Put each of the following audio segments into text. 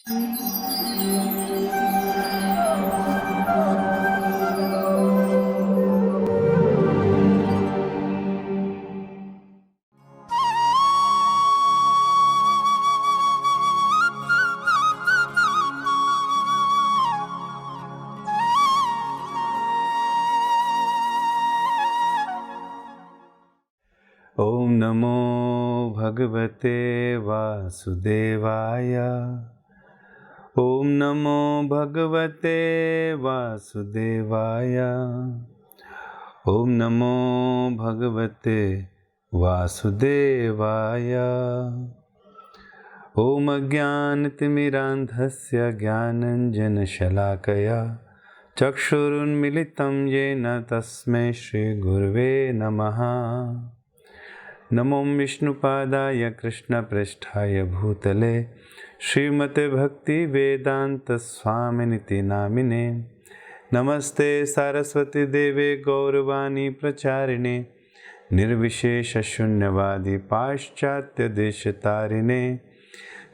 ओम नमो भगवते वासुदेवाय। ओम नमो भगवते वासुदेवाय। ओम नमो भगवते वासुदेवाय। ओम अज्ञानतिमिरान्धस्य ज्ञानाञ्जनशलाकया चक्षुरुन्मिलितं येन तस्मै श्रीगुरवे नमः। नमो विष्णुपादाय कृष्णप्रेष्ठाय भूतले श्रीमते भक्तिवेदान्तस्वामिनिति नामिने। नमस्ते सरस्वती देवे गौरवाणी प्रचारिणे निर्विशेषशून्यवादी पाश्चात्यदेशतारिणे।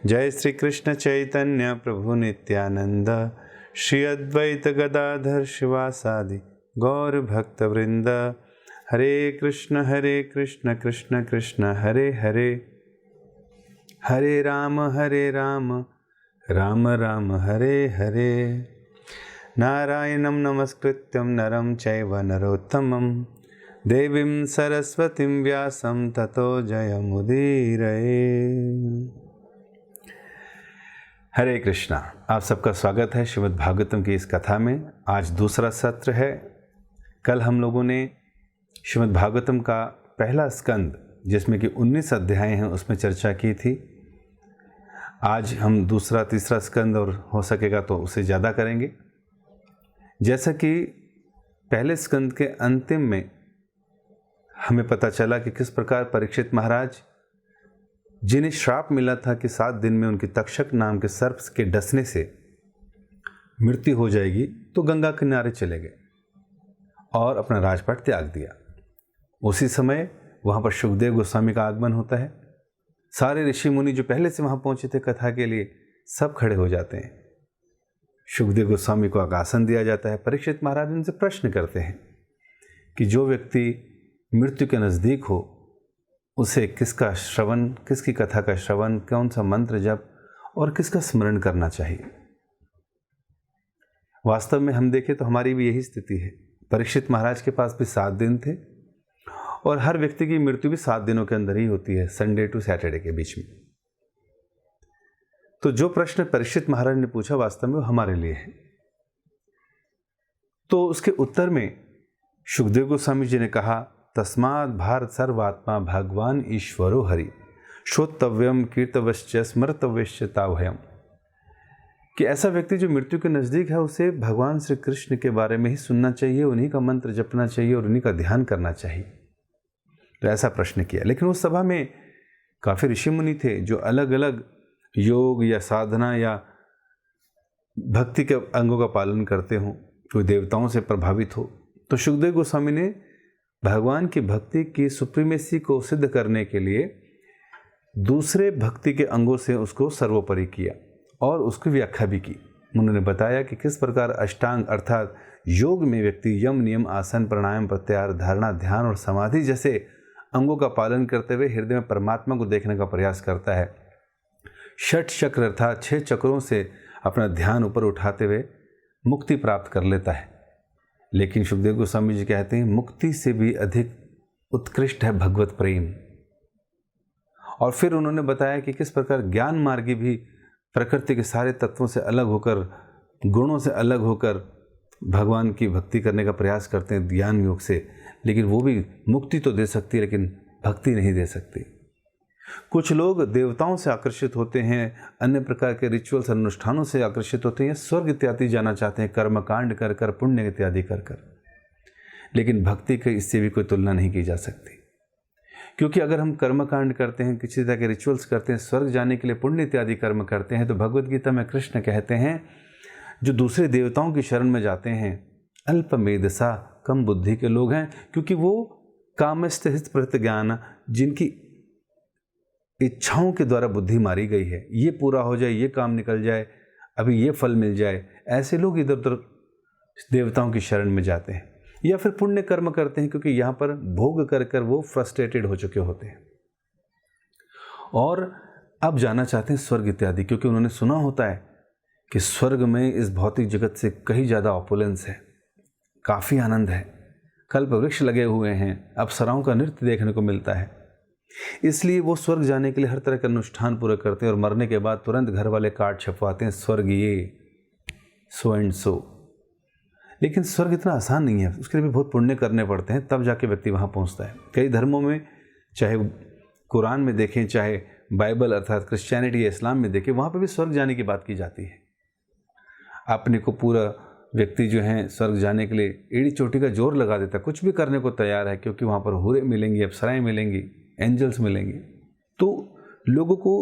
जय श्री कृष्ण चैतन्य प्रभु नित्यानंद श्री अद्वैत गदाधर शिवासादि गौर भक्तवृंद। हरे कृष्ण कृष्ण कृष्ण हरे हरे, हरे राम राम राम हरे हरे। नारायणं नमस्कृत्यं नरं चैव नरोत्तमं देवीं सरस्वतीं व्यासं ततो जयमुदीरये। हरे कृष्णा। आप सबका स्वागत है श्रीमद् भागवतम की इस कथा में। आज दूसरा सत्र है। कल हम लोगों ने श्रीमद् भागवतम का पहला स्कंद, जिसमें कि 19 अध्याय हैं, उसमें चर्चा की थी। आज हम दूसरा तीसरा स्कंद और हो सकेगा तो उससे ज़्यादा करेंगे। जैसा कि पहले स्कंद के अंतिम में हमें पता चला कि किस प्रकार परीक्षित महाराज, जिन्हें श्राप मिला था कि 7 दिन में उनके तक्षक नाम के सर्प के डसने से मृत्यु हो जाएगी, तो गंगा किनारे चले गए और अपना राजपाट त्याग दिया। उसी समय वहाँ पर सुखदेव गोस्वामी का आगमन होता है। सारे ऋषि मुनि जो पहले से वहाँ पहुँचे थे कथा के लिए, सब खड़े हो जाते हैं। सुखदेव गोस्वामी को आसन दिया जाता है। परीक्षित महाराज उनसे प्रश्न करते हैं कि जो व्यक्ति मृत्यु के नज़दीक हो, उसे किसका श्रवण, किसकी कथा का श्रवण, कौन सा मंत्र जप और किसका स्मरण करना चाहिए। वास्तव में हम देखें तो हमारी भी यही स्थिति है। परीक्षित महाराज के पास भी 7 दिन थे और हर व्यक्ति की मृत्यु भी 7 दिनों के अंदर ही होती है, संडे टू सैटरडे के बीच में। तो जो प्रश्न परीक्षित महाराज ने पूछा वास्तव में वो हमारे लिए है। तो उसके उत्तर में सुखदेव गोस्वामी जी ने कहा, तस्मात् भारत सर्वात्मा भगवान ईश्वरो हरि श्रोतव्यम कीर्तवश्च स्मर्तव्यश्च तावहयम। कि ऐसा व्यक्ति जो मृत्यु के नज़दीक है, उसे भगवान श्री कृष्ण के बारे में ही सुनना चाहिए, उन्हीं का मंत्र जपना चाहिए और उन्हीं का ध्यान करना चाहिए। तो ऐसा प्रश्न किया। लेकिन उस सभा में काफ़ी ऋषि मुनि थे जो अलग अलग योग या साधना या भक्ति के अंगों का पालन करते हों, कोई देवताओं से प्रभावित हो। तो सुखदेव गोस्वामी ने भगवान की भक्ति की सुप्रीमेसी को सिद्ध करने के लिए दूसरे भक्ति के अंगों से उसको सर्वोपरि किया और उसकी व्याख्या भी की। उन्होंने बताया कि किस प्रकार अष्टांग अर्थात योग में व्यक्ति यम नियम आसन प्राणायाम प्रत्याहार धारणा ध्यान और समाधि जैसे अंगों का पालन करते हुए हृदय में परमात्मा को देखने का प्रयास करता है। 6 चक्र अर्थात 6 चक्रों से अपना ध्यान ऊपर उठाते हुए मुक्ति प्राप्त कर लेता है। लेकिन सुखदेव गोस्वामी जी कहते हैं मुक्ति से भी अधिक उत्कृष्ट है भगवत प्रेम। और फिर उन्होंने बताया कि किस प्रकार ज्ञान मार्गी भी प्रकृति के सारे तत्वों से अलग होकर, गुणों से अलग होकर भगवान की भक्ति करने का प्रयास करते हैं ज्ञान योग से। लेकिन वो भी मुक्ति तो दे सकती है, लेकिन भक्ति नहीं दे सकती। कुछ लोग देवताओं से आकर्षित होते हैं, अन्य प्रकार के रिचुअल्स अनुष्ठानों से आकर्षित होते हैं, स्वर्ग इत्यादि जाना चाहते हैं, कर्म कांड कर कर पुण्य इत्यादि कर कर। लेकिन भक्ति की इससे भी कोई तुलना नहीं की जा सकती। क्योंकि अगर हम कर्म कांड करते हैं, किसी तरह के रिचुअल्स करते हैं, स्वर्ग जाने के लिए पुण्य इत्यादि कर्म करते हैं, तो भगवद गीता में कृष्ण कहते हैं जो दूसरे देवताओं की शरण में जाते हैं अल्प मेधसा कम बुद्धि के लोग हैं, क्योंकि वो कामस्थ हित प्रतिज्ञान, जिनकी इच्छाओं के द्वारा बुद्धि मारी गई है, ये पूरा हो जाए, ये काम निकल जाए, अभी ये फल मिल जाए। ऐसे लोग इधर उधर देवताओं की शरण में जाते हैं, या फिर पुण्य कर्म करते हैं क्योंकि यहाँ पर भोग कर कर वो फ्रस्ट्रेटेड हो चुके होते हैं और अब जाना चाहते हैं स्वर्ग इत्यादि, क्योंकि उन्होंने सुना होता है कि स्वर्ग में इस भौतिक जगत से कहीं ज़्यादा ऑपुलेंस है, काफ़ी आनंद है, कल्प वृक्ष लगे हुए हैं, अप्सराओं का नृत्य देखने को मिलता है। इसलिए वो स्वर्ग जाने के लिए हर तरह का अनुष्ठान पूरा करते हैं और मरने के बाद तुरंत घर वाले कार्ड छपवाते हैं, स्वर्ग ये सो एंड सो। लेकिन स्वर्ग इतना आसान नहीं है, उसके लिए भी बहुत पुण्य करने पड़ते हैं, तब जाके व्यक्ति वहाँ पहुँचता है। कई धर्मों में, चाहे कुरान में देखें, चाहे बाइबल अर्थात क्रिश्चियनिटी या इस्लाम में देखें, वहाँ पर भी स्वर्ग जाने की बात की जाती है। अपने को पूरा व्यक्ति जो है स्वर्ग जाने के लिए एड़ी चोटी का जोर लगा देता है, कुछ भी करने को तैयार है, क्योंकि वहाँ पर हूरें मिलेंगी, अप्सराएं मिलेंगी, एंजल्स मिलेंगे। तो लोगों को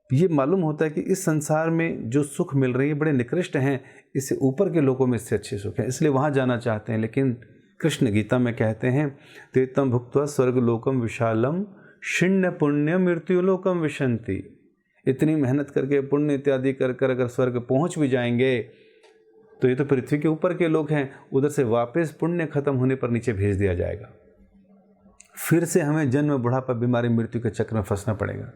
ये मालूम होता है कि इस संसार में जो सुख मिल रही है बड़े निकृष्ट हैं, इससे ऊपर के लोगों में इससे अच्छे सुख हैं, इसलिए वहाँ जाना चाहते हैं। लेकिन कृष्ण गीता में कहते हैं, तेतम भुक्त्वा स्वर्गलोकम विशालम शिण्य पुण्य मृत्युलोकम विशंति। इतनी मेहनत करके पुण्य इत्यादि कर कर अगर स्वर्ग पहुँच भी जाएंगे तो ये तो पृथ्वी के ऊपर के लोग हैं, उधर से वापस पुण्य खत्म होने पर नीचे भेज दिया जाएगा, फिर से हमें जन्म, बुढ़ापा, बीमारी, मृत्यु के चक्र में फंसना पड़ेगा।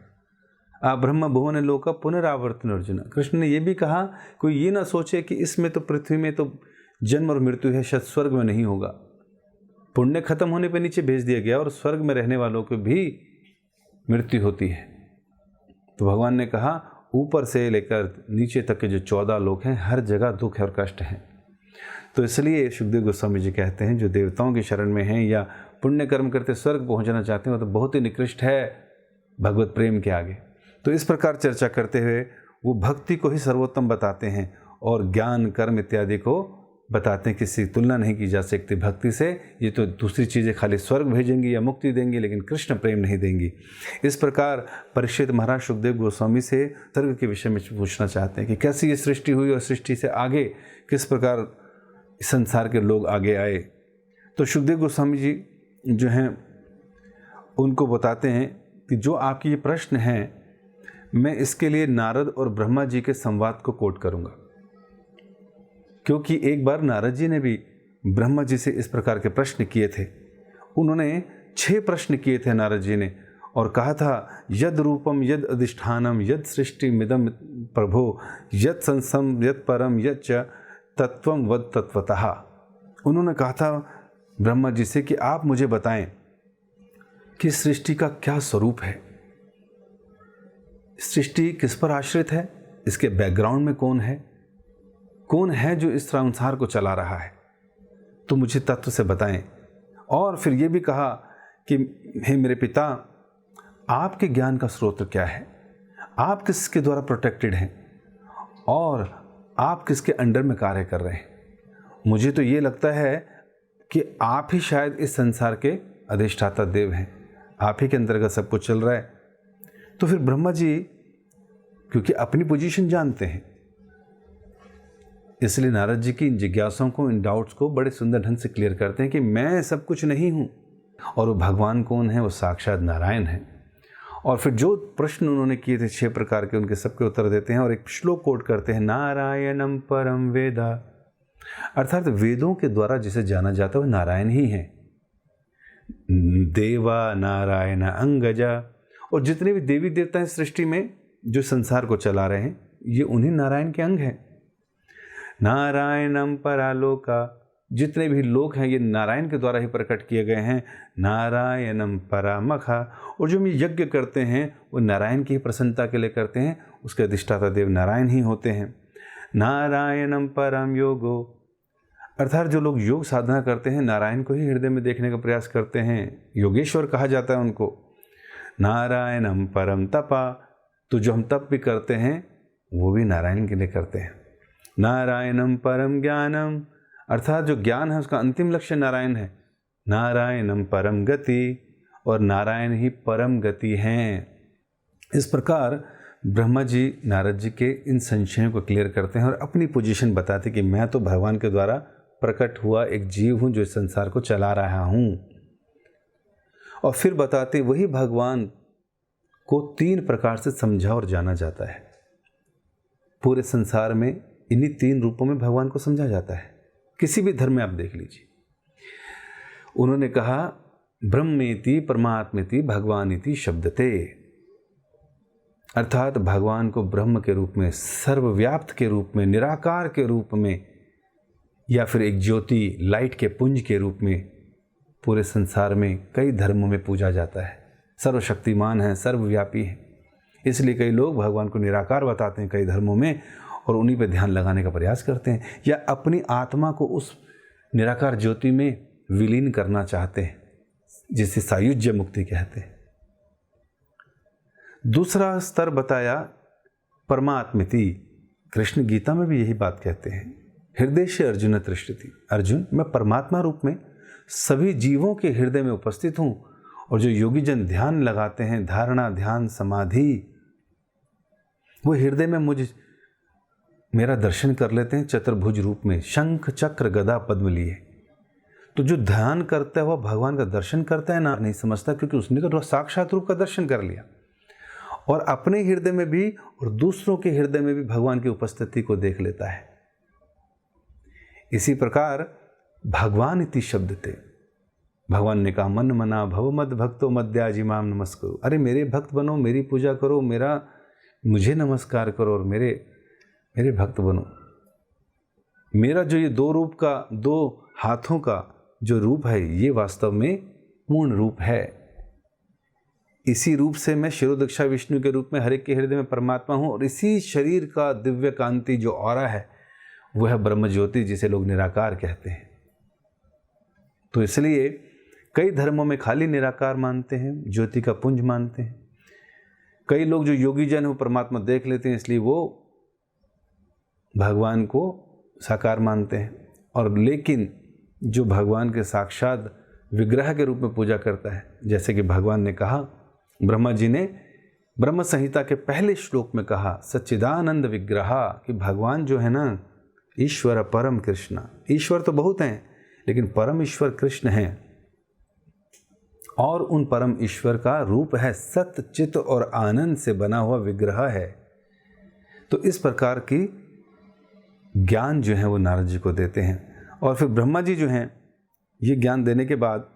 आ ब्रह्म भुवन लोक पुनरावर्तन अर्जुन। कृष्ण ने यह भी कहा, कोई ये ना सोचे कि इसमें तो पृथ्वी में तो जन्म और मृत्यु है, शायद स्वर्ग में नहीं होगा। पुण्य खत्म होने पर नीचे भेज दिया गया और स्वर्ग में रहने वालों को भी मृत्यु होती है। तो भगवान ने कहा, ऊपर से लेकर नीचे तक के जो 14 लोग हैं, हर जगह दुख है और कष्ट है। तो इसलिए सुखदेव गोस्वामी जी कहते हैं, जो देवताओं की शरण में हैं या पुण्य कर्म करते स्वर्ग पहुंचना चाहते हैं, तो बहुत ही निकृष्ट है भगवत प्रेम के आगे। तो इस प्रकार चर्चा करते हुए वो भक्ति को ही सर्वोत्तम बताते हैं और ज्ञान, कर्म इत्यादि को बताते हैं, किसी तुलना नहीं की जा सकती भक्ति से। ये तो दूसरी चीज़ें खाली स्वर्ग भेजेंगी या मुक्ति देंगी, लेकिन कृष्ण प्रेम नहीं देंगी। इस प्रकार परीक्षित महाराज सुखदेव गोस्वामी से स्वर्ग के विषय में पूछना चाहते हैं कि कैसी ये सृष्टि हुई और सृष्टि से आगे किस प्रकार संसार के लोग आगे आए। तो सुखदेव गोस्वामी जी जो हैं उनको बताते हैं कि जो आपकी ये प्रश्न है, मैं इसके लिए नारद और ब्रह्मा जी के संवाद को कोट करूँगा, क्योंकि एक बार नारद जी ने भी ब्रह्मा जी से इस प्रकार के प्रश्न किए थे। उन्होंने 6 प्रश्न किए थे नारद जी ने और कहा था, यद रूपम यद अधिष्ठानम यद सृष्टि मिदम प्रभो यद संसम यद परम यद च तत्वम वद तत्वतः। उन्होंने कहा था ब्रह्मा जी से कि आप मुझे बताएं कि सृष्टि का क्या स्वरूप है, सृष्टि किस पर आश्रित है, इसके बैकग्राउंड में कौन है जो इस संसार को चला रहा है, तो मुझे तत्व से बताएं। और फिर ये भी कहा कि हे मेरे पिता, आपके ज्ञान का स्रोत क्या है, आप किसके द्वारा प्रोटेक्टेड हैं और आप किसके अंडर में कार्य कर रहे हैं। मुझे तो ये लगता है कि आप ही शायद इस संसार के अधिष्ठाता देव हैं, आप ही के अंतर्गत सब कुछ चल रहा है। तो फिर ब्रह्मा जी क्योंकि अपनी पोजीशन जानते हैं, इसलिए नारद जी की इन जिज्ञासाओं को, इन डाउट्स को बड़े सुंदर ढंग से क्लियर करते हैं कि मैं सब कुछ नहीं हूँ और वो भगवान कौन है, वो साक्षात नारायण है। और फिर जो प्रश्न उन्होंने किए थे 6 प्रकार के, उनके सबके उत्तर देते हैं और एक श्लोक कोट करते हैं, नारायणम परम वेदा, अर्थात वेदों के द्वारा जिसे जाना जाता है वो नारायण ही है। देवा नारायण अंगजा, और जितने भी देवी देवता हैं सृष्टि में जो संसार को चला रहे हैं, ये उन्हीं नारायण के अंग हैं। नारायणम परालोका, जितने भी लोक हैं ये नारायण के द्वारा ही प्रकट किए गए हैं। नारायणम परामखा, और जो हम यज्ञ करते हैं वो नारायण की प्रसन्नता के लिए करते हैं, उसके अधिष्ठाता देव नारायण ही होते हैं। नारायणम परम योगो, अर्थात जो लोग योग साधना करते हैं नारायण को ही हृदय में देखने का प्रयास करते हैं, योगेश्वर कहा जाता है उनको। नारायणम परम तपा, तो जो हम तप भी करते हैं वो भी नारायण के लिए करते हैं। नारायणम परम ज्ञानम, अर्थात जो ज्ञान है उसका अंतिम लक्ष्य नारायण है। नारायणम परम गति, और नारायण ही परम गति हैं। इस प्रकार ब्रह्मा जी नारद जी के इन संशयों को क्लियर करते हैं और अपनी पोजीशन बताते कि मैं तो भगवान के द्वारा प्रकट हुआ एक जीव हूँ जो इस संसार को चला रहा हूँ। और फिर बताते वही भगवान को 3 प्रकार से समझा और जाना जाता है। पूरे संसार में इन्हीं 3 रूपों में भगवान को समझा जाता है। किसी भी धर्म में आप देख लीजिए। उन्होंने कहा ब्रह्मेति परमात्मेति भगवानिति शब्दते, अर्थात भगवान को ब्रह्म के रूप में, सर्वव्याप्त के रूप में, निराकार के रूप में, या फिर एक ज्योति लाइट के पुंज के रूप में पूरे संसार में कई धर्मों में पूजा जाता है। सर्वशक्तिमान है, सर्वव्यापी है। इसलिए कई लोग भगवान को निराकार बताते हैं कई धर्मों में, और उन्हीं पर ध्यान लगाने का प्रयास करते हैं, या अपनी आत्मा को उस निराकार ज्योति में विलीन करना चाहते हैं, जिसे सायुज्य मुक्ति कहते हैं। दूसरा स्तर बताया परमात्मेति। कृष्ण गीता में भी यही बात कहते हैं, हृदय से अर्जुन तिष्ठति। अर्जुन, मैं परमात्मा रूप में सभी जीवों के हृदय में उपस्थित हूं, और जो योगी जन ध्यान लगाते हैं, धारणा, ध्यान, समाधि, वो हृदय में मेरा दर्शन कर लेते हैं चतुर्भुज रूप में, शंख चक्र गदा पद्म लिए। तो जो ध्यान करता है वह भगवान का दर्शन करता है ना, नहीं समझता, क्योंकि उसने तो साक्षात रूप का दर्शन कर लिया, और अपने हृदय में भी और दूसरों के हृदय में भी भगवान की उपस्थिति को देख लेता है। इसी प्रकार भगवान इति शब्द थे। भगवान ने कहा मन मना भव मद भक्तो मद्याजिमाम नमस्करो। अरे मेरे भक्त बनो, मेरी पूजा करो, मुझे नमस्कार करो और मेरे भक्त बनो। मेरा जो ये 2 रूप का, 2 हाथों का जो रूप है, ये वास्तव में पूर्ण रूप है। इसी रूप से मैं शिरोदक्षा विष्णु के रूप में हर एक के हृदय में परमात्मा हूँ, और इसी शरीर का दिव्य कांति जो ऑरा है वह है ब्रह्म ज्योति, जिसे लोग निराकार कहते हैं। तो इसलिए कई धर्मों में खाली निराकार मानते हैं, ज्योति का पुंज मानते हैं। कई लोग जो योगी जन हो परमात्मा देख लेते हैं, इसलिए वो भगवान को साकार मानते हैं। और लेकिन जो भगवान के साक्षात विग्रह के रूप में पूजा करता है, जैसे कि भगवान ने कहा, ब्रह्मा जी ने ब्रह्म संहिता के पहले श्लोक में कहा सच्चिदानंद विग्रहा, कि भगवान जो है ना, ईश्वर परम कृष्ण। ईश्वर तो बहुत हैं, लेकिन परम ईश्वर कृष्ण हैं, और उन परम ईश्वर का रूप है सत्य, चित्त और आनंद से बना हुआ विग्रह है। तो इस प्रकार की ज्ञान जो है वो नारद जी को देते हैं। और फिर ब्रह्मा जी जो हैं, ये ज्ञान देने के बाद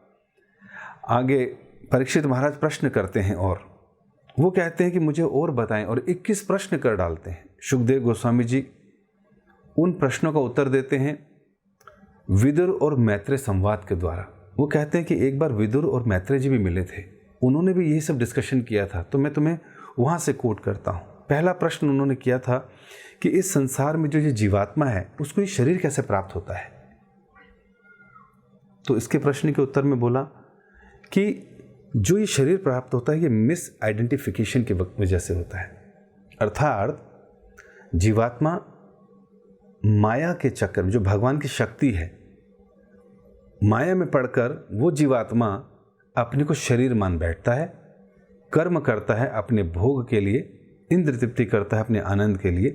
आगे परीक्षित महाराज प्रश्न करते हैं, और वो कहते हैं कि मुझे और बताएं, और 21 प्रश्न कर डालते हैं। सुखदेव गोस्वामी जी उन प्रश्नों का उत्तर देते हैं विदुर और मैत्रेय संवाद के द्वारा। वो कहते हैं कि एक बार विदुर और मैत्रेय जी भी मिले थे, उन्होंने भी यही सब डिस्कशन किया था। तो मैं तुम्हें वहाँ से कोट करता हूँ। पहला प्रश्न उन्होंने किया था कि इस संसार में जो ये जीवात्मा है, उसको ये शरीर कैसे प्राप्त होता है। तो इसके प्रश्न के उत्तर में बोला कि जो ये शरीर प्राप्त होता है, ये मिस आइडेंटिफिकेशन की वजह से होता है। अर्थात जीवात्मा माया के चक्कर में, जो भगवान की शक्ति है, माया में पड़कर वो जीवात्मा अपने को शरीर मान बैठता है, कर्म करता है अपने भोग के लिए, इंद्र तृप्ति करता है अपने आनंद के लिए,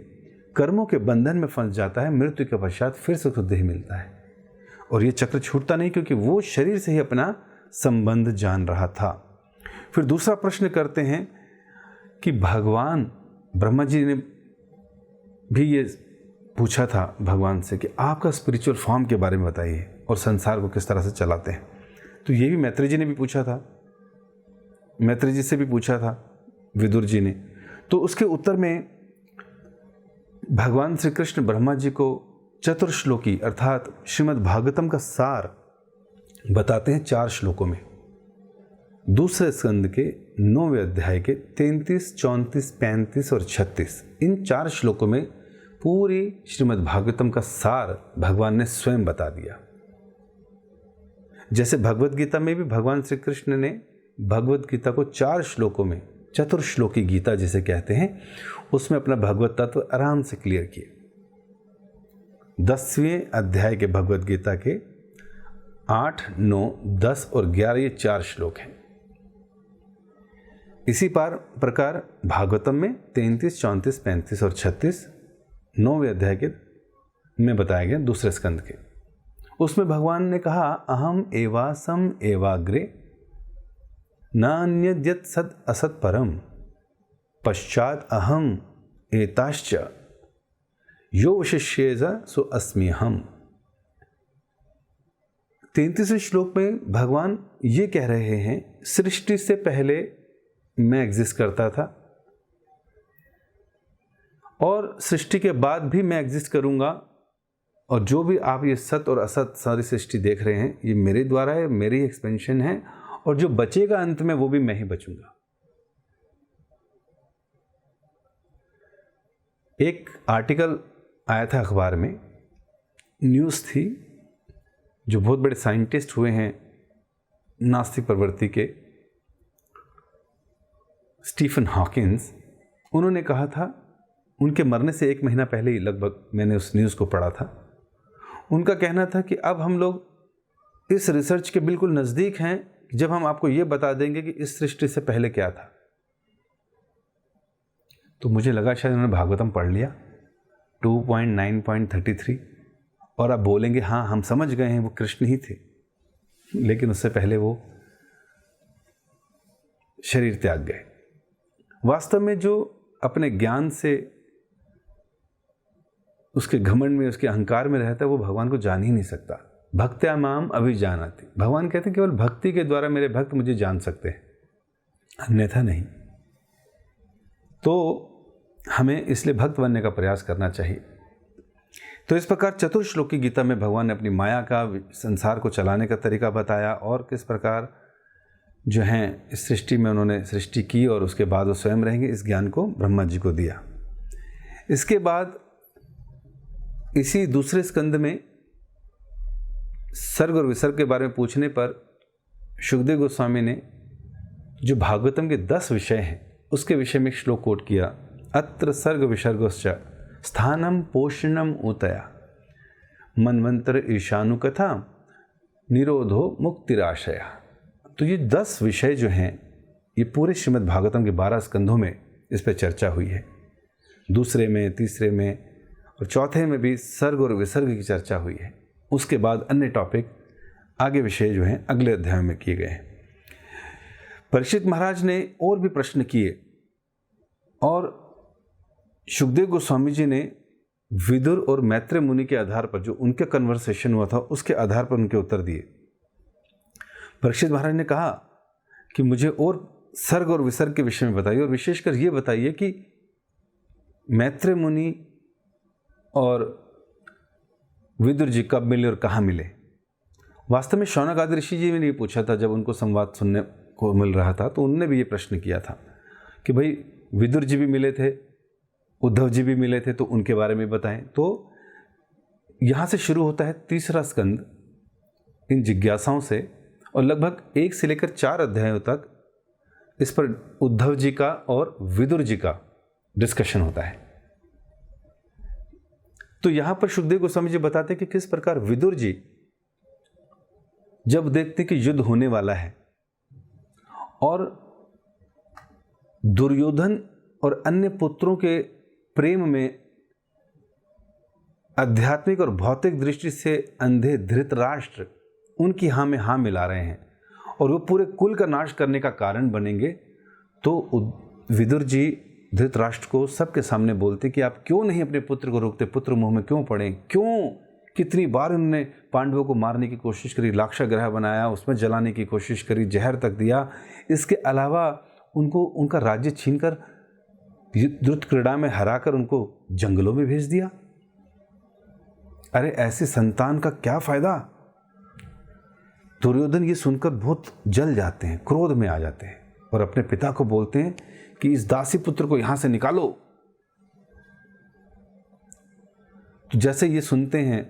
कर्मों के बंधन में फंस जाता है, मृत्यु के पश्चात फिर से उसको देह मिलता है, और ये चक्र छूटता नहीं, क्योंकि वो शरीर से ही अपना संबंध जान रहा था। फिर दूसरा प्रश्न करते हैं कि भगवान, ब्रह्मा जी ने भी ये पूछा था भगवान से कि आपका स्पिरिचुअल फॉर्म के बारे में बताइए और संसार को किस तरह से चलाते हैं। तो ये भी मैत्रेय जी ने भी पूछा था, मैत्रेय जी से भी पूछा था विदुर जी ने। तो उसके उत्तर में भगवान श्री कृष्ण ब्रह्मा जी को चतुर्श्लोकी अर्थात श्रीमद् भागवतम का सार बताते हैं 4 श्लोकों में। दूसरे स्कंद के 9वें अध्याय के 33, 34, 35 और 36, इन 4 श्लोकों में पूरी श्रीमद् भागवतम का सार भगवान ने स्वयं बता दिया। जैसे भगवत गीता में भी भगवान श्री कृष्ण ने भगवत गीता को 4 श्लोकों में, चतुर्श्लोकी गीता जिसे कहते हैं, उसमें अपना भगवत तत्व आराम से क्लियर किए। 10वें अध्याय के भगवत गीता के 8, 9, 10 और 11 ये 4 श्लोक हैं। इसी प्रकार भागवतम में 33, 34, 35 और 36 9वें अध्याय के में बताया गया दूसरे स्कंद के। उसमें भगवान ने कहा अहम एवासम एवाग्रे नान्यद्यत् सद असत परम पश्चात अहम एताश्च यो वशिष्येज सो अस्मि हम। 33वें श्लोक में भगवान ये कह रहे हैं, सृष्टि से पहले मैं एग्जिस्ट करता था और सृष्टि के बाद भी मैं एग्जिस्ट करूंगा, और जो भी आप ये सत और असत सारी सृष्टि देख रहे हैं ये मेरे द्वारा है, मेरी एक्सपेंशन है, और जो बचेगा अंत में वो भी मैं ही बचूंगा। एक आर्टिकल आया था अखबार में, न्यूज़ थी, जो बहुत बड़े साइंटिस्ट हुए हैं नास्तिक प्रवृत्ति के, स्टीफन हॉकिंस, उन्होंने कहा था, उनके मरने से 1 महीना पहले ही लगभग मैंने उस न्यूज़ को पढ़ा था, उनका कहना था कि अब हम लोग इस रिसर्च के बिल्कुल नज़दीक हैं जब हम आपको ये बता देंगे कि इस सृष्टि से पहले क्या था। तो मुझे लगा शायद उन्होंने भागवतम पढ़ लिया 2.9.33 और अब बोलेंगे हाँ हम समझ गए हैं वो कृष्ण ही थे, लेकिन उससे पहले वो शरीर त्याग गए। वास्तव में जो अपने ज्ञान से, उसके घमंड में, उसके अहंकार में रहता है वो भगवान को जान ही नहीं सकता। भक्त्या माम अभिजानाति, भगवान कहते हैं केवल भक्ति के द्वारा मेरे भक्त मुझे जान सकते हैं, अन्यथा नहीं। तो हमें इसलिए भक्त बनने का प्रयास करना चाहिए। तो इस प्रकार चतुर्श्लोकी गीता में भगवान ने अपनी माया का, संसार को चलाने का तरीका बताया, और किस प्रकार जो हैं इस सृष्टि में उन्होंने सृष्टि की और उसके बाद वो स्वयं रहेंगे, इस ज्ञान को ब्रह्मा जी को दिया। इसके बाद इसी दूसरे स्कंद में सर्ग और विसर्ग के बारे में पूछने पर शुकदेव गोस्वामी ने जो भागवतम के 10 विषय हैं उसके विषय में एक श्लोक कोट किया, अत्र सर्ग विसर्गश्च स्थानम पोषणम ऊतया मनवंतर ईशानु कथा निरोधो मुक्तिराशया। तो ये 10 विषय जो हैं ये पूरे श्रीमद् भागवतम के 12 स्कंधों में इस पर चर्चा हुई है। दूसरे में, तीसरे में और चौथे में भी सर्ग और विसर्ग की चर्चा हुई है। उसके बाद अन्य टॉपिक, आगे विषय जो हैं अगले अध्याय में किए गए हैं। परीक्षित महाराज ने और भी प्रश्न किए और शुकदेव गोस्वामी जी ने विदुर और मैत्रेय मुनि के आधार पर, जो उनके कन्वर्सेशन हुआ था उसके आधार पर उनके उत्तर दिए। परीक्षित महाराज ने कहा कि मुझे और सर्ग और विसर्ग के विषय में बताइए, और विशेषकर ये बताइए कि मैत्रेय मुनि और विदुर जी कब मिले और कहाँ मिले। वास्तव में शौनक आदि ऋषि जी ने ये पूछा था, जब उनको संवाद सुनने को मिल रहा था तो उन्होंने भी ये प्रश्न किया था कि भाई विदुर जी भी मिले थे, उद्धव जी भी मिले थे, तो उनके बारे में बताएं। तो यहाँ से शुरू होता है तीसरा स्कंद इन जिज्ञासाओं से, और लगभग 1 से लेकर 4 अध्यायों तक इस पर उद्धव जी का और विदुर जी का डिस्कशन होता है। तो यहां पर शुकदेव गोस्वामी जी बताते कि किस प्रकार विदुर जी जब देखते कि युद्ध होने वाला है और दुर्योधन और अन्य पुत्रों के प्रेम में आध्यात्मिक और भौतिक दृष्टि से अंधे धृतराष्ट्र उनकी हाँ में हाँ मिला रहे हैं और वो पूरे कुल का नाश करने का कारण बनेंगे, तो विदुर जी धृतराष्ट्र को सबके सामने बोलते कि आप क्यों नहीं अपने पुत्र को रोकते, पुत्र मोह में क्यों पड़े, क्यों कितनी बार उन्होंने पांडवों को मारने की कोशिश करी, लाक्षागृह बनाया, उसमें जलाने की कोशिश करी, जहर तक दिया। इसके अलावा उनको उनका राज्य छीनकर द्रुत क्रीड़ा में हराकर उनको जंगलों में भेज दिया। अरे ऐसे संतान का क्या फायदा। दुर्योधन ये सुनकर बहुत जल जाते हैं, क्रोध में आ जाते हैं और अपने पिता को बोलते हैं कि इस दासी पुत्र को यहां से निकालो। तो जैसे ये सुनते हैं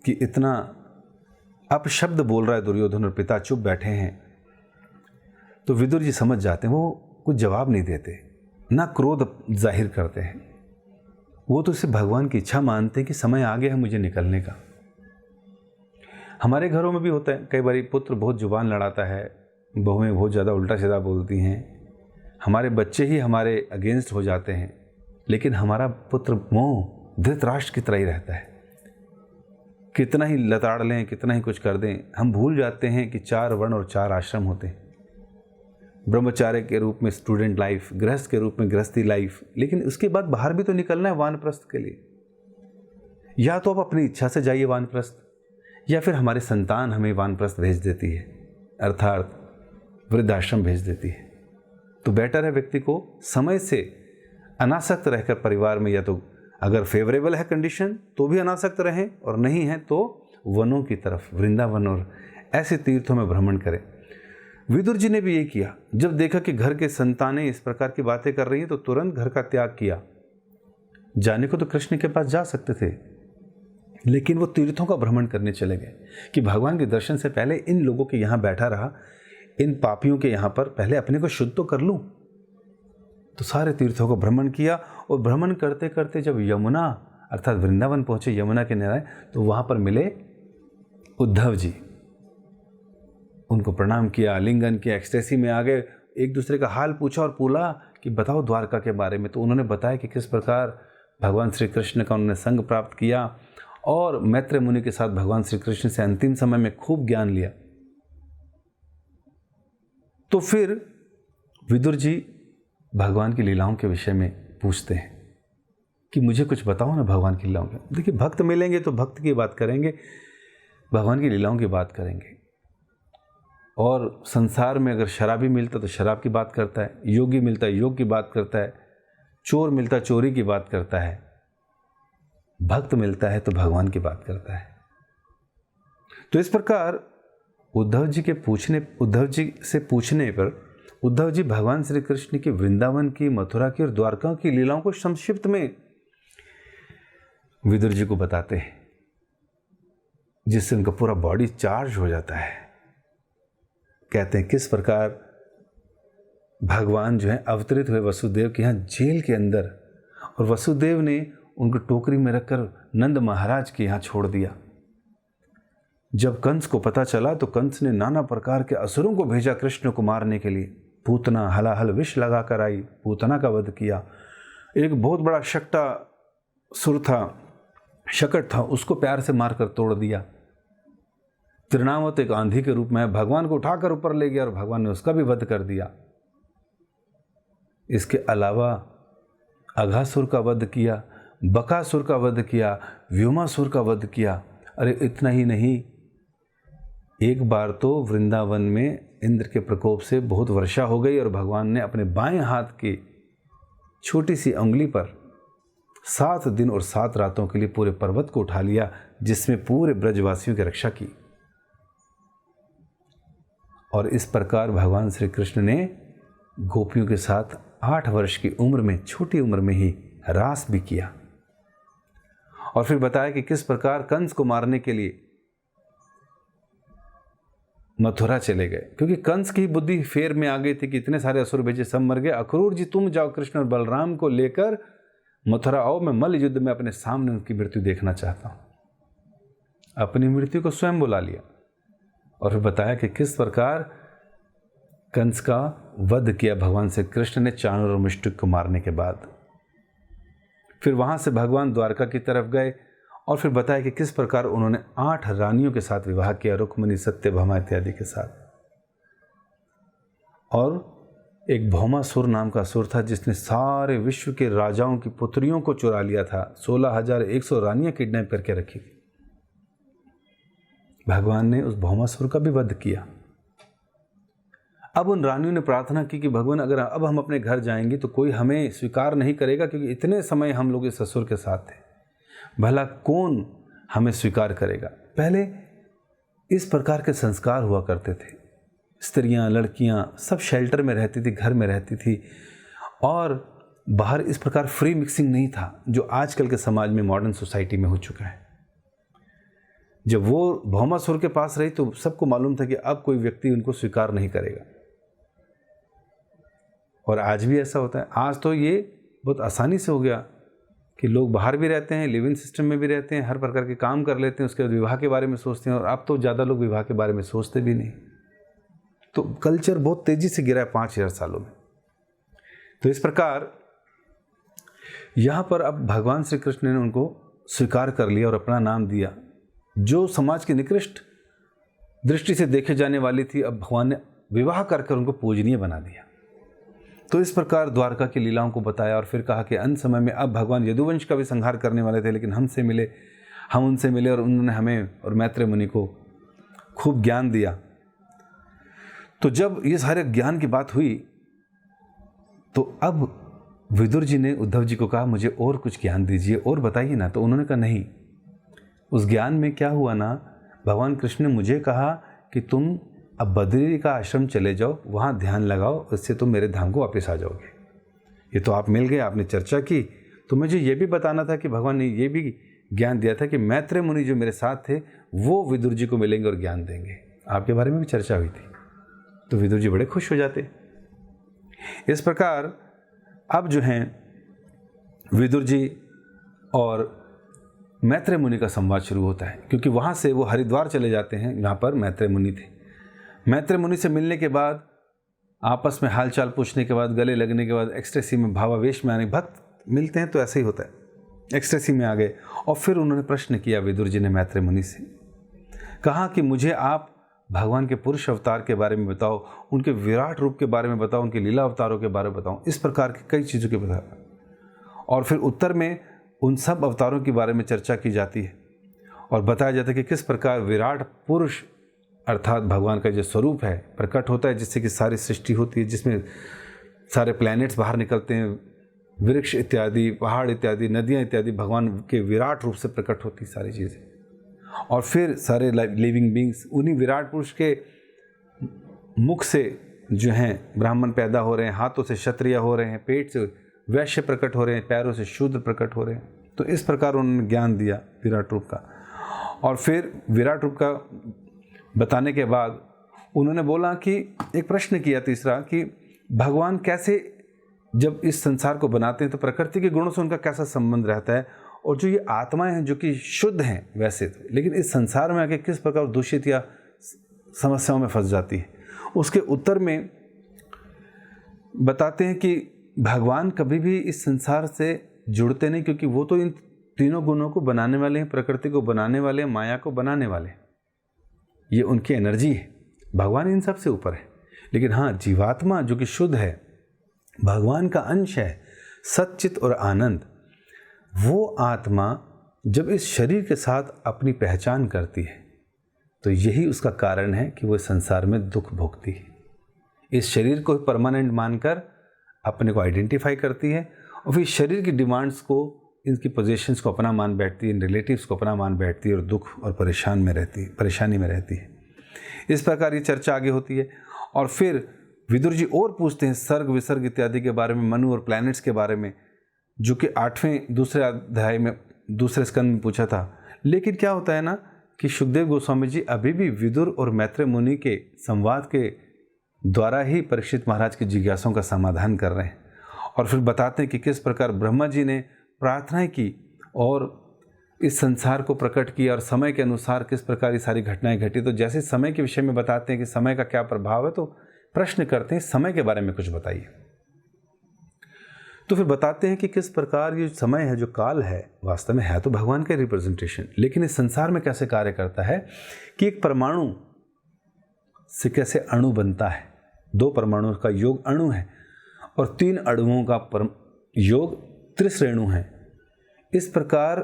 कि इतना अपशब्द बोल रहा है दुर्योधन और पिता चुप बैठे हैं, तो विदुर जी समझ जाते हैं, वो कुछ जवाब नहीं देते, ना क्रोध जाहिर करते हैं। वो तो इसे भगवान की इच्छा मानते हैं कि समय आ गया है मुझे निकलने का। हमारे घरों में भी होता है, कई बार पुत्र बहुत जुबान लड़ाता है, बहुएं बहुत ज़्यादा उल्टा सीधा बोलती हैं, हमारे बच्चे ही हमारे अगेंस्ट हो जाते हैं, लेकिन हमारा पुत्र मोह धृतराष्ट्र की तरह ही रहता है। कितना ही लताड़ लें, कितना ही कुछ कर दें, हम भूल जाते हैं कि 4 वर्ण और 4 आश्रम होते हैं। ब्रह्मचार्य के रूप में स्टूडेंट लाइफ, गृहस्थ के रूप में गृहस्थी लाइफ, लेकिन उसके बाद बाहर भी तो निकलना है वानप्रस्थ के लिए। या तो आप अपनी इच्छा से जाइए वानप्रस्थ, या फिर हमारी संतान हमें वानप्रस्थ भेज देती है, अर्थात वृद्धाश्रम भेज देती है। तो बेटर है व्यक्ति को समय से अनासक्त रहकर परिवार में, या तो अगर फेवरेबल है कंडीशन तो भी अनासक्त रहें, और नहीं है तो वनों की तरफ, वृंदावन और ऐसे तीर्थों में भ्रमण करें। विदुर जी ने भी ये किया। जब देखा कि घर के संतानें इस प्रकार की बातें कर रही हैं तो तुरंत घर का त्याग किया। जाने को तो कृष्ण के पास जा सकते थे, लेकिन वो तीर्थों का भ्रमण करने चले गए कि भगवान के दर्शन से पहले इन लोगों के यहाँ बैठा रहा, इन पापियों के यहाँ पर पहले अपने को शुद्ध तो कर लूँ। तो सारे तीर्थों को भ्रमण किया, और भ्रमण करते करते जब यमुना अर्थात वृंदावन पहुंचे, यमुना के किनारे, तो वहां पर मिले उद्धव जी। उनको प्रणाम किया, आलिंगन किया, एक्सटेसी में आ गए, एक दूसरे का हाल पूछा और बोला कि बताओ द्वारका के बारे में। तो उन्होंने बताया कि किस प्रकार भगवान श्री कृष्ण का उन्होंने संग प्राप्त किया और मैत्रेय मुनि के साथ भगवान श्री कृष्ण से अंतिम समय में खूब ज्ञान लिया। तो फिर विदुर जी भगवान की लीलाओं के विषय में पूछते हैं कि मुझे कुछ बताओ ना भगवान की लीलाओं के। देखिए, भक्त मिलेंगे तो भक्त की बात करेंगे, भगवान की लीलाओं की बात करेंगे। और संसार में अगर शराबी मिलता तो शराब की बात करता है, योगी मिलता है योग की बात करता है, चोर मिलता है चोरी की बात करता है, भक्त मिलता है तो भगवान की बात करता है। तो इस प्रकार उद्धव जी से पूछने पर उद्धव जी भगवान श्री कृष्ण की वृंदावन की, मथुरा की और द्वारका की लीलाओं को संक्षिप्त में विदुर जी को बताते हैं, जिससे उनका पूरा बॉडी चार्ज हो जाता है। कहते हैं किस प्रकार भगवान जो है अवतरित हुए वसुदेव के यहाँ जेल के अंदर, और वसुदेव ने उनको टोकरी में रखकर नंद महाराज के यहाँ छोड़ दिया। जब कंस को पता चला तो कंस ने नाना प्रकार के असुरों को भेजा कृष्ण को मारने के लिए। पूतना हलाहल विष लगाकर आई, पूतना का वध किया। एक बहुत बड़ा शकट था, उसको प्यार से मारकर तोड़ दिया। त्रिनावत एक आंधी के रूप में भगवान को उठाकर ऊपर ले गया और भगवान ने उसका भी वध कर दिया। इसके अलावा अघासुर का वध किया, बकासुर का वध किया, व्योमासुर का वध किया। अरे इतना ही नहीं, एक बार तो वृंदावन में इंद्र के प्रकोप से बहुत वर्षा हो गई और भगवान ने अपने बाएं हाथ की छोटी सी उंगली पर 7 दिन और 7 रातों के लिए पूरे पर्वत को उठा लिया, जिसमें पूरे ब्रजवासियों की रक्षा की। और इस प्रकार भगवान श्री कृष्ण ने गोपियों के साथ 8 वर्ष की उम्र में, छोटी उम्र में ही रास भी किया। और फिर बताया कि किस प्रकार कंस को मारने के लिए मथुरा चले गए, क्योंकि कंस की बुद्धि फेर में आ गई थी कि इतने सारे असुर भेजे, सब मर गए। अक्रूर जी तुम जाओ कृष्ण और बलराम को लेकर मथुरा आओ, मैं मल्ल युद्ध में अपने सामने उनकी मृत्यु देखना चाहता हूं। अपनी मृत्यु को स्वयं बुला लिया और फिर बताया कि किस प्रकार कंस का वध किया भगवान श्री कृष्ण ने चाणूर और मुष्टिक को मारने के बाद। फिर वहां से भगवान द्वारका की तरफ गए और फिर बताया कि किस प्रकार उन्होंने 8 रानियों के साथ विवाह किया, रुक्मिणी, सत्यभामा इत्यादि के साथ। और एक भौमासुर नाम का असुर था जिसने सारे विश्व के राजाओं की पुत्रियों को चुरा लिया था। 16,100 रानियां किडनैप करके रखी थी। भगवान ने उस भौमासुर का भी वध किया। अब उन रानियों ने प्रार्थना की कि भगवान अगर अब हम अपने घर जाएंगे तो कोई हमें स्वीकार नहीं करेगा, क्योंकि इतने समय हम लोग इस असुर के साथ थे, भला कौन हमें स्वीकार करेगा। पहले इस प्रकार के संस्कार हुआ करते थे। स्त्रियां, लड़कियां सब शेल्टर में रहती थी, घर में रहती थी, और बाहर इस प्रकार फ्री मिक्सिंग नहीं था जो आजकल के समाज में, मॉडर्न सोसाइटी में हो चुका है। जब वो भौमासुर के पास रही तो सबको मालूम था कि अब कोई व्यक्ति उनको स्वीकार नहीं करेगा। और आज भी ऐसा होता है। आज तो ये बहुत आसानी से हो गया कि लोग बाहर भी रहते हैं, लिव इन सिस्टम में भी रहते हैं, हर प्रकार के काम कर लेते हैं, उसके बाद विवाह के बारे में सोचते हैं। और अब तो ज़्यादा लोग विवाह के बारे में सोचते भी नहीं। तो कल्चर बहुत तेज़ी से गिरा है 5000 सालों में। तो इस प्रकार यहाँ पर अब भगवान श्री कृष्ण ने उनको स्वीकार कर लिया और अपना नाम दिया। जो समाज की निकृष्ट दृष्टि से देखे जाने वाली थी, अब भगवान ने विवाह कर उनको पूजनीय बना दिया। तो इस प्रकार द्वारका की लीलाओं को बताया और फिर कहा कि अंत समय में अब भगवान यदुवंश का भी संहार करने वाले थे, लेकिन हमसे मिले, हम उनसे मिले और उन्होंने हमें और मैत्रेय मुनि को खूब ज्ञान दिया। तो जब ये सारे ज्ञान की बात हुई तो अब विदुर जी ने उद्धव जी को कहा, मुझे और कुछ ज्ञान दीजिए और बताइए ना। तो उन्होंने कहा नहीं, उस ज्ञान में क्या हुआ ना, भगवान कृष्ण ने मुझे कहा कि तुम अब बद्री का आश्रम चले जाओ, वहाँ ध्यान लगाओ, इससे तुम मेरे धाम को वापस आ जाओगे। ये तो आप मिल गए, आपने चर्चा की, तो मुझे ये भी बताना था कि भगवान ने ये भी ज्ञान दिया था कि मैत्रेय मुनि जो मेरे साथ थे वो विदुर जी को मिलेंगे और ज्ञान देंगे। आपके बारे में भी चर्चा हुई थी। तो विदुर जी बड़े खुश हो जाते। इस प्रकार अब जो हैं विदुर जी और मैत्रेय मुनि का संवाद शुरू होता है, क्योंकि वहाँ से वो हरिद्वार चले जाते हैं, यहाँ पर मैत्रेय मुनि थे। मैत्रेय मुनि से मिलने के बाद, आपस में हालचाल पूछने के बाद, गले लगने के बाद, एक्सटेसी में भावावेश में आने, भक्त मिलते हैं तो ऐसे ही होता है, एक्सटेसी में आ गए। और फिर उन्होंने प्रश्न किया विदुर जी ने मैत्रेय मुनि से, कहा कि मुझे आप भगवान के पुरुष अवतार के बारे में बताओ, उनके विराट रूप के बारे में बताओ, उनके लीला अवतारों के बारे में बताओ, इस प्रकार की कई चीज़ों के बताओ। और फिर उत्तर में उन सब अवतारों के बारे में चर्चा की जाती है और बताया जाता है कि किस प्रकार विराट पुरुष अर्थात भगवान का जो स्वरूप है प्रकट होता है, जिससे कि सारी सृष्टि होती है, जिसमें सारे प्लैनेट्स बाहर निकलते हैं, वृक्ष इत्यादि, पहाड़ इत्यादि, नदियाँ इत्यादि भगवान के विराट रूप से प्रकट होती सारी चीज़ें। और फिर सारे लिविंग बींग्स उन्हीं विराट पुरुष के मुख से जो हैं ब्राह्मण पैदा हो रहे हैं, हाथों से क्षत्रिय हो रहे हैं, पेट से वैश्य प्रकट हो रहे हैं, पैरों से शूद्र प्रकट हो रहे हैं। तो इस प्रकार उन्होंने ज्ञान दिया विराट रूप का। और फिर विराट रूप का बताने के बाद उन्होंने बोला कि एक प्रश्न किया तीसरा कि भगवान कैसे जब इस संसार को बनाते हैं तो प्रकृति के गुणों से उनका कैसा संबंध रहता है, और जो ये आत्माएं हैं जो कि शुद्ध हैं वैसे तो, लेकिन इस संसार में आके किस प्रकार दूषित या समस्याओं में फंस जाती है। उसके उत्तर में बताते हैं कि भगवान कभी भी इस संसार से जुड़ते नहीं, क्योंकि वो तो इन तीनों गुणों को बनाने वाले हैं, प्रकृति को बनाने वाले हैं, माया को बनाने वाले हैं, ये उनकी एनर्जी है। भगवान इन सब से ऊपर है। लेकिन हाँ, जीवात्मा जो कि शुद्ध है, भगवान का अंश है, सच्चित और आनंद, वो आत्मा जब इस शरीर के साथ अपनी पहचान करती है तो यही उसका कारण है कि वो संसार में दुख भोगती है। इस शरीर को परमानेंट मानकर अपने को आइडेंटिफाई करती है और फिर शरीर की डिमांड्स को, इनकी पोजीशंस को अपना मान बैठती है, इन रिलेटिव्स को अपना मान बैठती है और दुख और परेशानी में रहती है। इस प्रकार ये चर्चा आगे होती है। और फिर विदुर जी और पूछते हैं सर्ग विसर्ग इत्यादि के बारे में, मनु और प्लैनेट्स के बारे में, जो कि 8वें दूसरे अध्याय में दूसरे स्कंद में पूछा था। लेकिन क्या होता है ना कि सुखदेव गोस्वामी जी अभी भी विदुर और मैत्रेय मुनि के संवाद के द्वारा ही परीक्षित महाराज की जिज्ञासाओं का समाधान कर रहे हैं। और फिर बताते हैं कि किस प्रकार ब्रह्मा जी ने प्रार्थनाएं की और इस संसार को प्रकट किया और समय के अनुसार किस प्रकार ये सारी घटनाएं घटी। तो जैसे समय के विषय में बताते हैं कि समय का क्या प्रभाव है, तो प्रश्न करते हैं समय के बारे में कुछ बताइए। तो फिर बताते हैं कि किस प्रकार ये समय है, जो काल है, वास्तव में है तो भगवान का रिप्रेजेंटेशन, लेकिन इस संसार में कैसे कार्य करता है कि एक परमाणु से कैसे अणु बनता है। 2 परमाणुओं का योग अणु है और 3 अणुओं का योग त्रिश्रेणु है। इस प्रकार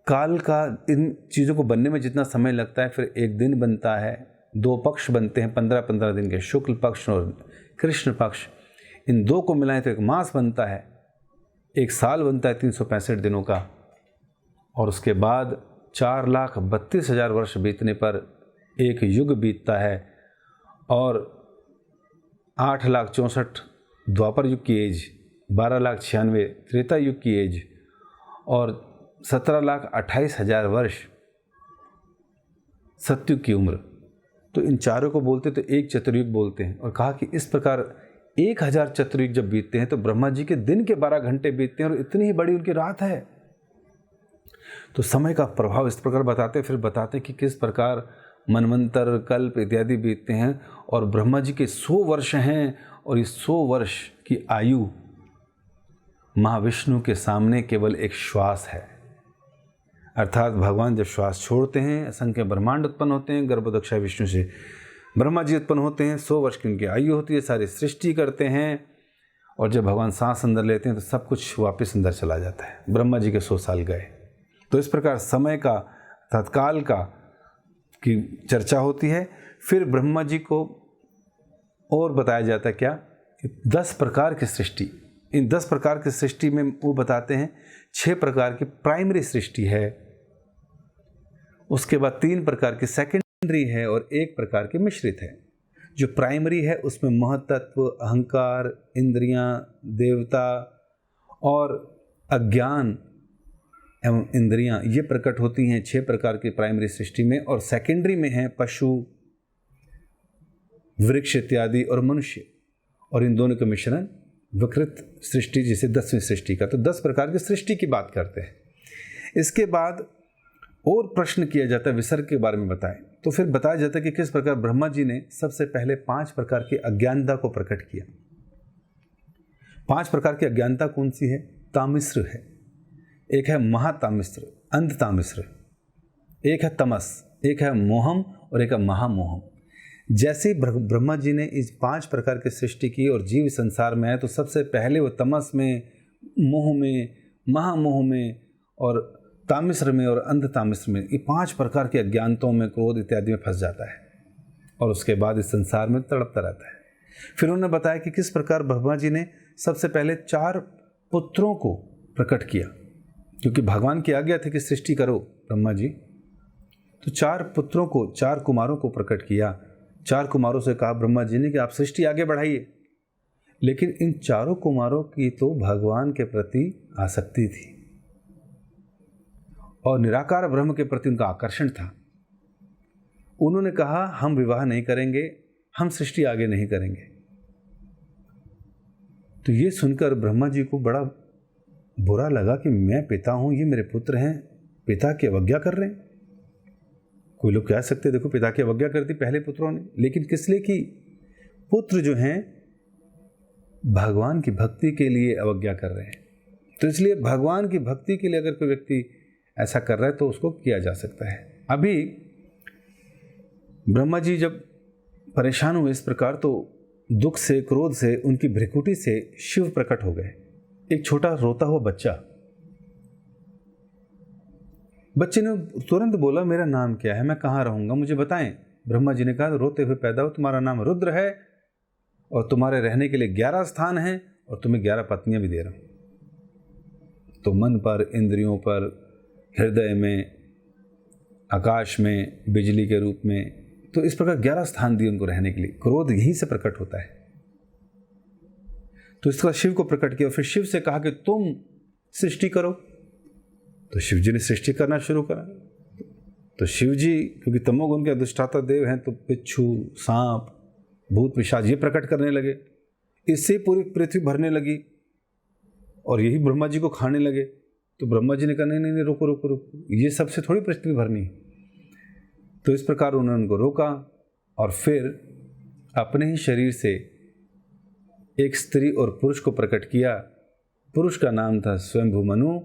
काल का इन चीज़ों को बनने में जितना समय लगता है, फिर एक दिन बनता है, 2 पक्ष बनते हैं 15-15 दिन के, शुक्ल पक्ष और कृष्ण पक्ष, इन 2 को मिलाएं तो एक मास बनता है, एक साल बनता है 365 दिनों का। और उसके बाद 4,32,000 वर्ष बीतने पर एक युग बीतता है और 8,64,000 द्वापर युग की एज, 12,96,000 त्रेता युग की एज और 17,28,000 वर्ष सतयुग की उम्र। तो इन चारों को बोलते तो एक चतुर्युग बोलते हैं। और कहा कि इस प्रकार 1,000 चतुर्युग जब बीतते हैं तो ब्रह्मा जी के दिन के 12 घंटे बीतते हैं और इतनी ही बड़ी उनकी रात है। तो समय का प्रभाव इस प्रकार बताते, फिर बताते कि किस प्रकार मनवंतर, कल्प इत्यादि बीतते हैं और ब्रह्मा जी के 100 वर्ष हैं और इस 100 वर्ष की आयु महाविष्णु के सामने केवल एक श्वास है। अर्थात भगवान जब श्वास छोड़ते हैं, असंख्य ब्रह्मांड उत्पन्न होते हैं, गर्भोदक्षाय विष्णु से ब्रह्मा जी उत्पन्न होते हैं, 100 वर्ष की उनकी आयु होती है, सारी सृष्टि करते हैं और जब भगवान सांस अंदर लेते हैं तो सब कुछ वापस अंदर चला जाता है। ब्रह्मा जी के 100 साल गए, तो इस प्रकार समय का, तत्काल का की चर्चा होती है। फिर ब्रह्मा जी को और बताया जाता है क्या कि 10 प्रकार की सृष्टि, इन 10 प्रकार की सृष्टि में वो बताते हैं 6 प्रकार की प्राइमरी सृष्टि है, उसके बाद 3 प्रकार की सेकेंडरी है और 1 प्रकार की मिश्रित है। जो प्राइमरी है उसमें महतत्व, अहंकार, इंद्रियां, देवता और अज्ञान एवं इंद्रियां ये प्रकट होती हैं 6 प्रकार की प्राइमरी सृष्टि में। और सेकेंडरी में है पशु, वृक्ष इत्यादि और मनुष्य, और इन दोनों का मिश्रण विकृत सृष्टि, जिसे 10वीं सृष्टि का। तो 10 प्रकार की सृष्टि की बात करते हैं। इसके बाद और प्रश्न किया जाता है विसर्ग के बारे में बताएं, तो फिर बताया जाता है कि किस प्रकार ब्रह्मा जी ने सबसे पहले 5 प्रकार की अज्ञानता को प्रकट किया। 5 प्रकार की अज्ञानता कौन सी है? तामिश्र है, एक है महातामिश्र, अंधतामिश्र, एक है तमस, एक है मोहम और एक है महामोहम। जैसे ब्रह्मा जी ने इस 5 प्रकार की सृष्टि की और जीव संसार में है, तो सबसे पहले वो तमस में, मोह में, महामोह में और तामिश्र में और अंधतामिश्र में, ये 5 प्रकार के अज्ञानताओं में, क्रोध इत्यादि में फंस जाता है और उसके बाद इस संसार में तड़पता रहता है। फिर उन्होंने बताया कि किस प्रकार ब्रह्मा जी ने सबसे पहले 4 पुत्रों को प्रकट किया, क्योंकि भगवान की आज्ञा थी कि सृष्टि करो ब्रह्मा जी। तो 4 पुत्रों को, 4 कुमारों को प्रकट किया। 4 कुमारों से कहा ब्रह्मा जी ने कि आप सृष्टि आगे बढ़ाइए। लेकिन इन 4 कुमारों की तो भगवान के प्रति आसक्ति थी और निराकार ब्रह्म के प्रति उनका आकर्षण था। उन्होंने कहा हम विवाह नहीं करेंगे, हम सृष्टि आगे नहीं करेंगे। तो ये सुनकर ब्रह्मा जी को बड़ा बुरा लगा कि मैं पिता हूं, ये मेरे पुत्र हैं, पिता की अवज्ञा कर रहे हैं। कोई लोग कह सकते देखो पिता की अवज्ञा कर दी पहले पुत्रों ने, लेकिन किस लिए की? पुत्र जो हैं भगवान की भक्ति के लिए अवज्ञा कर रहे हैं। तो इसलिए भगवान की भक्ति के लिए अगर कोई व्यक्ति ऐसा कर रहा है तो उसको किया जा सकता है। अभी ब्रह्मा जी जब परेशान हुए इस प्रकार, तो दुख से, क्रोध से, उनकी भ्रिकुटी से शिव प्रकट हो गए। एक छोटा रोता हुआ बच्चा, बच्चे ने तुरंत बोला मेरा नाम क्या है, मैं कहाँ रहूंगा, मुझे बताएं। ब्रह्मा जी ने कहा रोते हुए पैदा हो, तुम्हारा नाम रुद्र है और तुम्हारे रहने के लिए 11 स्थान हैं और तुम्हें 11 पत्नियां भी दे रहा हूं। तो मन पर, इंद्रियों पर, हृदय में, आकाश में, बिजली के रूप में, तो इस प्रकार 11 स्थान दिए उनको रहने के लिए। क्रोध यहीं से प्रकट होता है। तो इसका शिव को प्रकट किया। फिर शिव से कहा कि तुम सृष्टि करो। तो शिव जी ने सृष्टि करना शुरू करा। तो शिव जी क्योंकि तमोगुण के अधिष्ठाता देव हैं, तो बिच्छू, सांप, भूत, पिशाच ये प्रकट करने लगे। इससे पूरी पृथ्वी भरने लगी और यही ब्रह्मा जी को खाने लगे। तो ब्रह्मा जी ने कहा नहीं नहीं नहीं, रुको रुको रुको, ये सबसे थोड़ी पृथ्वी भरनी। तो इस प्रकार उन्होंने उनको रोका और फिर अपने ही शरीर से एक स्त्री और पुरुष को प्रकट किया। पुरुष का नाम था स्वयंभू मनु,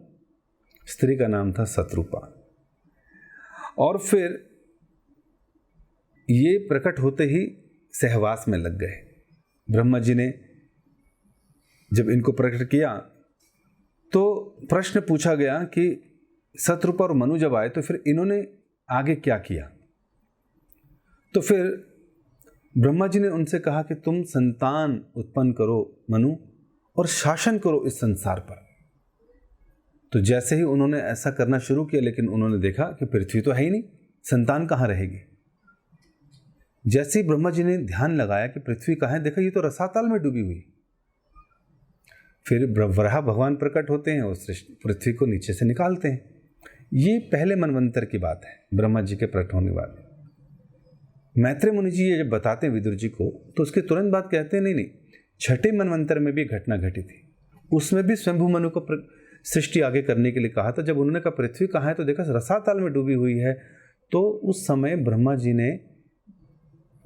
स्त्री का नाम था शत्रुपा। और फिर ये प्रकट होते ही सहवास में लग गए। ब्रह्मा जी ने जब इनको प्रकट किया तो प्रश्न पूछा गया कि शत्रुपा और मनु जब आए तो फिर इन्होंने आगे क्या किया। तो फिर ब्रह्मा जी ने उनसे कहा कि तुम संतान उत्पन्न करो मनु और शासन करो इस संसार पर। तो जैसे ही उन्होंने ऐसा करना शुरू किया, लेकिन उन्होंने देखा कि पृथ्वी तो है ही नहीं, संतान कहाँ रहेगी। जैसे ही ब्रह्मा जी ने ध्यान लगाया कि पृथ्वी कहाँ है, देखा ये तो रसातल में डूबी हुई। फिर वराह भगवान प्रकट होते हैं और पृथ्वी को नीचे से निकालते हैं। ये पहले मनवंतर की बात है, ब्रह्मा जी के प्रकट होने वाले। मैत्रेय मुनि जी ये जब बताते हैं विदुर जी को, तो उसके तुरंत बाद कहते हैं नहीं नहीं, 6ठे मनवंतर में भी घटना घटी थी, उसमें भी स्वयंभू मनु को सृष्टि आगे करने के लिए कहा था। जब उन्होंने कहा पृथ्वी कहाँ है, तो देखा रसातल में डूबी हुई है। तो उस समय ब्रह्मा जी ने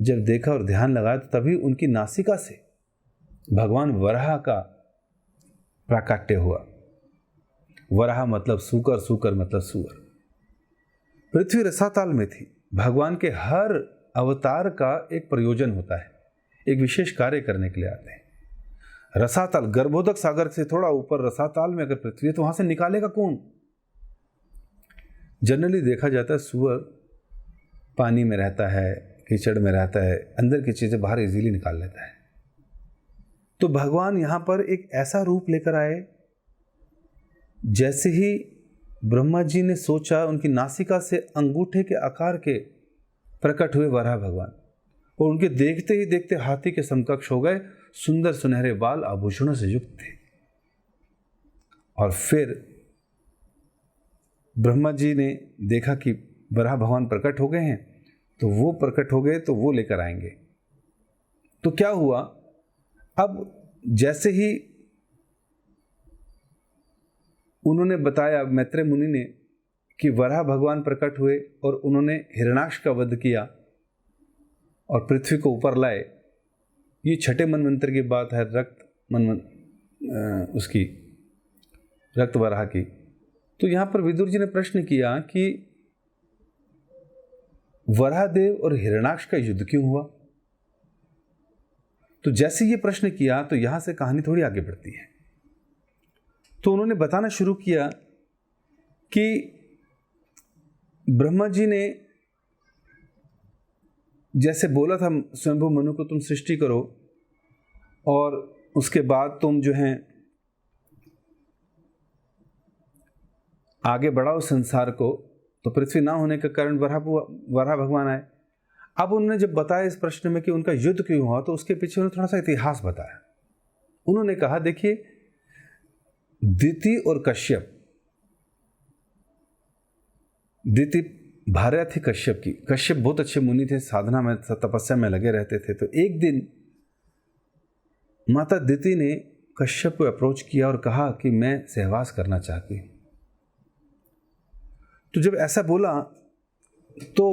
जब देखा और ध्यान लगाया, तो तभी उनकी नासिका से भगवान वराह का प्राकट्य हुआ। वराह मतलब सूकर, सूकर मतलब सुअर। पृथ्वी रसातल में थी। भगवान के हर अवतार का एक प्रयोजन होता है, एक विशेष कार्य करने के लिए आते हैं। रसातल, गर्भोदक सागर से थोड़ा ऊपर रसातल में अगर पृथ्वी है तो वहां से निकालेगा कौन? जनरली देखा जाता है सूअर पानी में रहता है, कीचड़ में रहता है, अंदर की चीज़ें बाहर इजीली निकाल लेता है। तो भगवान यहाँ पर एक ऐसा रूप लेकर आए, जैसे ही ब्रह्मा जी ने सोचा, उनकी नासिका से अंगूठे के आकार के प्रकट हुए वराह भगवान, और उनके देखते ही देखते हाथी के समकक्ष हो गए। सुंदर सुनहरे बाल आभूषणों से युक्त थे। और फिर ब्रह्मा जी ने देखा कि वराह भगवान प्रकट हो गए हैं, तो वो प्रकट हो गए तो वो लेकर आएंगे। तो क्या हुआ, अब जैसे ही उन्होंने बताया, मैत्रेय मुनि ने, कि वराह भगवान प्रकट हुए और उन्होंने हिरण्याक्ष का वध किया और पृथ्वी को ऊपर लाए। ये छठे मनवंतर की बात है, उसकी रक्त वराह की। तो यहाँ पर विदुर जी ने प्रश्न किया कि वराहदेव और हिरण्याक्ष का युद्ध क्यों हुआ। तो जैसे ये प्रश्न किया तो यहां से कहानी थोड़ी आगे बढ़ती है। तो उन्होंने बताना शुरू किया कि ब्रह्मा जी ने जैसे बोला था स्वयंभू मनु को, तुम सृष्टि करो और उसके बाद तुम जो है आगे बढ़ाओ संसार को, तो पृथ्वी ना होने के कारण वराह भगवान आए। अब उन्होंने जब बताया इस प्रश्न में कि उनका युद्ध क्यों हुआ, तो उसके पीछे उन्होंने थोड़ा सा इतिहास बताया। उन्होंने कहा, देखिए, दिति और कश्यप, दिति भार्या थी कश्यप की। कश्यप बहुत अच्छे मुनि थे, साधना में तपस्या में लगे रहते थे। तो एक दिन माता दिति ने कश्यप को अप्रोच किया और कहा कि मैं सहवास करना चाहती हूं। तो जब ऐसा बोला तो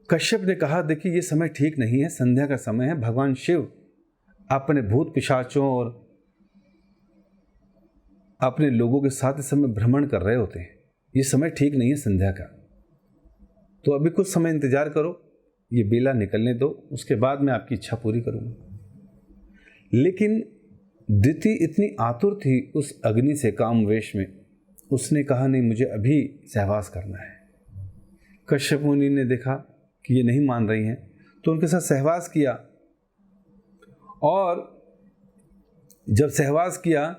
कश्यप ने कहा, देखिए ये समय ठीक नहीं है, संध्या का समय है, भगवान शिव अपने भूत पिशाचों और अपने लोगों के साथ इस समय भ्रमण कर रहे होते हैं, ये समय ठीक नहीं है संध्या का। तो अभी कुछ समय इंतजार करो, ये बेला निकलने दो, उसके बाद मैं आपकी इच्छा पूरी करूंगा। लेकिन दिति इतनी आतुर थी उस अग्नि से, कामवेश में, उसने कहा नहीं, मुझे अभी सहवास करना है। कश्यप मुनि ने देखा कि ये नहीं मान रही हैं, तो उनके साथ सहवास किया। और जब सहवास किया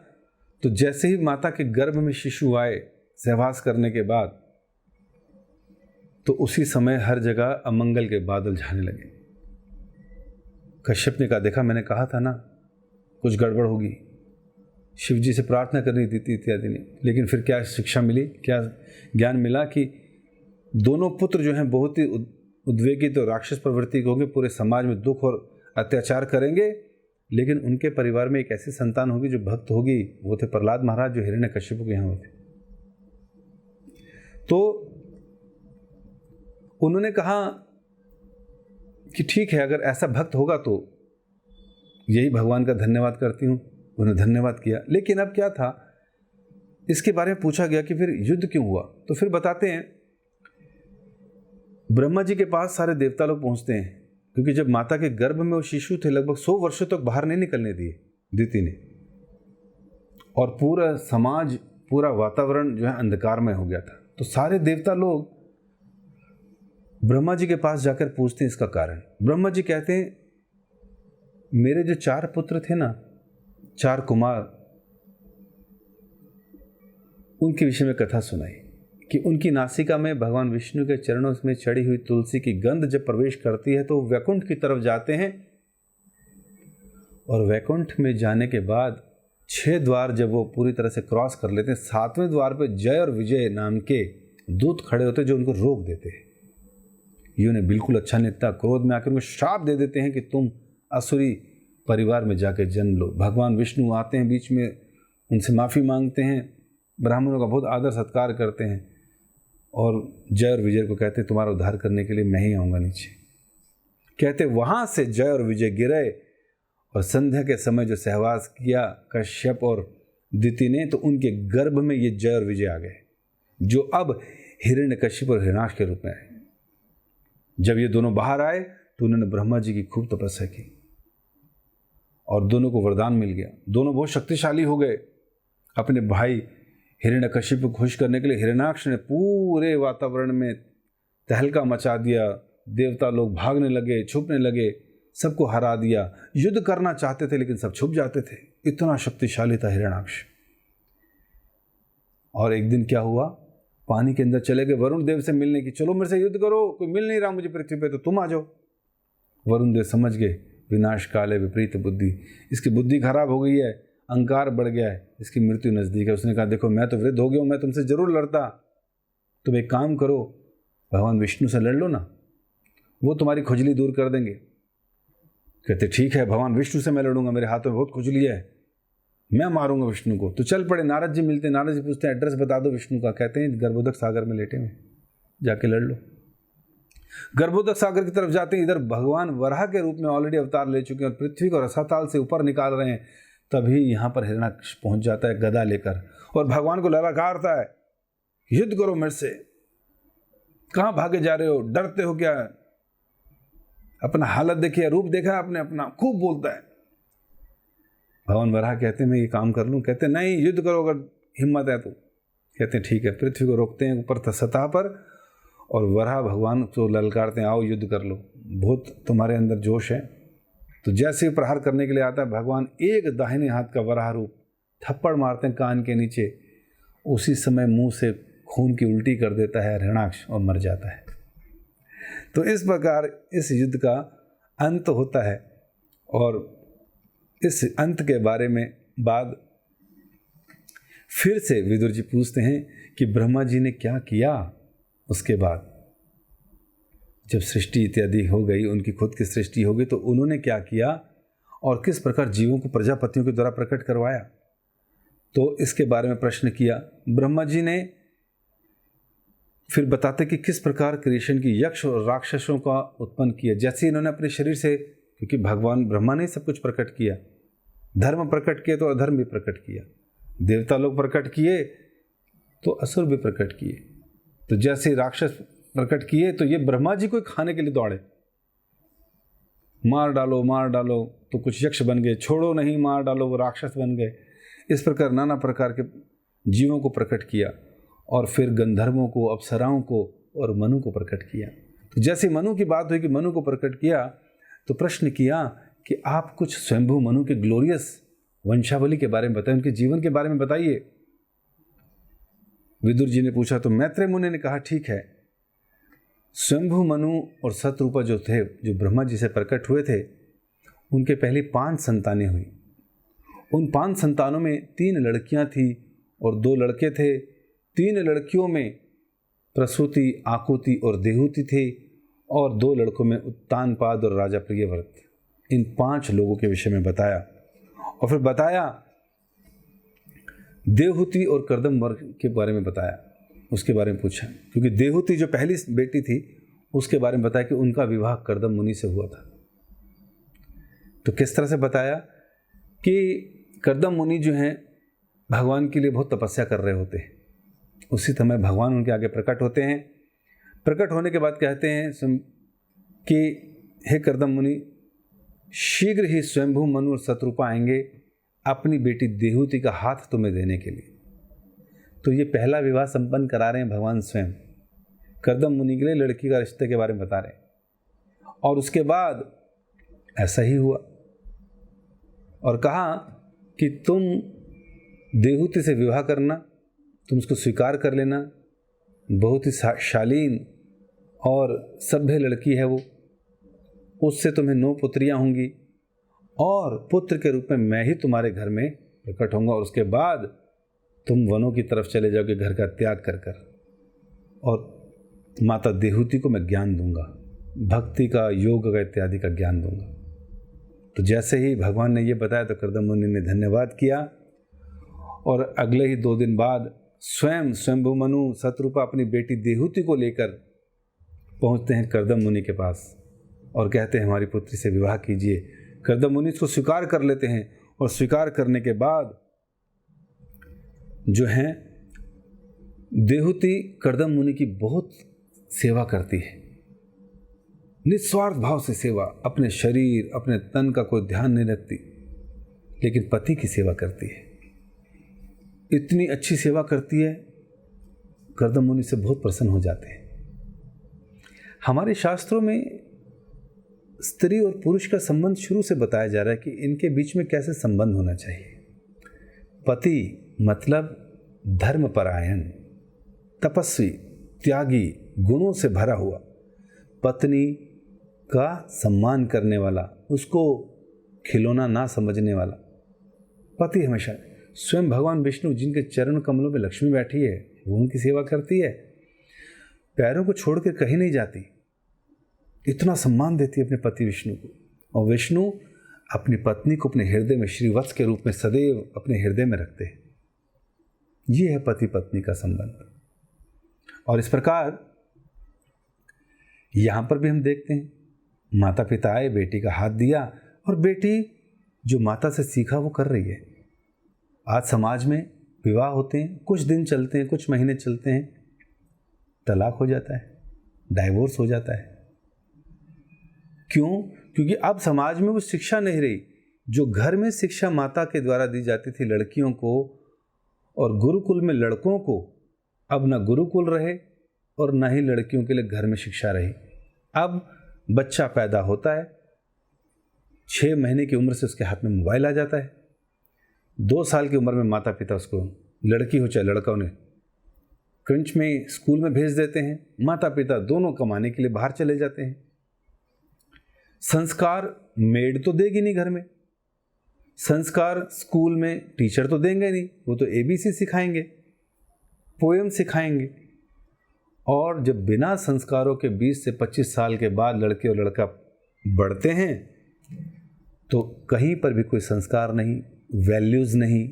तो जैसे ही माता के गर्भ में शिशु आए सहवास करने के बाद, तो उसी समय हर जगह अमंगल के बादल छाने लगे। कश्यप ने कहा, देखा मैंने कहा था ना कुछ गड़बड़ होगी। शिव जी से प्रार्थना करनी थी इत्यादि ने, लेकिन फिर क्या शिक्षा मिली, क्या ज्ञान मिला कि दोनों पुत्र जो हैं बहुत ही उद्वेगित और राक्षस प्रवृत्ति के होंगे, पूरे समाज में दुख और अत्याचार करेंगे, लेकिन उनके परिवार में एक ऐसी संतान होगी जो भक्त होगी। वो थे प्रहलाद महाराज, जो हिरण्यकश्यप के यहाँ हुए थे। तो उन्होंने कहा कि ठीक है, अगर ऐसा भक्त होगा तो यही भगवान का धन्यवाद करती हूँ। उन्होंने धन्यवाद किया। लेकिन अब क्या था, इसके बारे में पूछा गया कि फिर युद्ध क्यों हुआ। तो फिर बताते हैं, ब्रह्मा जी के पास सारे देवता लोग पहुंचते हैं, क्योंकि जब माता के गर्भ में वो शिशु थे, लगभग 100 वर्षों तक बाहर नहीं निकलने दिए दिति ने, और पूरा समाज, पूरा वातावरण जो है अंधकारमय हो गया था। तो सारे देवता लोग ब्रह्मा जी के पास जाकर पूछते हैं इसका कारण। ब्रह्मा जी कहते हैं, मेरे जो 4 पुत्र थे ना, 4 कुमार, उनके विषय में कथा सुनाई कि उनकी नासिका में भगवान विष्णु के चरणों में चढ़ी हुई तुलसी की गंध जब प्रवेश करती है तो वैकुंठ की तरफ जाते हैं, और वैकुंठ में जाने के बाद 6 द्वार जब वो पूरी तरह से क्रॉस कर लेते हैं, 7वें द्वार पे जय और विजय नाम के दूत खड़े होते हैं जो उनको रोक देते हैं। ये उन्हें बिल्कुल अच्छा नहीं लगता, क्रोध में आकर उनको श्राप दे देते हैं कि तुम असुरी परिवार में जाके जन्म लो। भगवान विष्णु आते हैं बीच में, उनसे माफ़ी मांगते हैं, ब्राह्मणों का बहुत आदर सत्कार करते हैं, और जय और विजय को कहते हैं तुम्हारा उद्धार करने के लिए मैं ही आऊँगा नीचे। कहते वहाँ से जय और विजय गिरे, और संध्या के समय जो सहवास किया कश्यप और दिति ने, तो उनके गर्भ में ये जय और विजय आ गए, जो अब हिरण्यकश्यप और हिरण्याक्ष के रूप में आए। जब ये दोनों बाहर आए तो उन्होंने ब्रह्मा जी की खूब तपस्या की, और दोनों को वरदान मिल गया। दोनों बहुत शक्तिशाली हो गए। अपने भाई हिरण्यकशिपु को खुश करने के लिए हिरण्याक्ष ने पूरे वातावरण में तहलका मचा दिया। देवता लोग भागने लगे, छुपने लगे, सबको हरा दिया। युद्ध करना चाहते थे लेकिन सब छुप जाते थे, इतना शक्तिशाली था हिरण्याक्ष। और एक दिन क्या हुआ, पानी के अंदर चले गए वरुण देव से मिलने की, चलो मेरे से युद्ध करो, कोई मिल नहीं रहा मुझे पृथ्वी पे, तो तुम आ जाओ। वरुण देव समझ गए विनाश काल है विपरीत बुद्धि, इसकी बुद्धि खराब हो गई है, अहंकार बढ़ गया है, इसकी मृत्यु नजदीक है। उसने कहा देखो मैं तो वृद्ध हो गया हूं, मैं तुमसे जरूर लड़ता, तुम एक काम करो भगवान विष्णु से लड़ लो ना, वो तुम्हारी खुजली दूर कर देंगे। कहते ठीक है भगवान विष्णु से मैं लड़ूंगा, मेरे हाथों में बहुत खुजली है, मैं मारूंगा विष्णु को। तो चल पड़े, नारद जी मिलते, नारद जी पूछते हैं एड्रेस बता दो विष्णु का। कहते हैं गर्भोदक सागर में लेटे हुए, जाके लड़ लो। गर्भोदक सागर की तरफ जाते हैं, इधर भगवान वराह के रूप में ऑलरेडी अवतार ले चुके हैं और पृथ्वी को रसाताल से ऊपर निकाल रहे हैं। तभी यहाँ पर हिरण्याक्ष पहुंच जाता है गदा लेकर और भगवान को ललकारता है युद्ध करो मेरे से, कहाँ भागे जा रहे हो, डरते हो क्या, अपना हालत देखिए, रूप देखा है आपने अपना, खूब बोलता है। भगवान वराह कहते हैं मैं ये काम कर लूं, कहते नहीं युद्ध करो अगर हिम्मत है तो। कहते हैं ठीक है, पृथ्वी को रोकते हैं ऊपर सतह पर और वराह भगवान को ललकारते हैं आओ युद्ध कर लो, बहुत तुम्हारे अंदर जोश है। तो जैसे प्रहार करने के लिए आता है भगवान, एक दाहिने हाथ का वराह रूप थप्पड़ मारते हैं कान के नीचे, उसी समय मुंह से खून की उल्टी कर देता है हिरण्याक्ष और मर जाता है। तो इस प्रकार इस युद्ध का अंत होता है। और इस अंत के बारे में बाद फिर से विदुर जी पूछते हैं कि ब्रह्मा जी ने क्या किया उसके बाद, जब सृष्टि इत्यादि हो गई, उनकी खुद की सृष्टि हो गई, तो उन्होंने क्या किया और किस प्रकार जीवों को प्रजापतियों के द्वारा प्रकट करवाया। तो इसके बारे में प्रश्न किया। ब्रह्मा जी ने फिर बताते कि किस प्रकार क्रिएशन की यक्ष और राक्षसों का उत्पन्न किया। जैसे इन्होंने अपने शरीर से, क्योंकि भगवान ब्रह्मा ने सब कुछ प्रकट किया, धर्म प्रकट किए तो अधर्म भी प्रकट किया, देवता लोग प्रकट किए तो असुर भी प्रकट किए। तो जैसे राक्षस प्रकट किए तो ये ब्रह्मा जी को खाने के लिए दौड़े, मार डालो मार डालो, तो कुछ यक्ष बन गए, छोड़ो नहीं मार डालो, वो राक्षस बन गए। इस प्रकार नाना प्रकार के जीवों को प्रकट किया और फिर गंधर्वों को, अप्सराओं को और मनु को प्रकट किया। तो जैसे मनु की बात हुई कि मनु को प्रकट किया, तो प्रश्न किया कि आप कुछ स्वयंभू मनु के ग्लोरियस वंशावली के बारे में बताएं, उनके जीवन के बारे में बताइए। विदुर जी ने पूछा तो मैत्रेय मुनि ने कहा ठीक है, स्वयंभू मनु और सतरूपा जो थे, जो ब्रह्मा जी से प्रकट हुए थे, उनके पहले 5 संतानें हुई। उन 5 संतानों में 3 लड़कियां थी और 2 लड़के थे। 3 लड़कियों में प्रसूति, आकुति और देहुति थे और 2 लड़कों में उत्तानपाद और राजा प्रियव्रत। इन 5 लोगों के विषय में बताया और फिर बताया देवहूति और कर्दम वर्ग के बारे में बताया, उसके बारे में पूछा, क्योंकि देवहूति जो पहली बेटी थी उसके बारे में बताया कि उनका विवाह कर्दम मुनि से हुआ था। तो किस तरह से बताया कि कर्दम मुनि जो हैं भगवान के लिए बहुत तपस्या कर रहे होते हैं, उसी समय भगवान उनके आगे प्रकट होते हैं। प्रकट होने के बाद कहते हैं कि हे कर्दम मुनि, शीघ्र ही स्वयंभू मनु और शत्रुपा आएंगे अपनी बेटी देहुति का हाथ तुम्हें देने के लिए। तो ये पहला विवाह संपन्न करा रहे हैं भगवान स्वयं, कर्दम मुनि के लिए लड़की का रिश्ते के बारे में बता रहे हैं। और उसके बाद ऐसा ही हुआ और कहा कि तुम देहुति से विवाह करना, तुम उसको स्वीकार कर लेना, बहुत ही शालीन और सभ्य लड़की है वो, उससे तुम्हें 9 पुत्रियां होंगी और पुत्र के रूप में मैं ही तुम्हारे घर में प्रकट होऊंगा। और उसके बाद तुम वनों की तरफ चले जाओगे घर का त्याग कर कर, और माता देहुति को मैं ज्ञान दूंगा, भक्ति का, योग का इत्यादि का ज्ञान दूंगा। तो जैसे ही भगवान ने ये बताया तो कर्दम मुनि ने धन्यवाद किया और अगले ही 2 दिन बाद स्वयं स्वयंभू मनु शत्रुपा अपनी बेटी देहुति को लेकर पहुंचते हैं कर्दम मुनि के पास और कहते हैं हमारी पुत्री से विवाह कीजिए। कर्दम मुनि इसको स्वीकार कर लेते हैं और स्वीकार करने के बाद जो हैं देहुति कर्दम मुनि की बहुत सेवा करती है, निस्वार्थ भाव से सेवा, अपने शरीर अपने तन का कोई ध्यान नहीं रखती, लेकिन पति की सेवा करती है। इतनी अच्छी सेवा करती है, कर्दम मुनि से बहुत प्रसन्न हो जाते हैं। हमारे शास्त्रों में स्त्री और पुरुष का संबंध शुरू से बताया जा रहा है कि इनके बीच में कैसे संबंध होना चाहिए। पति मतलब धर्मपरायण, तपस्वी, त्यागी, गुणों से भरा हुआ, पत्नी का सम्मान करने वाला, उसको खिलौना ना समझने वाला। पति हमेशा, स्वयं भगवान विष्णु जिनके चरण कमलों में लक्ष्मी बैठी है, वो उनकी सेवा करती है, पैरों को छोड़ के कहीं नहीं जाती, इतना सम्मान देती है अपने पति विष्णु को। और विष्णु अपनी पत्नी को अपने हृदय में श्रीवत्स के रूप में सदैव अपने हृदय में रखते हैं। ये है पति पत्नी का संबंध। और इस प्रकार यहां पर भी हम देखते हैं, माता पिता आए, बेटी का हाथ दिया, और बेटी जो माता से सीखा वो कर रही है। आज समाज में विवाह होते हैं, कुछ दिन चलते हैं, कुछ महीने चलते हैं, तलाक हो जाता है, डाइवोर्स हो जाता है। क्यों? क्योंकि अब समाज में वो शिक्षा नहीं रही जो घर में शिक्षा माता के द्वारा दी जाती थी लड़कियों को, और गुरुकुल में लड़कों को। अब ना गुरुकुल रहे और ना ही लड़कियों के लिए घर में शिक्षा रही। अब बच्चा पैदा होता है, 6 महीने की उम्र से उसके हाथ में मोबाइल आ जाता है। 2 साल की उम्र में माता पिता उसको, लड़की हो चाहे लड़का, उन्हें क्रंच में स्कूल में भेज देते हैं। माता पिता दोनों कमाने के लिए बाहर चले जाते हैं। संस्कार मेड तो देगी नहीं घर में, संस्कार स्कूल में टीचर तो देंगे नहीं, वो तो ABC सिखाएंगे, पोएम सिखाएंगे। और जब बिना संस्कारों के 20 से 25 साल के बाद लड़के और लड़का बढ़ते हैं तो कहीं पर भी कोई संस्कार नहीं, वैल्यूज नहीं,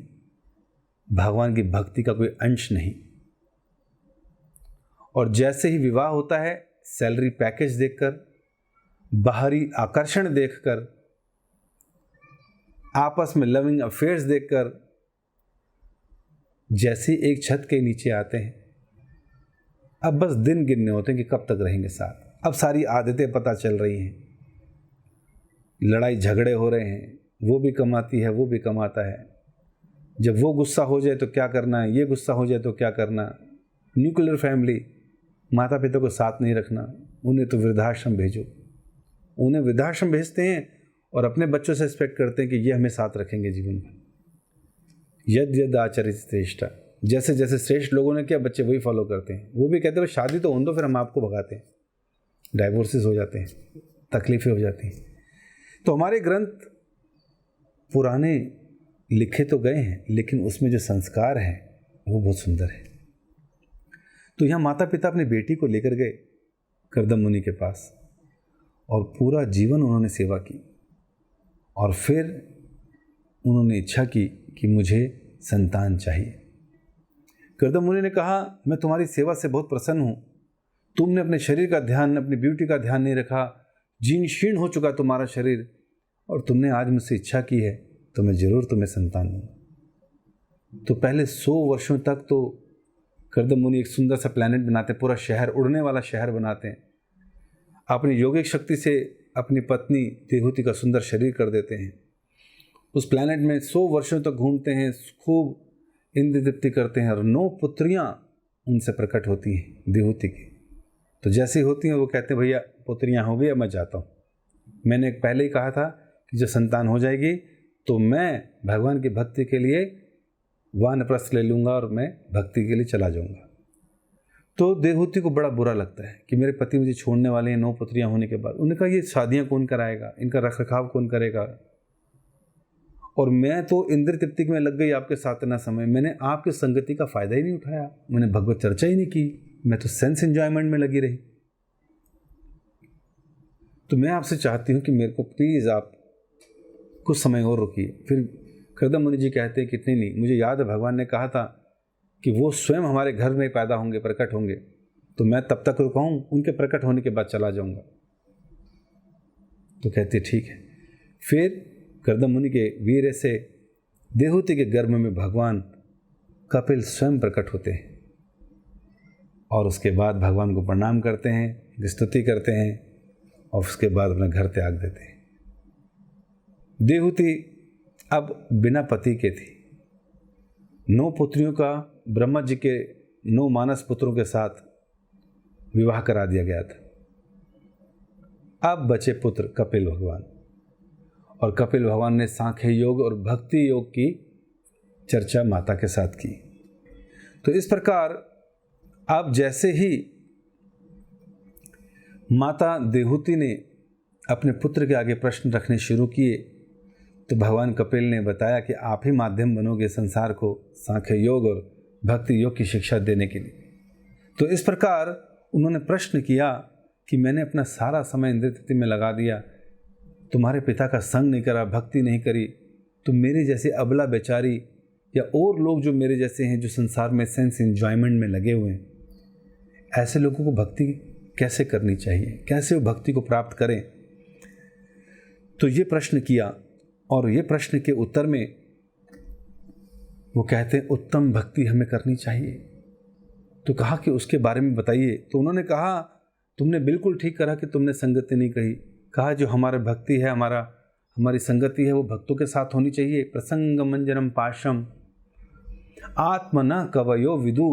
भगवान की भक्ति का कोई अंश नहीं। और जैसे ही विवाह होता है, सैलरी पैकेज देखकर, बाहरी आकर्षण देखकर, आपस में लविंग अफेयर्स देखकर, जैसे एक छत के नीचे आते हैं, अब बस दिन गिनने होते हैं कि कब तक रहेंगे साथ। अब सारी आदतें पता चल रही हैं, लड़ाई झगड़े हो रहे हैं, वो भी कमाती है, वो भी कमाता है। जब वो गुस्सा हो जाए तो क्या करना है, ये गुस्सा हो जाए तो क्या करना। न्यूक्लियर फैमिली, माता पिता को साथ नहीं रखना, उन्हें तो वृद्धाश्रम भेजो। उन्हें वृद्धाश्रम भेजते हैं और अपने बच्चों से एक्सपेक्ट करते हैं कि ये हमें साथ रखेंगे जीवन में। यद यद आचरित श्रेष्ठ, जैसे जैसे श्रेष्ठ लोगों ने किया बच्चे वही फॉलो करते हैं। वो भी कहते हैं शादी तो होने दो, फिर हम आपको भगाते हैं। डाइवोर्सेस हो जाते हैं, तकलीफें हो जाती हैं। तो हमारे ग्रंथ पुराने लिखे तो गए हैं, लेकिन उसमें जो संस्कार हैं वो बहुत सुंदर है। तो यहाँ माता पिता अपनी बेटी को लेकर गए कर्दम मुनि के पास, और पूरा जीवन उन्होंने सेवा की। और फिर उन्होंने इच्छा की कि मुझे संतान चाहिए। कर्दम मुनि ने कहा, मैं तुम्हारी सेवा से बहुत प्रसन्न हूँ। तुमने अपने शरीर का ध्यान, अपनी ब्यूटी का ध्यान नहीं रखा, जीर्ण शीर्ण हो चुका तुम्हारा शरीर, और तुमने आज मुझसे इच्छा की है तो मैं जरूर तुम्हें संतान दूंगा। तो पहले 100 वर्षों तक तो कर्दम मुनि एक सुंदर सा प्लैनेट बनाते, पूरा शहर, उड़ने वाला शहर बनाते हैं। अपनी योगिक शक्ति से अपनी पत्नी देहूति का सुंदर शरीर कर देते हैं। उस प्लैनेट में 100 वर्षों तक घूमते हैं, खूब इंद्र तृप्ति करते हैं, और 9 पुत्रियां उनसे प्रकट होती हैं देहूति की। तो जैसे होती हैं वो कहते हैं, भैया पुत्रियां हो गई, अब मैं जाता हूँ। मैंने पहले ही कहा था कि जब संतान हो जाएगी तो मैं भगवान की भक्ति के लिए वानप्रस्थ ले लूँगा और मैं भक्ति के लिए चला जाऊँगा। तो देहूति को बड़ा बुरा लगता है कि मेरे पति मुझे छोड़ने वाले हैं 9 पुत्रियां होने के बाद। उन्होंने कहा, ये शादियाँ कौन कराएगा, इनका रख रखाव कौन करेगा। और मैं तो इंद्र तृप्ति में लग गई आपके साथ इतना समय, मैंने आपकी संगति का फायदा ही नहीं उठाया, मैंने भगवत चर्चा ही नहीं की, मैं तो सेंस एंजॉयमेंट में लगी रही। तो मैं आपसे चाहती हूँ कि मेरे को प्लीज़ आप कुछ समय और रुकिए। फिर कर्दम मुनि जी कहते हैं कि नहीं, मुझे याद है भगवान ने कहा था कि वो स्वयं हमारे घर में पैदा होंगे, प्रकट होंगे, तो मैं तब तक रुकाऊं, उनके प्रकट होने के बाद चला जाऊंगा। तो कहते ठीक है। फिर कर्दम मुनि के वीर्य से देहूति के गर्भ में भगवान कपिल स्वयं प्रकट होते हैं, और उसके बाद भगवान को प्रणाम करते हैं, स्तुति करते हैं, और उसके बाद अपना घर त्याग देते हैं। देहूति अब बिना पति के थी, 9 पुत्रियों का ब्रह्मा जी के 9 मानस पुत्रों के साथ विवाह करा दिया गया था। अब बचे पुत्र कपिल भगवान, और कपिल भगवान ने सांख्य योग और भक्ति योग की चर्चा माता के साथ की। तो इस प्रकार अब जैसे ही माता देवहूति ने अपने पुत्र के आगे प्रश्न रखने शुरू किए, तो भगवान कपिल ने बताया कि आप ही माध्यम बनोगे संसार को सांख्य योग और भक्ति योग की शिक्षा देने के लिए। तो इस प्रकार उन्होंने प्रश्न किया कि मैंने अपना सारा समय इंद्रिय तृप्ति में लगा दिया, तुम्हारे पिता का संग नहीं करा, भक्ति नहीं करी, तो मेरे जैसे अबला बेचारी या और लोग जो मेरे जैसे हैं, जो संसार में सेंस एंजॉयमेंट में लगे हुए हैं, ऐसे लोगों को भक्ति कैसे करनी चाहिए, कैसे वो भक्ति को प्राप्त करें। तो ये प्रश्न किया, और ये प्रश्न के उत्तर में वो कहते हैं उत्तम भक्ति हमें करनी चाहिए। तो कहा कि उसके बारे में बताइए। तो उन्होंने कहा तुमने बिल्कुल ठीक करा कि तुमने संगति नहीं कही। कहा जो हमारा भक्ति है, हमारी संगति है, वो भक्तों के साथ होनी चाहिए। प्रसंग मंजनम पाशम आत्मना कवयो विदु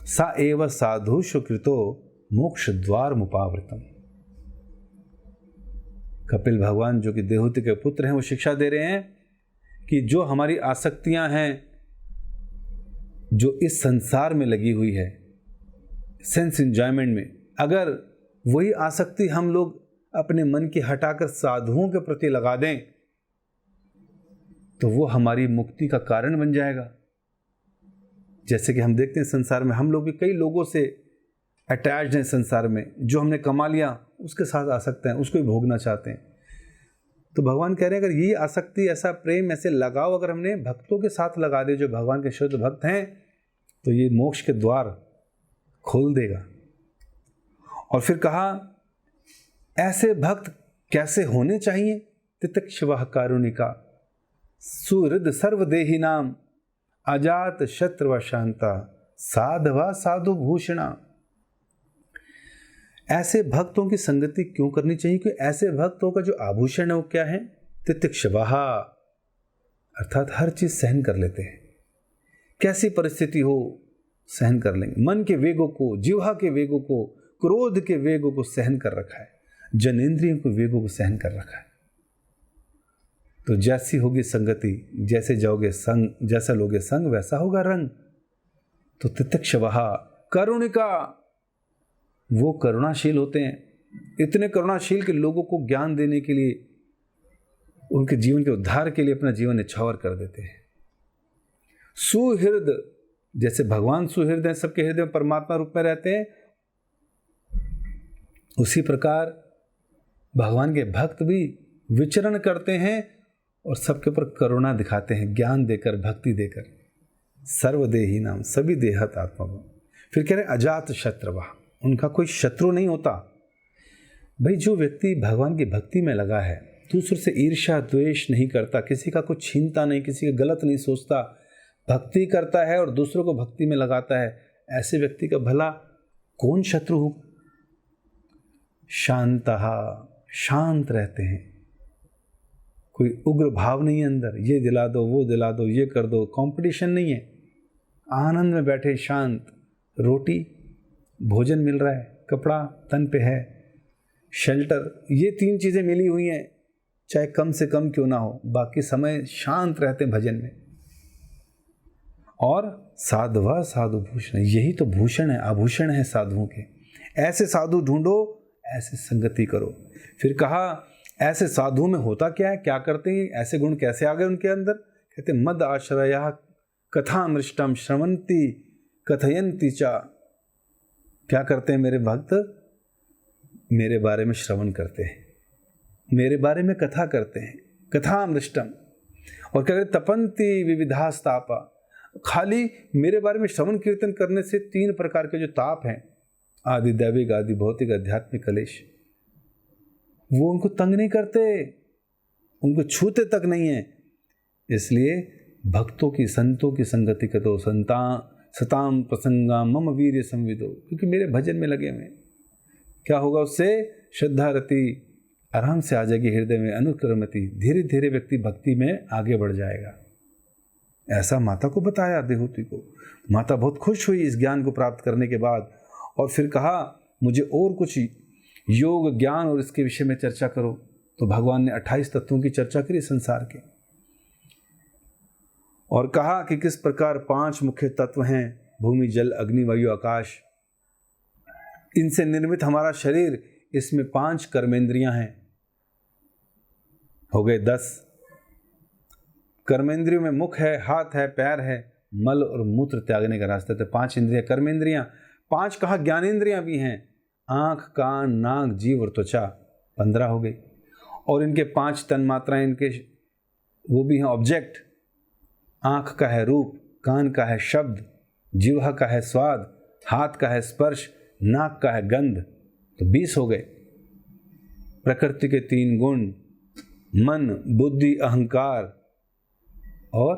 सा एव साधु सुकृतो मोक्ष द्वार मुपावृतम। कपिल भगवान जो कि देवहूति के पुत्र हैं, वो शिक्षा दे रहे हैं कि जो हमारी आसक्तियां हैं, जो इस संसार में लगी हुई है सेंस एंजॉयमेंट में, अगर वही आसक्ति हम लोग अपने मन की हटाकर साधुओं के प्रति लगा दें, तो वो हमारी मुक्ति का कारण बन जाएगा। जैसे कि हम देखते हैं संसार में हम लोग भी कई लोगों से अटैच्ड हैं संसार में, जो हमने कमा लिया उसके साथ आसक्त हैं, उसको ही भोगना चाहते हैं। तो भगवान कह रहे हैं अगर ये आसक्ति, ऐसा प्रेम, ऐसे लगाव अगर हमने भक्तों के साथ लगा दे जो भगवान के शुद्ध भक्त हैं, तो ये मोक्ष के द्वार खोल देगा। और फिर कहा ऐसे भक्त कैसे होने चाहिए? तितिक्षवः कारुणिका सुहृद सर्वदेही नाम अजात शत्रु शांता साधवा साधु भूषणा। ऐसे भक्तों की संगति क्यों करनी चाहिए? कि ऐसे भक्तों का जो आभूषण है वो क्या है? तितिक्षवः, अर्थात हर चीज सहन कर लेते हैं, कैसी परिस्थिति हो सहन कर लेंगे। मन के वेगों को, जिह्वा के वेगों को, क्रोध के वेगों को सहन कर रखा है, जनेंद्रियों के वेगों को सहन कर रखा है। तो जैसी होगी संगति, जैसे जाओगे संग, जैसा लोगे संग वैसा होगा रंग। तो तितिक्षवः करुणिका, वो करुणाशील होते हैं, इतने करुणाशील कि लोगों को ज्ञान देने के लिए, उनके जीवन के उद्धार के लिए अपना जीवन न्यौछावर कर देते हैं। सुहृद, जैसे भगवान सुहृद हैं, सबके हृदय में परमात्मा रूप में रहते हैं, उसी प्रकार भगवान के भक्त भी विचरण करते हैं और सबके ऊपर करुणा दिखाते हैं, ज्ञान देकर, भक्ति देकर। सर्वदेही नाम, सभी देहत आत्मा। फिर कह रहे अजात शत्रु, उनका कोई शत्रु नहीं होता। भाई जो व्यक्ति भगवान की भक्ति में लगा है, दूसरों से ईर्ष्या द्वेष नहीं करता, किसी का कुछ छीनता नहीं, किसी का गलत नहीं सोचता, भक्ति करता है और दूसरों को भक्ति में लगाता है, ऐसे व्यक्ति का भला कौन शत्रु हो? शांतः, शांत रहते हैं, कोई उग्र भाव नहीं है अंदर, ये दिला दो, वो दिला दो, ये कर दो, कंपटीशन नहीं है, आनंद में बैठे शांत। रोटी, भोजन मिल रहा है, कपड़ा तन पे है, शेल्टर, ये 3 चीजें मिली हुई हैं, चाहे कम से कम क्यों ना हो, बाकी समय शांत रहते हैं भजन में। और साधवा साधु भूषण, यही तो भूषण है, आभूषण है साधुओं के। ऐसे साधु ढूंढो, ऐसे संगति करो। फिर कहा ऐसे साधुओं में होता क्या है, क्या करते हैं, ऐसे गुण कैसे आ गए उनके अंदर? कहते मद आश्रया कथामृष्टम श्रवंती कथयंती चा। क्या करते हैं मेरे भक्त? मेरे बारे में श्रवण करते हैं, मेरे बारे में कथा करते हैं, कथामृष्टम। और क्या कहते? तपंती विविधास्तापा, खाली मेरे बारे में श्रवण कीर्तन करने से 3 प्रकार के जो ताप हैं, आदि दैविक, आदि भौतिक, आध्यात्मिक कलेश, वो उनको तंग नहीं करते, उनको छूते तक नहीं है। इसलिए भक्तों की, संतों की संगति करो, सताम प्रसंगा मम वीर्य संविदो, क्योंकि मेरे भजन में लगे हुए। क्या होगा उससे? श्रद्धा रति आराम से आ जाएगी हृदय में, अनुक्रमति, धीरे धीरे व्यक्ति भक्ति में आगे बढ़ जाएगा। ऐसा माता को बताया देहूति को। माता बहुत खुश हुई इस ज्ञान को प्राप्त करने के बाद, और फिर कहा मुझे और कुछ योग ज्ञान और इसके विषय में चर्चा करो। तो भगवान ने 28 तत्वों की चर्चा करी संसार के, और कहा कि किस प्रकार 5 मुख्य तत्व हैं, भूमि जल अग्नि वायु आकाश, इनसे निर्मित हमारा शरीर, इसमें 5 कर्मेंद्रियां हैं, हो गए 10। कर्मेंद्रियों में मुख है, हाथ है, पैर है, मल और मूत्र त्यागने का रास्ता। तो 5 इंद्रियां कर्मेंद्रियां। 5 कहा ज्ञानेंद्रियां भी हैं, आंख कान नाक जीव और त्वचा, 15 हो गई। और इनके 5 तन मात्राएं, इनके वो भी हैं ऑब्जेक्ट। आंख का है रूप, कान का है शब्द, जिह्वा का है स्वाद, हाथ का है स्पर्श, नाक का है गंध, तो 20 हो गए। प्रकृति के 3 गुण, मन बुद्धि अहंकार और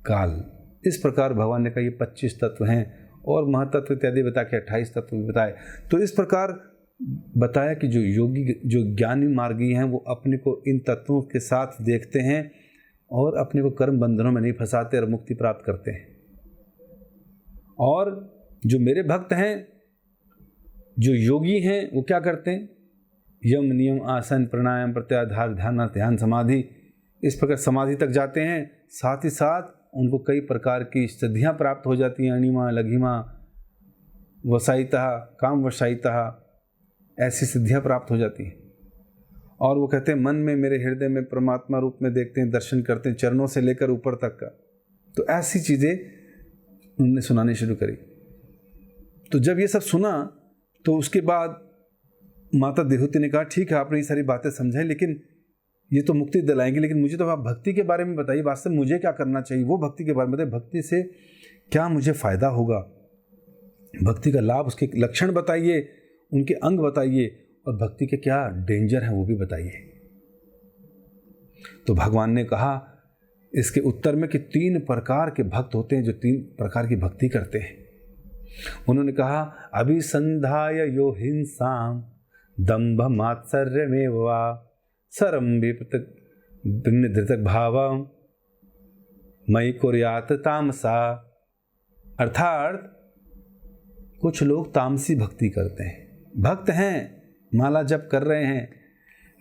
काल। इस प्रकार भगवान ने कहा ये 25 तत्व हैं, और महतत्व इत्यादि बता के 28 तत्व भी बताए। तो इस प्रकार बताया कि जो योगी, जो ज्ञानी मार्गी हैं, वो अपने को इन तत्वों के साथ देखते हैं और अपने को कर्म बंधनों में नहीं फंसाते और मुक्ति प्राप्त करते हैं। और जो मेरे भक्त हैं, जो योगी हैं, वो क्या करते हैं? यम नियम आसन प्राणायाम प्रत्याहार ध्यान ध्यान समाधि, इस प्रकार समाधि तक जाते हैं। साथ ही साथ उनको कई प्रकार की सिद्धियां प्राप्त हो जाती हैं, अणिमा लघिमा वसायिता काम वसायिता, ऐसी सिद्धियां प्राप्त हो जाती हैं। और वो कहते हैं मन में मेरे हृदय में परमात्मा रूप में देखते हैं, दर्शन करते हैं, चरणों से लेकर ऊपर तक का। तो ऐसी चीज़ें उन्होंने सुनानी शुरू करी। तो जब ये सब सुना तो उसके बाद माता देहूति ने कहा ठीक है आपने ये सारी बातें समझाई, लेकिन ये तो मुक्ति दिलाएंगे, लेकिन मुझे तो आप भक्ति के बारे में बताइए, वास्तव में मुझे क्या करना चाहिए, वो भक्ति के बारे में बताइए, भक्ति से क्या मुझे फ़ायदा होगा, भक्ति का लाभ, उसके लक्षण बताइए, उनके अंग बताइए, और भक्ति के क्या डेंजर हैं वो भी बताइए। तो भगवान ने कहा इसके उत्तर में कि 3 प्रकार के भक्त होते हैं जो 3 प्रकार की भक्ति करते हैं। उन्होंने कहा अभिसंधाय यो हिंसाम दंभ मात्सर्यमेव वा सरम विपृतक भावम मयि कुर्यात तामसा। अर्थात कुछ लोग तामसी भक्ति करते हैं, भक्त हैं, माला जप कर रहे हैं,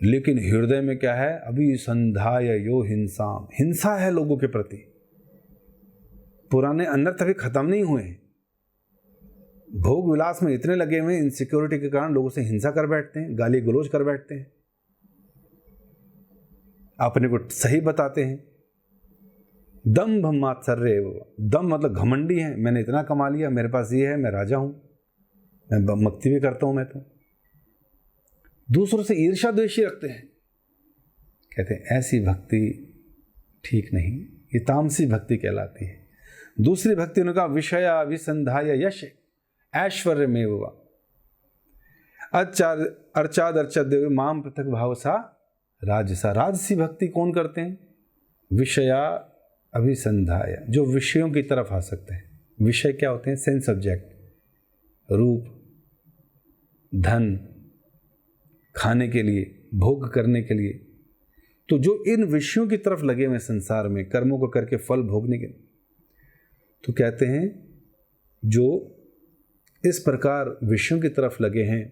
लेकिन हृदय में क्या है? अभिसंधाय यो हिंसाम, हिंसा है लोगों के प्रति। पुराने अनर्थ अभी खत्म नहीं हुए हैं, भोग विलास में इतने लगे हुए, इनसिक्योरिटी के कारण लोगों से हिंसा कर बैठते हैं, गाली गलौज कर बैठते हैं, अपने को सही बताते हैं। दंभ मात्सर्य, दम मतलब घमंडी है, मैंने इतना कमा लिया, मेरे पास ये है, मैं राजा हूं, मैं मक्ति भी करता हूं। मैं तो दूसरों से ईर्ष्या द्वेषी रखते हैं। कहते हैं ऐसी भक्ति ठीक नहीं, ये तामसी भक्ति कहलाती है। दूसरी भक्ति उनका विषया विसंधाय यश ऐश्वर्य में हुआ अर्चाद अर्चद देव माम पृथक भाव सा राजसा। राजसी भक्ति कौन करते हैं? विषया अभिसंधाय, जो विषयों की तरफ आ सकते हैं। विषय क्या होते हैं? सेंस ऑब्जेक्ट, रूप, धन, खाने के लिए, भोग करने के लिए। तो जो इन विषयों की तरफ लगे हुए संसार में कर्मों को करके फल भोगने के, तो कहते हैं जो इस प्रकार विषयों की तरफ लगे हैं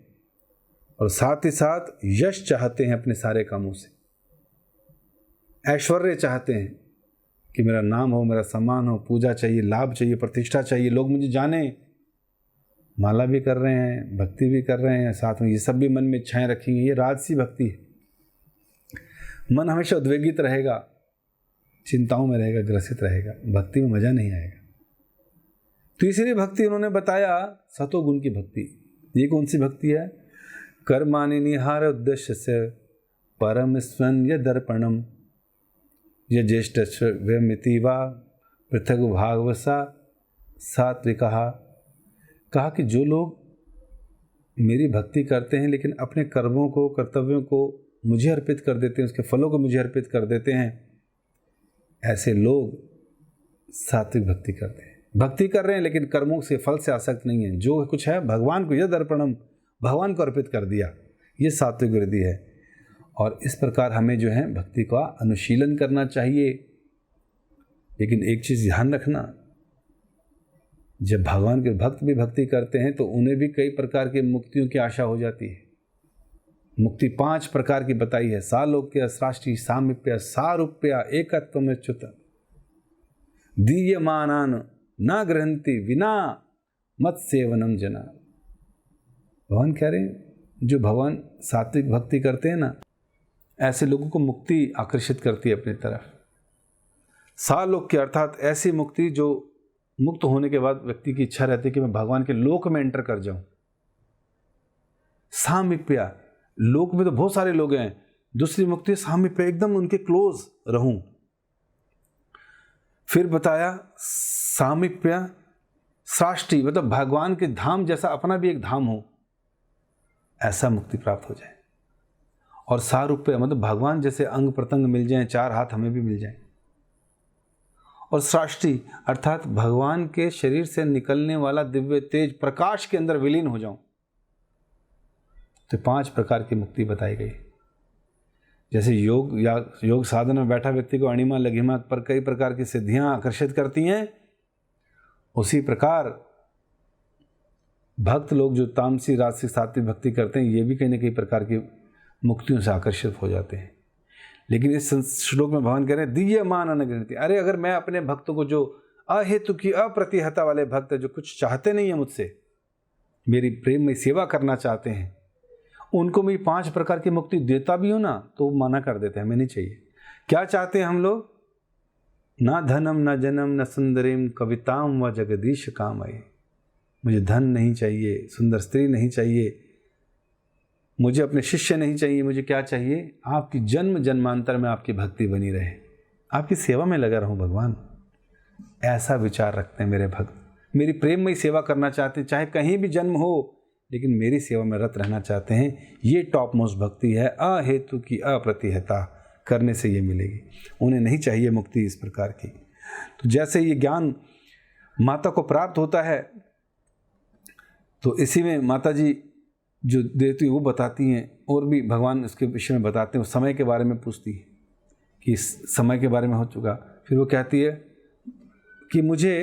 और साथ ही साथ यश चाहते हैं अपने सारे कामों से, ऐश्वर्य चाहते हैं कि मेरा नाम हो, मेरा सम्मान हो, पूजा चाहिए, लाभ चाहिए, प्रतिष्ठा चाहिए, लोग मुझे जाने, माला भी कर रहे हैं, भक्ति भी कर रहे हैं, साथ में ये सब भी मन में इच्छाएं रखी हैं, ये राजसी भक्ति है। मन हमेशा उद्वेगित रहेगा, चिंताओं में रहेगा, ग्रसित रहेगा, भक्ति में मजा नहीं आएगा। तीसरी भक्ति उन्होंने बताया सतोगुण की भक्ति। ये कौन सी भक्ति है? कर्माणि निहार उद्देश्य से परम स्वन्य दर्पणम ये ज्येष्ठ व्यमिति वा पृथक भागवसा सात्विका। कहा कि जो लोग मेरी भक्ति करते हैं लेकिन अपने कर्मों को, कर्तव्यों को मुझे अर्पित कर देते हैं, उसके फलों को मुझे अर्पित कर देते हैं, ऐसे लोग सात्विक भक्ति करते हैं। भक्ति कर रहे हैं लेकिन कर्मों से, फल से आसक्त नहीं है, जो कुछ है भगवान को, यद अर्पणम, भगवान को अर्पित कर दिया, ये सात्विक वृद्धि है। और इस प्रकार हमें जो है भक्ति का अनुशीलन करना चाहिए। लेकिन एक चीज़ ध्यान रखना, जब भगवान के भक्त भी भक्ति करते हैं तो उन्हें भी कई प्रकार की मुक्तियों की आशा हो जाती है। मुक्ति 5 प्रकार की बताई है। सालोक्य, सृष्टि, सामीप्य, सारूप्य, एकत्वमेच्युत, दीयमानान न ग्रहंति विना मत सेवनम जना। भगवान कह रहे हैं जो भगवान सात्विक भक्ति करते हैं ना, ऐसे लोगों को मुक्ति आकर्षित करती है अपनी तरफ। सालोक्य अर्थात ऐसी मुक्ति जो मुक्त होने के बाद व्यक्ति की इच्छा रहती है कि मैं भगवान के लोक में एंटर कर जाऊं। सामीप्य, लोक में तो बहुत सारे लोग हैं, दूसरी मुक्ति सामीप्य, एकदम उनके क्लोज रहूं। फिर बताया सामीप्य, सृष्टि मतलब भगवान के धाम जैसा अपना भी एक धाम हो, ऐसा मुक्ति प्राप्त हो जाए। और सारूप्य मतलब भगवान जैसे अंग प्रत्यंग मिल जाएं, 4 हाथ हमें भी मिल जाएं। और सृष्टि अर्थात भगवान के शरीर से निकलने वाला दिव्य तेज प्रकाश के अंदर विलीन हो जाऊं। तो 5 प्रकार की मुक्ति बताई गई। जैसे योग या योग साधन में बैठा व्यक्ति को अणिमा लघिमा पर कई प्रकार की सिद्धियां आकर्षित करती हैं, उसी प्रकार भक्त लोग जो तामसी राजसी सात्विक भक्ति करते हैं, ये भी कहीं न कहीं प्रकार की मुक्तियों से आकर्षित हो जाते हैं। लेकिन इस श्लोक में भगवान कह रहे हैं दीयमान अनगृहति। अरे अगर मैं अपने भक्तों को, जो अहेतु की अप्रतिहता वाले भक्त है, जो कुछ चाहते नहीं है मुझसे, मेरी प्रेम में सेवा करना चाहते हैं, उनको मैं 5 प्रकार की मुक्ति देता भी हूँ ना, तो वो मना कर देते हैं, हमें नहीं चाहिए। क्या चाहते हैं हम लोग? ना धनम न जनम न सुंदरीम कविताम व जगदीश कामये। मुझे धन नहीं चाहिए, सुंदर स्त्री नहीं चाहिए, मुझे अपने शिष्य नहीं चाहिए, मुझे क्या चाहिए? आपकी जन्म जन्मांतर में आपकी भक्ति बनी रहे, आपकी सेवा में लगा रहूं भगवान। ऐसा विचार रखते हैं मेरे भक्त, मेरी प्रेममयी सेवा करना चाहते हैं, चाहे कहीं भी जन्म हो, लेकिन मेरी सेवा में रत रहना चाहते हैं। ये टॉप मोस्ट भक्ति है। अहेतु की अप्रतिहता करने से ये मिलेगी। उन्हें नहीं चाहिए मुक्ति इस प्रकार की। तो जैसे ये ज्ञान माता को प्राप्त होता है, तो इसी में माता जी जो देती वो बताती हैं, और भी भगवान इसके विषय में बताते हैं। समय के बारे में पूछती है कि समय के बारे में हो चुका। फिर वो कहती है कि मुझे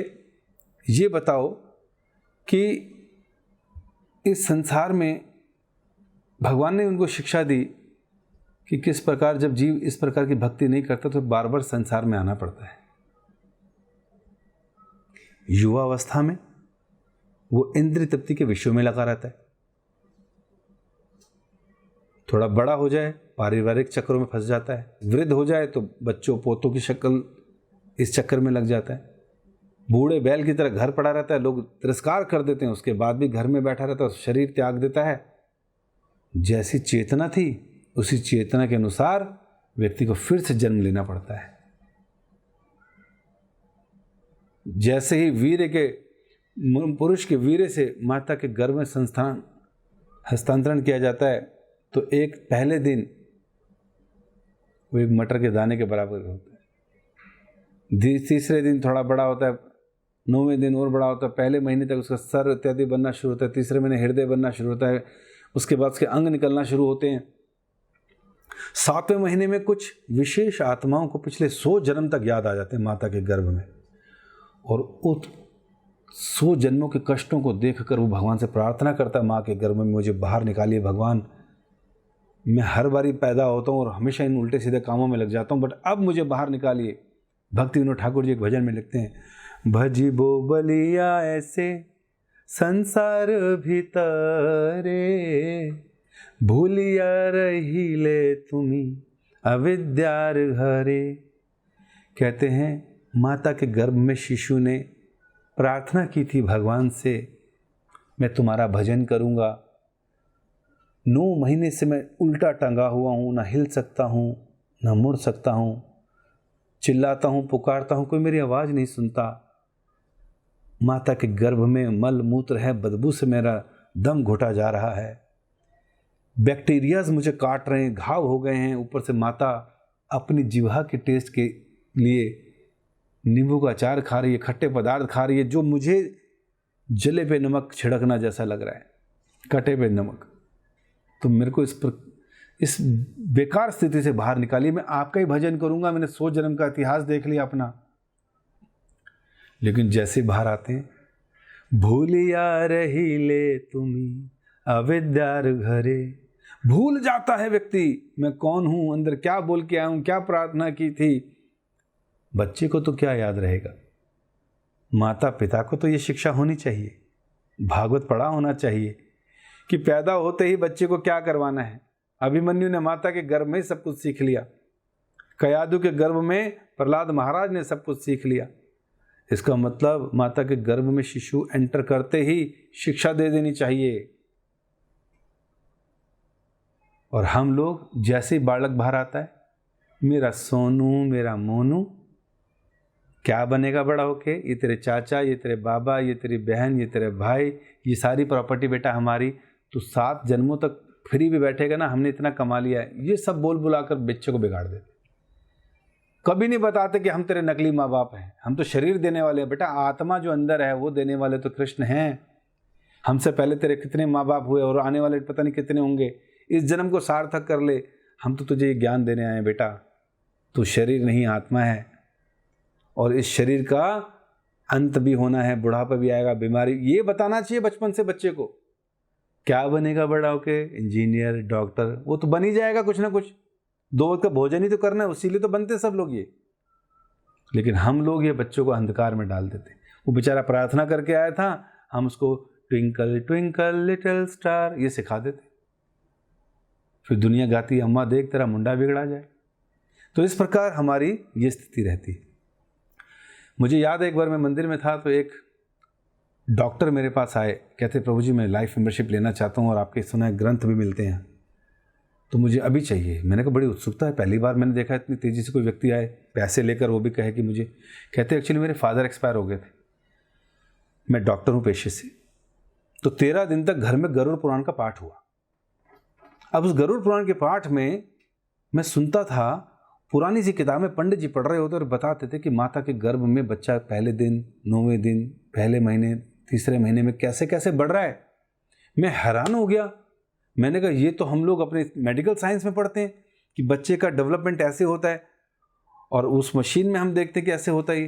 ये बताओ कि इस संसार में भगवान ने उनको शिक्षा दी कि किस प्रकार जब जीव इस प्रकार की भक्ति नहीं करता तो बार बार संसार में आना पड़ता है। युवा अवस्था में वो इंद्रिय तृप्ति के विषयों में लगा रहता है, थोड़ा बड़ा हो जाए पारिवारिक चक्रों में फंस जाता है, वृद्ध हो जाए तो बच्चों पोतों की शक्ल इस चक्कर में लग जाता है, बूढ़े बैल की तरह घर पड़ा रहता है, लोग तिरस्कार कर देते हैं, उसके बाद भी घर में बैठा रहता है, शरीर त्याग देता है। जैसी चेतना थी उसी चेतना के अनुसार व्यक्ति को फिर से जन्म लेना पड़ता है। जैसे ही वीर्य के पुरुष के वीर्य से माता के गर्भ में हस्तांतरण किया जाता है, तो एक पहले दिन वो एक मटर के दाने के बराबर होता है, तीसरे दिन थोड़ा बड़ा होता है, 9वें दिन और बड़ा होता है, पहले महीने तक उसका सर इत्यादि बनना शुरू होता है, तीसरे महीने हृदय बनना शुरू होता है, उसके बाद उसके अंग निकलना शुरू होते हैं। 7वें महीने में कुछ विशेष आत्माओं को पिछले 100 जन्म तक याद आ जाते हैं माता के गर्भ में, और उस 100 जन्मों के कष्टों को देखकर वो भगवान से प्रार्थना करता है, माँ के गर्भ में मुझे बाहर निकालिए भगवान, मैं हर बारी पैदा होता हूँ और हमेशा इन उल्टे सीधे कामों में लग जाता हूँ, बट अब मुझे बाहर निकालिए। भक्ति विनोद ठाकुर जी एक भजन में लिखते हैं, भजिबो बलिया ऐसे संसार भीतरे, भूलिया रहिले तुम्ही अविद्यार घरे। कहते हैं माता के गर्भ में शिशु ने प्रार्थना की थी भगवान से, मैं तुम्हारा भजन करूँगा। 9 महीने से मैं उल्टा टंगा हुआ हूँ, ना हिल सकता हूँ ना मुड़ सकता हूँ, चिल्लाता हूँ पुकारता हूँ, कोई मेरी आवाज़ नहीं सुनता। माता के गर्भ में मल मूत्र है, बदबू से मेरा दम घुटा जा रहा है, बैक्टीरियाज मुझे काट रहे हैं, घाव हो गए हैं, ऊपर से माता अपनी जिह्वा के टेस्ट के लिए नींबू का अचार खा रही है, खट्टे पदार्थ खा रही है, जो मुझे जले पे नमक छिड़कना जैसा लग रहा है, कटे पे नमक। तो मेरे को इस बेकार स्थिति से बाहर निकालिए, मैं आपका ही भजन करूंगा। मैंने 100 जन्म का इतिहास देख लिया अपना, लेकिन जैसे बाहर आते हैं, भूलिया रही ले तुम्ही अविद्यार घरे, भूल जाता है व्यक्ति मैं कौन हूं, अंदर क्या बोल के आया हूं, क्या प्रार्थना की थी। बच्चे को तो क्या याद रहेगा, माता पिता को तो ये शिक्षा होनी चाहिए, भागवत पढ़ा होना चाहिए कि पैदा होते ही बच्चे को क्या करवाना है। अभिमन्यु ने माता के गर्भ में ही सब कुछ सीख लिया, कयादु के गर्भ में प्रहलाद महाराज ने सब कुछ सीख लिया। इसका मतलब माता के गर्भ में शिशु एंटर करते ही शिक्षा दे देनी चाहिए। और हम लोग जैसे ही बालक बाहर आता है, मेरा सोनू मेरा मोनू, क्या बनेगा बड़ा होके, ये तेरे चाचा, ये तेरे बाबा, ये तेरी बहन, ये तेरे भाई, ये सारी प्रॉपर्टी बेटा हमारी, तो 7 जन्मों तक फ्री भी बैठेगा ना, हमने इतना कमा लिया है। ये सब बोल बुलाकर बच्चे को बिगाड़ देते। कभी नहीं बताते कि हम तेरे नकली माँ बाप हैं, हम तो शरीर देने वाले हैं बेटा, आत्मा जो अंदर है वो देने वाले तो कृष्ण हैं। हमसे पहले तेरे कितने माँ बाप हुए और आने वाले पता नहीं कितने होंगे, इस जन्म को सार्थक कर ले, हम तो तुझे ये ज्ञान देने आए हैं बेटा, तू शरीर नहीं आत्मा है, और इस शरीर का अंत भी होना है, बुढ़ापा भी आएगा, बीमारी, ये बताना चाहिए बचपन से बच्चे को। क्या बनेगा बड़ा होके, इंजीनियर, डॉक्टर, वो तो बन ही जाएगा कुछ ना कुछ, 2 वक्त का भोजन ही तो करना है, उसी लिए तो बनते सब लोग ये। लेकिन हम लोग ये बच्चों को अंधकार में डाल देते। वो बेचारा प्रार्थना करके आया था, हम उसको ट्विंकल ट्विंकल लिटिल स्टार ये सिखा देते, फिर दुनिया गाती अम्मा देख तेरा मुंडा बिगड़ा जाए। तो इस प्रकार हमारी ये स्थिति रहती है। मुझे याद है एक बार मैं मंदिर में था तो एक डॉक्टर मेरे पास आए, कहते प्रभु जी मैं लाइफ मेंबरशिप लेना चाहता हूँ और आपके सुना है ग्रंथ भी मिलते हैं, तो मुझे अभी चाहिए। मैंने कहा बड़ी उत्सुकता है, पहली बार मैंने देखा इतनी तेज़ी से कोई व्यक्ति आए पैसे लेकर, वो भी कहे कि मुझे, कहते एक्चुअली मेरे फादर एक्सपायर हो गए थे, मैं डॉक्टर हूँ पेशे से, तो 13 दिन तक घर में गरुड़ पुराण का पाठ हुआ। अब उस गरुड़ पुराण के पाठ में मैं सुनता था, पुरानी सी किताबें पंडित जी पढ़ रहे होते और बताते थे कि माता के गर्भ में बच्चा पहले दिन, 9वें दिन, पहले महीने, तीसरे महीने में कैसे कैसे बढ़ रहा है। मैं हैरान हो गया। मैंने कहा ये तो हम लोग अपने मेडिकल साइंस में पढ़ते हैं कि बच्चे का डेवलपमेंट ऐसे होता है, और उस मशीन में हम देखते हैं कि ऐसे होता है।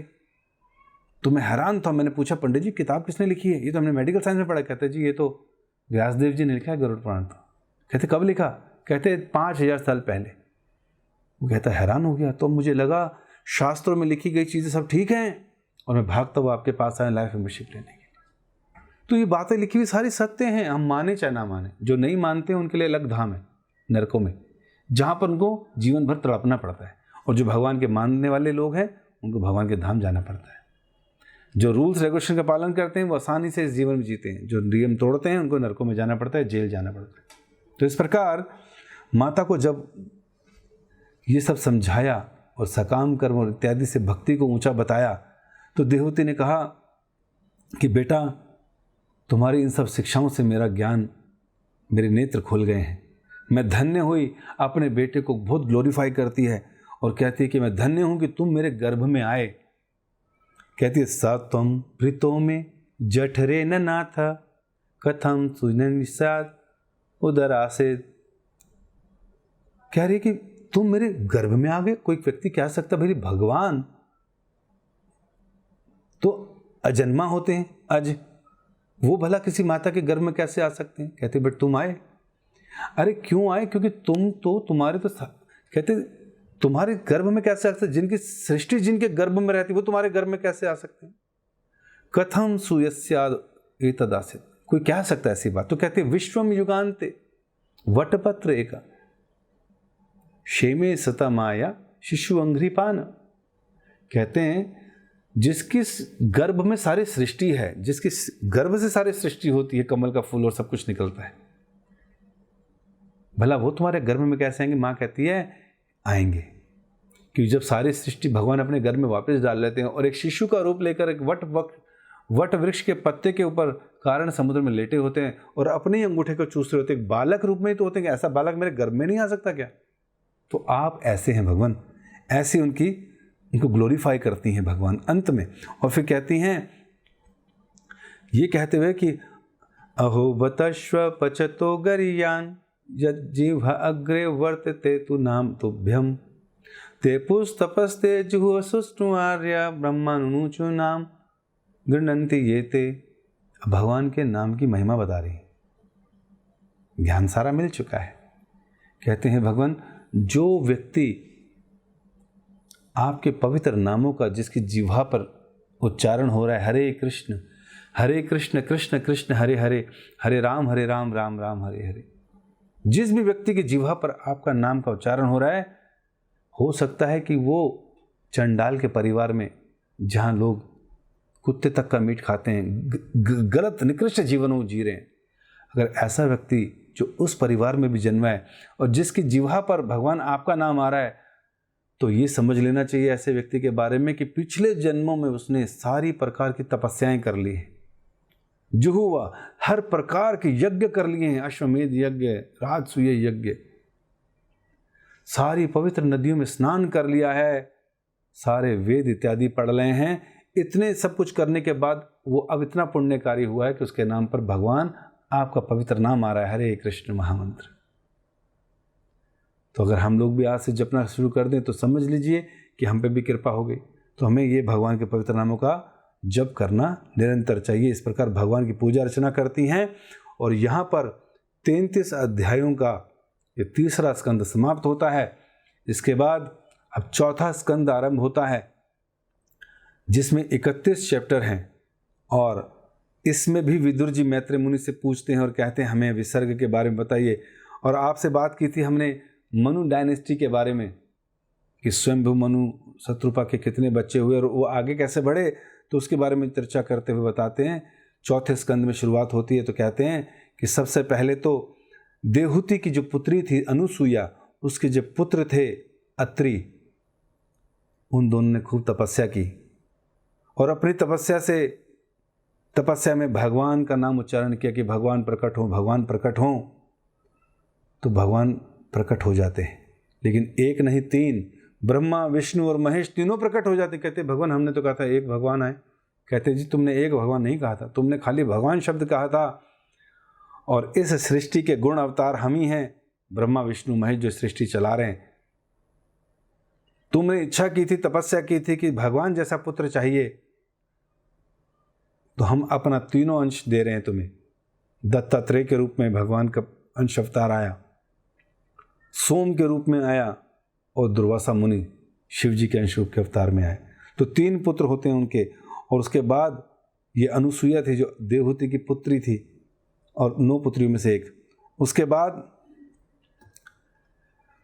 तो मैं हैरान था। मैंने पूछा पंडित जी किताब किसने लिखी है, ये तो हमने मेडिकल साइंस में पढ़ा। कहते जी ये तो व्यासदेव जी ने लिखा है गरुड़ पुराण। तो कहते कब लिखा, कहते 5000 साल पहले। वो कहता हैरान हो गया। तो मुझे लगा शास्त्रों में लिखी गई चीज़ें सब ठीक हैं, और मैं भागता हुआ आपके पास आया लाइफ मेंबरशिप लेने के लिए। तो ये बातें लिखी हुई सारी सत्य हैं, हम माने चाहे ना माने। जो नहीं मानते हैं उनके लिए अलग धाम है नरकों में, जहाँ पर उनको जीवन भर तड़पना पड़ता है, और जो भगवान के मानने वाले लोग हैं उनको भगवान के धाम जाना पड़ता है। जो रूल्स रेगुलेशन का पालन करते हैं वो आसानी से इस जीवन में जीते हैं, जो नियम तोड़ते हैं उनको नरकों में जाना पड़ता है, जेल जाना पड़ता है। तो इस प्रकार माता को जब ये सब समझाया और सकाम कर्म और इत्यादि से भक्ति को ऊंचा बताया, तो देवहूति ने कहा कि बेटा तुम्हारी इन सब शिक्षाओं से मेरा ज्ञान, मेरे नेत्र खुल गए हैं। मैं धन्य हुई, अपने बेटे को बहुत ग्लोरीफाई करती है और कहती है कि मैं धन्य हूँ कि तुम मेरे गर्भ में आए। कहती है सत्वम प्रीतो में जठरे न नाथ कथम सुनिषाद उदर आसे। कह रही कि तुम मेरे गर्भ में आ गए। कोई व्यक्ति कह सकता भाई भगवान तो अजन्मा होते हैं, अज वो भला किसी माता के गर्भ में कैसे आ सकते हैं। कहते बट तुम आए। अरे क्यों आए, क्योंकि तुम तो तुम्हारे तो कहते तुम्हारे गर्भ में कैसे आ सकते, जिनकी सृष्टि जिनके गर्भ में रहती वो तुम्हारे गर्भ में कैसे आ सकते हैं। कथम सुयस्याद एतदासित, कोई कह सकता है ऐसी बात। तो कहते विश्वम युगान्ते वटपत्र एका क्षेमे सता माया शिशु अंघ्रिपान। कहते हैं जिसकी गर्भ में सारी सृष्टि है, जिसकी गर्भ से सारी सृष्टि होती है, कमल का फूल और सब कुछ निकलता है, भला वो तुम्हारे गर्भ में कैसे आएंगे। माँ कहती है आएंगे, क्योंकि जब सारी सृष्टि भगवान अपने गर्भ में वापस डाल लेते हैं और एक शिशु का रूप लेकर एक वट वृक्ष के पत्ते के ऊपर कारण समुद्र में लेटे होते हैं और अपने ही अंगूठे को चूस रहे होते हैं, बालक रूप में ही तो होते हैं। ऐसा बालक मेरे गर्भ में नहीं आ सकता क्या। तो आप ऐसे हैं भगवान, ऐसी उनको ग्लोरीफाई करती हैं भगवान अंत में। और फिर कहती हैं ये कहते हुए कि अहो बतश्व पचतो गरियान यज्जीव अग्रे वर्तते तु नाम तुभ्यम ते पुस्तपस्ते जुह सुष्टु आर्या ब्रह्मानुचु नाम गृह्णन्ति ये ते। भगवान के नाम की महिमा बता रही है। ज्ञान सारा मिल चुका है। कहते हैं भगवान, जो व्यक्ति आपके पवित्र नामों का, जिसकी जिह्वा पर उच्चारण हो रहा है हरे कृष्ण कृष्ण कृष्ण हरे हरे, हरे राम राम राम हरे हरे, जिस भी व्यक्ति की जिह्वा पर आपका नाम का उच्चारण हो रहा है, हो सकता है कि वो चंडाल के परिवार में, जहाँ लोग कुत्ते तक का मीट खाते हैं, गलत निकृष्ट जीवन वो जी रहे हैं, अगर ऐसा व्यक्ति जो उस परिवार में भी जन्मा है और जिसकी जिह्वा पर भगवान आपका नाम आ रहा है, तो ये समझ लेना चाहिए ऐसे व्यक्ति के बारे में कि पिछले जन्मों में उसने सारी प्रकार की तपस्याएं कर ली हैं, जो हुआ हर प्रकार के यज्ञ कर लिए हैं, अश्वमेध यज्ञ, राजसूय यज्ञ, सारी पवित्र नदियों में स्नान कर लिया है, सारे वेद इत्यादि पढ़ रहे हैं। इतने सब कुछ करने के बाद वो अब इतना पुण्यकारी हुआ है कि उसके नाम पर भगवान आपका पवित्र नाम आ रहा है, हरे कृष्ण महामंत्र। तो अगर हम लोग भी आज से जपना शुरू कर दें तो समझ लीजिए कि हम पे भी कृपा हो गई। तो हमें ये भगवान के पवित्र नामों का जप करना निरंतर चाहिए। इस प्रकार भगवान की पूजा अर्चना करती हैं। और यहाँ पर 33 अध्यायों का ये तीसरा स्कंद समाप्त होता है। इसके बाद अब चौथा स्कंद आरंभ होता है, जिसमें 31 चैप्टर हैं। और इसमें भी विदुर जी मैत्रेय मुनि से पूछते हैं और कहते हैं हमें विसर्ग के बारे में बताइए। और आपसे बात की थी हमने मनु डायनेस्टी के बारे में कि स्वयंभू मनु शत्रुपा के कितने बच्चे हुए और वो आगे कैसे बढ़े, तो उसके बारे में चर्चा करते हुए बताते हैं। चौथे स्कंद में शुरुआत होती है तो कहते हैं कि सबसे पहले तो देवहूति की जो पुत्री थी अनुसुईया, उसके जो पुत्र थे अत्रि, उन दोनों ने खूब तपस्या की और अपनी तपस्या में भगवान का नाम उच्चारण किया कि भगवान प्रकट हो, भगवान प्रकट हो। तो भगवान प्रकट हो जाते हैं, लेकिन एक नहीं 3, ब्रह्मा विष्णु और महेश तीनों प्रकट हो जाते। कहते भगवान हमने तो कहा था एक भगवान है। कहते जी तुमने एक भगवान नहीं कहा था, तुमने खाली भगवान शब्द कहा था। और इस सृष्टि के गुण अवतार हम ही हैं, ब्रह्मा विष्णु महेश जो सृष्टि चला रहे हैं। तुमने इच्छा की थी, तपस्या की थी कि भगवान जैसा पुत्र चाहिए, तो हम अपना तीनों अंश दे रहे हैं तुम्हें। दत्तात्रेय के रूप में भगवान का अंश अवतार आया, सोम के रूप में आया और दुर्वासा मुनि शिव जी के अंश रूप के अवतार में आए। तो 3 पुत्र होते हैं उनके। और उसके बाद ये अनुसुईया थी जो देवहूति की पुत्री थी और 9 पुत्रियों में से एक। उसके बाद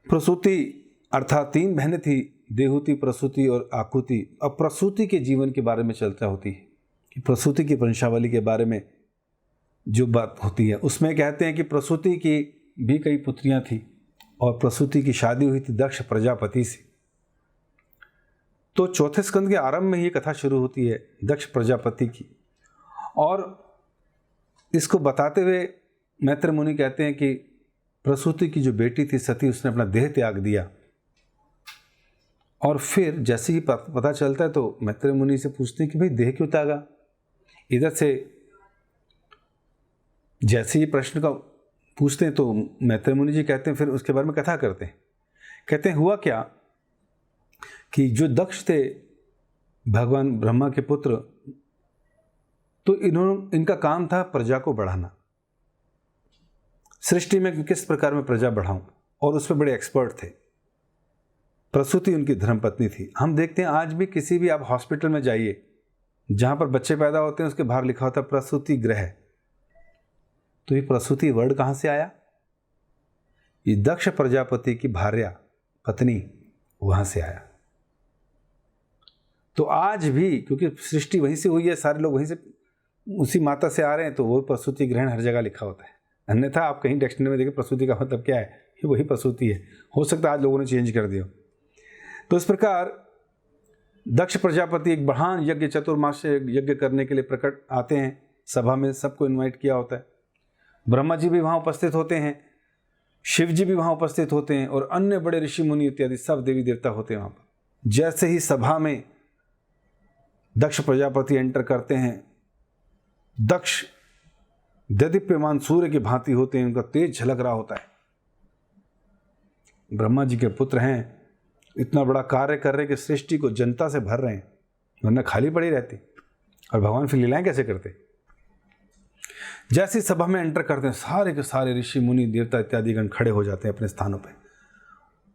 प्रसूति अर्थात 3 बहनें थी, देवहूति, प्रसूति और आकुति। अब प्रसूति के जीवन के बारे में चर्चा होती है कि प्रसूति की वंशावली के बारे में जो बात होती है, उसमें कहते हैं कि प्रसूति की भी कई पुत्रियां थी और प्रसूति की शादी हुई थी दक्ष प्रजापति से। तो चौथे स्कंद के आरंभ में ही कथा शुरू होती है दक्ष प्रजापति की। और इसको बताते हुए मैत्रेय मुनि कहते हैं कि प्रसूति की जो बेटी थी सती, उसने अपना देह त्याग दिया। और फिर जैसे ही पता चलता है तो मैत्रेय मुनि से पूछते हैं कि भाई देह क्यों त्यागा। इधर से जैसे ही प्रश्न का पूछते हैं तो मैत्रेय मुनि जी कहते हैं, फिर उसके बारे में कथा करते हैं। कहते हैं हुआ क्या कि जो दक्ष थे भगवान ब्रह्मा के पुत्र, तो इनका काम था प्रजा को बढ़ाना, सृष्टि में किस प्रकार में प्रजा बढ़ाऊं, और उस पर बड़े एक्सपर्ट थे। प्रसूति उनकी धर्मपत्नी थी। हम देखते हैं आज भी किसी भी आप हॉस्पिटल में जाइए, जहां पर बच्चे पैदा होते हैं उसके बाहर लिखा होता है प्रसूति गृह। तो ये प्रसूति वर्ड कहां से आया? ये दक्ष प्रजापति की भार्या पत्नी वहां से आया। तो आज भी क्योंकि सृष्टि वहीं से हुई है, सारे लोग वहीं से उसी माता से आ रहे हैं, तो वो प्रसूति ग्रहण हर जगह लिखा होता है। अन्यथा आप कहीं डिक्शनरी में देखें प्रसूति का मतलब क्या है, ये वही प्रसूति है। हो सकता है आज लोगों ने चेंज कर दिया। तो इस प्रकार दक्ष प्रजापति एक महान यज्ञ, चतुर्मास यज्ञ करने के लिए प्रकट आते हैं। सभा में सबको इन्वाइट किया होता है। ब्रह्मा जी भी वहाँ उपस्थित होते हैं, शिव जी भी वहाँ उपस्थित होते हैं और अन्य बड़े ऋषि मुनि इत्यादि सब देवी देवता होते हैं वहाँ पर। जैसे ही सभा में दक्ष प्रजापति एंटर करते हैं, दक्ष दीप्यमान सूर्य की भांति होते हैं, उनका तेज झलक रहा होता है। ब्रह्मा जी के पुत्र हैं, इतना बड़ा कार्य कर रहे हैं कि सृष्टि को जनता से भर रहे हैं, वरना खाली पड़ी रहती। और भगवान फिर लीलाएं कैसे करते? जैसी सभा में एंटर करते हैं, सारे के सारे ऋषि मुनि देवता इत्यादि गण खड़े हो जाते हैं अपने स्थानों पे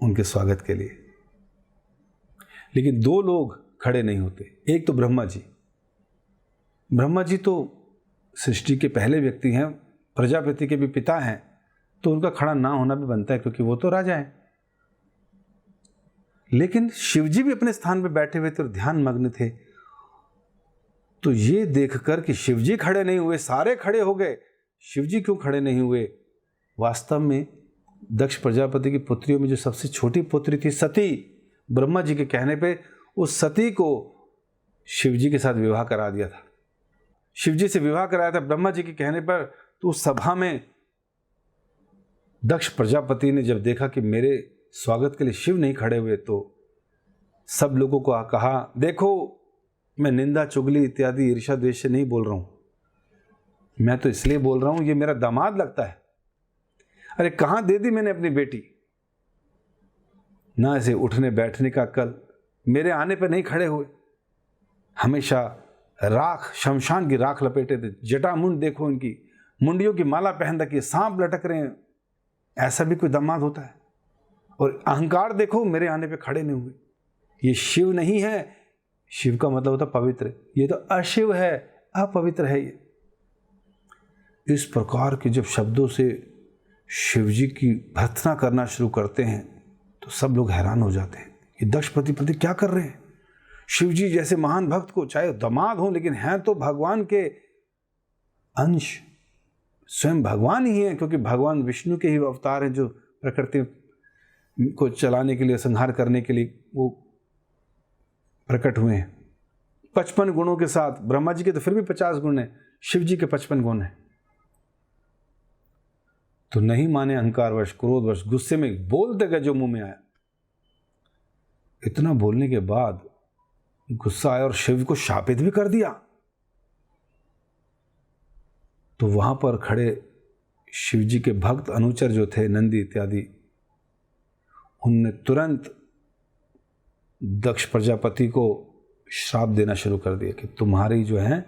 उनके स्वागत के लिए। लेकिन दो लोग खड़े नहीं होते। एक तो ब्रह्मा जी। ब्रह्मा जी तो सृष्टि के पहले व्यक्ति हैं, प्रजापति के भी पिता हैं, तो उनका खड़ा ना होना भी बनता है क्योंकि वो तो राजा हैं। लेकिन शिवजी भी अपने स्थान पे बैठे हुए थे और ध्यान मग्न थे। तो ये देखकर कि शिवजी खड़े नहीं हुए, सारे खड़े हो गए, शिवजी क्यों खड़े नहीं हुए? वास्तव में दक्ष प्रजापति की पुत्रियों में जो सबसे छोटी पुत्री थी सती, ब्रह्मा जी के कहने पे उस सती को शिवजी के साथ विवाह करा दिया था। शिवजी से विवाह कराया था ब्रह्मा जी के कहने पर। तो उस सभा में दक्ष प्रजापति ने जब देखा कि मेरे स्वागत के लिए शिव नहीं खड़े हुए, तो सब लोगों को कहा, देखो मैं निंदा चुगली इत्यादि ईर्ष्या द्वेष से नहीं बोल रहा हूं, मैं तो इसलिए बोल रहा हूं, ये मेरा दामाद लगता है। अरे कहां दे दी मैंने अपनी बेटी, ना इसे उठने बैठने का अक्ल, मेरे आने पर नहीं खड़े हुए, हमेशा राख, शमशान की राख लपेटे थे, जटामुंड देखो इनकी, मुंडियों की माला पहन रखी है, सांप लटक रहे हैं, ऐसा भी कोई दामाद होता है? और अहंकार देखो, मेरे आने पे खड़े नहीं हुए। ये शिव नहीं है। शिव का मतलब होता पवित्र, ये तो अशिव है, अपवित्र है ये। इस प्रकार के जब शब्दों से शिवजी की भर्त्सना करना शुरू करते हैं तो सब लोग हैरान हो जाते हैं, ये दक्ष प्रति क्या कर रहे हैं? शिवजी जैसे महान भक्त को, चाहे दामाद हो, लेकिन हैं तो भगवान के अंश, स्वयं भगवान ही है, क्योंकि भगवान विष्णु के ही अवतार हैं जो प्रकृति को चलाने के लिए, संहार करने के लिए वो प्रकट हुए हैं 55 गुणों के साथ। ब्रह्मा जी के तो फिर भी 50 गुण हैं, शिव जी के 55 गुण हैं। तो नहीं माने, अहंकारवश, क्रोधवश, गुस्से में बोलते गए जो मुंह में आया। इतना बोलने के बाद गुस्सा आया और शिव को शापित भी कर दिया। तो वहां पर खड़े शिव जी के भक्त अनुचर जो थे, नंदी इत्यादि, उनने तुरंत दक्ष प्रजापति को श्राप देना शुरू कर दिया कि तुम्हारी जो है,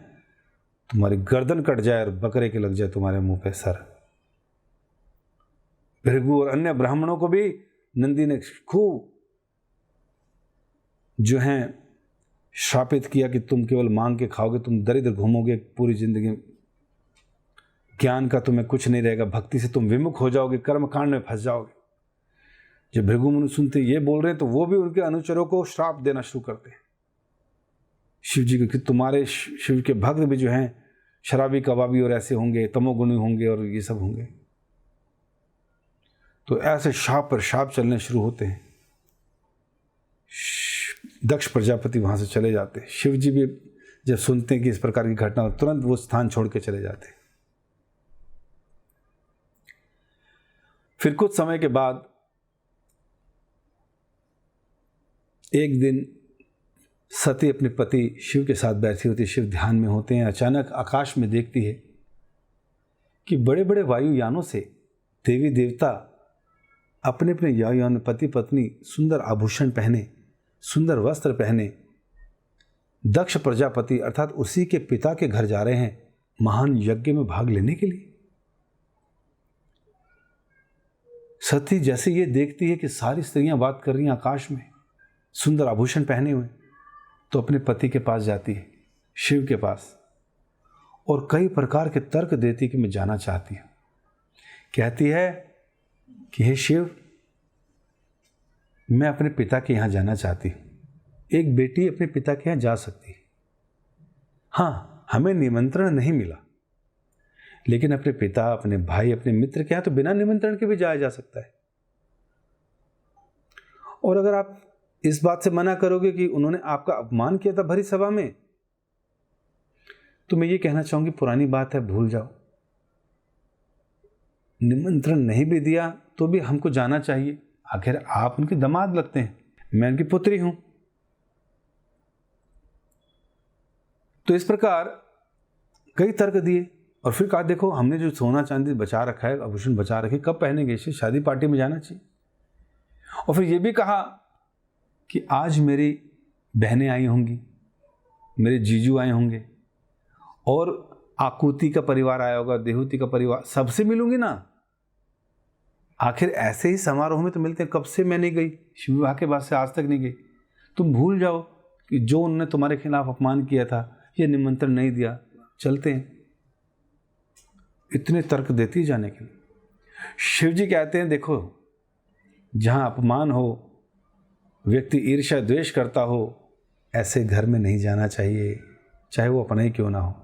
तुम्हारी गर्दन कट जाए और बकरे के लग जाए तुम्हारे मुंह पे सर। भृगु और अन्य ब्राह्मणों को भी नंदी ने खूब जो है श्रापित किया कि तुम केवल मांग के खाओगे, तुम दरिद्र घूमोगे पूरी जिंदगी, ज्ञान का तुम्हें कुछ नहीं रहेगा, भक्ति से तुम विमुख हो जाओगे, कर्म कांड में फंस जाओगे। जब भृगु मुनि सुनते ये बोल रहे हैं तो वो भी उनके अनुचरों को श्राप देना शुरू करते हैं शिव जी को कि तुम्हारे शिव के भक्त भी जो हैं शराबी, कबाबी और ऐसे होंगे, तमोगुणी होंगे और ये सब होंगे। तो ऐसे शाप पर शाप चलने शुरू होते हैं। दक्ष प्रजापति वहां से चले जाते हैं। शिव जी भी जब सुनते हैं कि इस प्रकार की घटना, तुरंत वो स्थान छोड़ के चले जाते हैं। फिर कुछ समय के बाद एक दिन सती अपने पति शिव के साथ बैठी होती, शिव ध्यान में होते हैं। अचानक आकाश में देखती है कि बड़े बड़े वायुयानों से देवी देवता अपने अपने वायुयान में पति पत्नी सुंदर आभूषण पहने, सुंदर वस्त्र पहने दक्ष प्रजापति अर्थात उसी के पिता के घर जा रहे हैं महान यज्ञ में भाग लेने के लिए। सती जैसे ये देखती है कि सारी स्त्रियां बात कर रही हैं आकाश में सुंदर आभूषण पहने हुए, तो अपने पति के पास जाती है, शिव के पास, और कई प्रकार के तर्क देती कि मैं जाना चाहती हूं। कहती है कि हे शिव, मैं अपने पिता के यहां जाना चाहती हूं। एक बेटी अपने पिता के यहां जा सकती है, हाँ हमें निमंत्रण नहीं मिला, लेकिन अपने पिता, अपने भाई, अपने मित्र के यहां तो बिना निमंत्रण के भी जाया जा सकता है। और अगर आप इस बात से मना करोगे कि उन्होंने आपका अपमान किया था भरी सभा में, तो मैं ये कहना चाहूंगी पुरानी बात है, भूल जाओ। निमंत्रण नहीं भी दिया तो भी हमको जाना चाहिए, आखिर आप उनके दामाद लगते हैं, मैं उनकी पुत्री हूं। तो इस प्रकार कई तर्क दिए और फिर कहा देखो हमने जो सोना चांदी बचा रखा है, आभूषण बचा रखे, कब पहनेंगे, इसे शादी पार्टी में जाना चाहिए। और फिर ये भी कहा कि आज मेरी बहनें आई होंगी, मेरे जीजू आए होंगे, और आकुति का परिवार आया होगा, देहूति का परिवार, सबसे मिलूंगी ना। आखिर ऐसे ही समारोह में तो मिलते हैं। कब से मैं नहीं गई, शिव विवाह के बाद से आज तक नहीं गई। तुम भूल जाओ कि जो उन्होंने तुम्हारे खिलाफ अपमान किया था, ये निमंत्रण नहीं दिया, चलते हैं। इतने तर्क देती जाने के लिए। शिव जी कहते हैं देखो, जहाँ अपमान हो, व्यक्ति ईर्ष्या द्वेष करता हो, ऐसे घर में नहीं जाना चाहिए, चाहे वो अपना ही क्यों ना हो।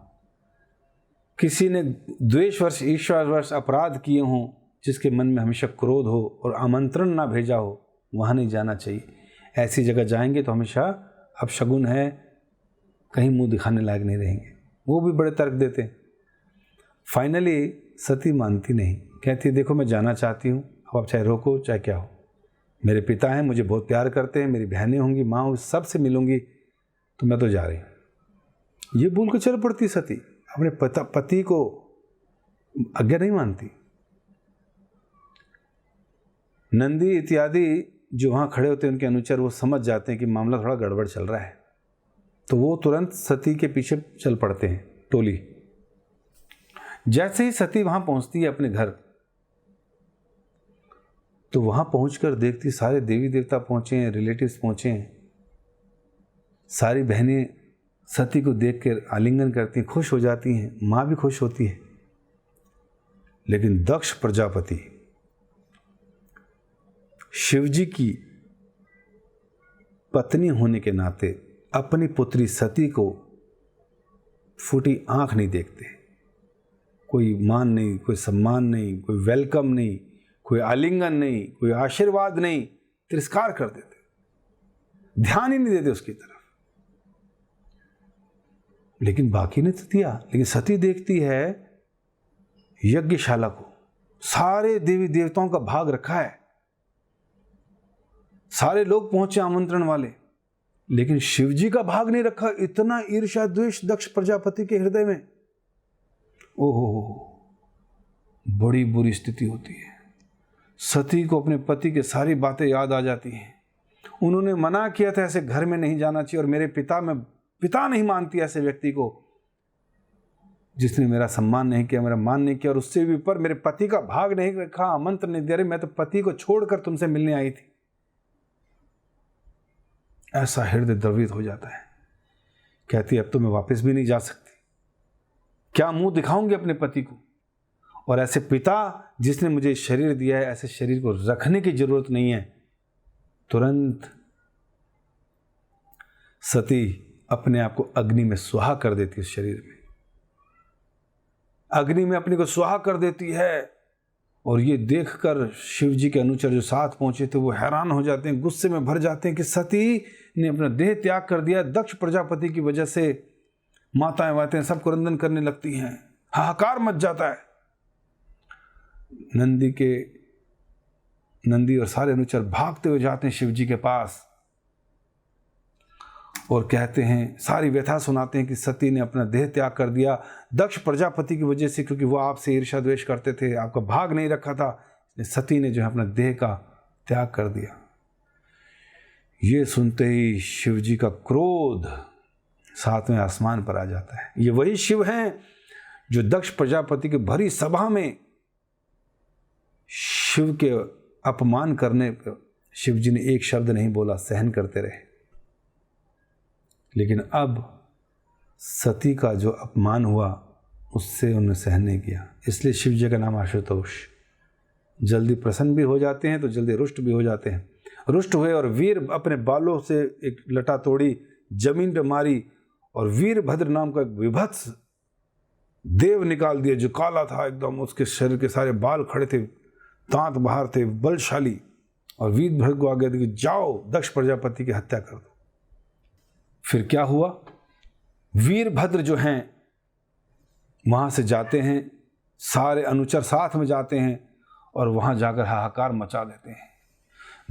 किसी ने द्वेषवश ईर्ष्यावश अपराध किए हों, जिसके मन में हमेशा क्रोध हो और आमंत्रण ना भेजा हो, वहाँ नहीं जाना चाहिए। ऐसी जगह जाएंगे तो हमेशा अपशगुन है, कहीं मुंह दिखाने लायक नहीं रहेंगे। वो भी बड़े तर्क देते हैं। फाइनली सती मानती नहीं, कहती है देखो मैं जाना चाहती हूँ, अब आप चाहे रोको चाहे क्या हो, मेरे पिता हैं, मुझे बहुत प्यार करते हैं, मेरी बहनें होंगी, माँ होंगी, सबसे मिलूंगी, तो मैं तो जा रही हूँ। ये भूल कर चल पड़ती सती, अपने पति को आज्ञा नहीं मानती। नंदी इत्यादि जो वहाँ खड़े होते हैं, उनके अनुचर, वो समझ जाते हैं कि मामला थोड़ा गड़बड़ चल रहा है, तो वो तुरंत सती के पीछे चल पड़ते हैं, टोली। जैसे ही सती वहाँ पहुँचती है अपने घर, तो वहाँ पहुँचकर देखती सारे देवी देवता पहुँचे हैं, रिलेटिव्स पहुँचे हैं। सारी बहनें सती को देखकर आलिंगन करती हैं, खुश हो जाती हैं, माँ भी खुश होती है। लेकिन दक्ष प्रजापति शिवजी की पत्नी होने के नाते अपनी पुत्री सती को फूटी आंख नहीं देखते। कोई मान नहीं, कोई सम्मान नहीं, कोई वेलकम नहीं, कोई आलिंगन नहीं, कोई आशीर्वाद नहीं, तिरस्कार कर देते, ध्यान ही नहीं देते उसकी तरफ। लेकिन बाकी ने तो दिया। लेकिन सती देखती है यज्ञशाला को, सारे देवी देवताओं का भाग रखा है, सारे लोग पहुंचे आमंत्रण वाले, लेकिन शिवजी का भाग नहीं रखा। इतना ईर्ष्या द्वेष दक्ष प्रजापति के हृदय में। ओहो, बड़ी बुरी स्थिति होती है। सती को अपने पति की सारी बातें याद आ जाती हैं। उन्होंने मना किया था ऐसे घर में नहीं जाना चाहिए, और मेरे पिता नहीं मानती ऐसे व्यक्ति को जिसने मेरा सम्मान नहीं किया, मेरा मान नहीं किया, और उससे भी ऊपर मेरे पति का भाग नहीं रखा, आमंत्रण नहीं दे रहे। मैं तो पति को छोड़कर तुमसे मिलने आई थी। ऐसा हृदय द्रवित हो जाता है। कहती अब तो मैं वापस भी नहीं जा सकती, क्या मुंह दिखाऊंगी अपने पति को। और ऐसे पिता जिसने मुझे शरीर दिया है, ऐसे शरीर को रखने की जरूरत नहीं है। तुरंत सती अपने आप को अग्नि में सुहा कर देती है। शरीर में अग्नि में अपने को सुहा कर देती है। और ये देखकर शिव जी के अनुचर जो साथ पहुंचे थे, वो हैरान हो जाते हैं, गुस्से में भर जाते हैं कि सती ने अपना देह त्याग कर दिया दक्ष प्रजापति की वजह से। माताएं वाताएं सब क्रंदन करने लगती हैं, हाहाकार मच जाता है। नंदी और सारे अनुचर भागते हुए जाते हैं शिव जी के पास और कहते हैं, सारी व्यथा सुनाते हैं कि सती ने अपना देह त्याग कर दिया दक्ष प्रजापति की वजह से, क्योंकि वो आपसे ईर्ष्या द्वेष करते थे, आपका भाग नहीं रखा था। सती ने जो है अपना देह का त्याग कर दिया। ये सुनते ही शिव जी का क्रोध सातवें आसमान पर आ जाता है। ये वही शिव हैं जो दक्ष प्रजापति की भरी सभा में शिव के अपमान करने पर शिव जी ने एक शब्द नहीं बोला, सहन करते रहे। लेकिन अब सती का जो अपमान हुआ उससे उन्होंने सहन नहीं किया, इसलिए शिव जी का नाम आशुतोष। जल्दी प्रसन्न भी हो जाते हैं तो जल्दी रुष्ट भी हो जाते हैं। रुष्ट हुए और वीर अपने बालों से एक लटा तोड़ी, जमीन पे मारी, और वीरभद्र नाम का एक विभत्स देव निकाल दिया जो काला था एकदम। उसके शरीर के सारे बाल खड़े थे, दांत बाहर थे, बलशाली। और वीरभद्र को आगे कि जाओ दक्ष प्रजापति की हत्या कर दो। फिर क्या हुआ, वीरभद्र जो हैं वहां से जाते हैं, सारे अनुचर साथ में जाते हैं और वहां जाकर हाहाकार मचा देते हैं।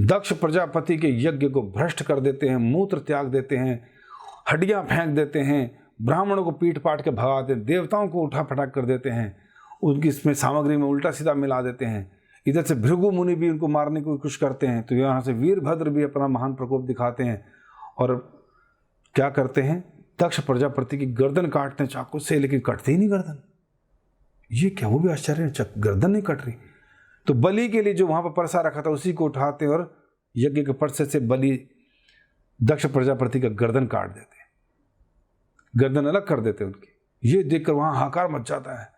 दक्ष प्रजापति के यज्ञ को भ्रष्ट कर देते हैं, मूत्र त्याग देते हैं, हड्डियां फेंक देते हैं, ब्राह्मणों को पीट पाट के भगाते हैं, देवताओं को उठा फटाक कर देते हैं, उनकी इसमें सामग्री में उल्टा सीधा मिला देते हैं। इधर से भृगु मुनि भी उनको मारने की कोशिश करते हैं, तो यहाँ से वीरभद्र भी अपना महान प्रकोप दिखाते हैं। और क्या करते हैं, दक्ष प्रजापति की गर्दन काटते हैं चाकू से, लेकिन कटती ही नहीं गर्दन। ये क्या, वो भी आश्चर्य है, गर्दन नहीं कट रही। तो बलि के लिए जो वहां पर परसा रखा था उसी को उठाते और यज्ञ के परसे से बलि दक्ष प्रजापति का गर्दन काट देते, गर्दन अलग कर देते उनकी। ये देखकर वहां हाहाकार मच जाता है।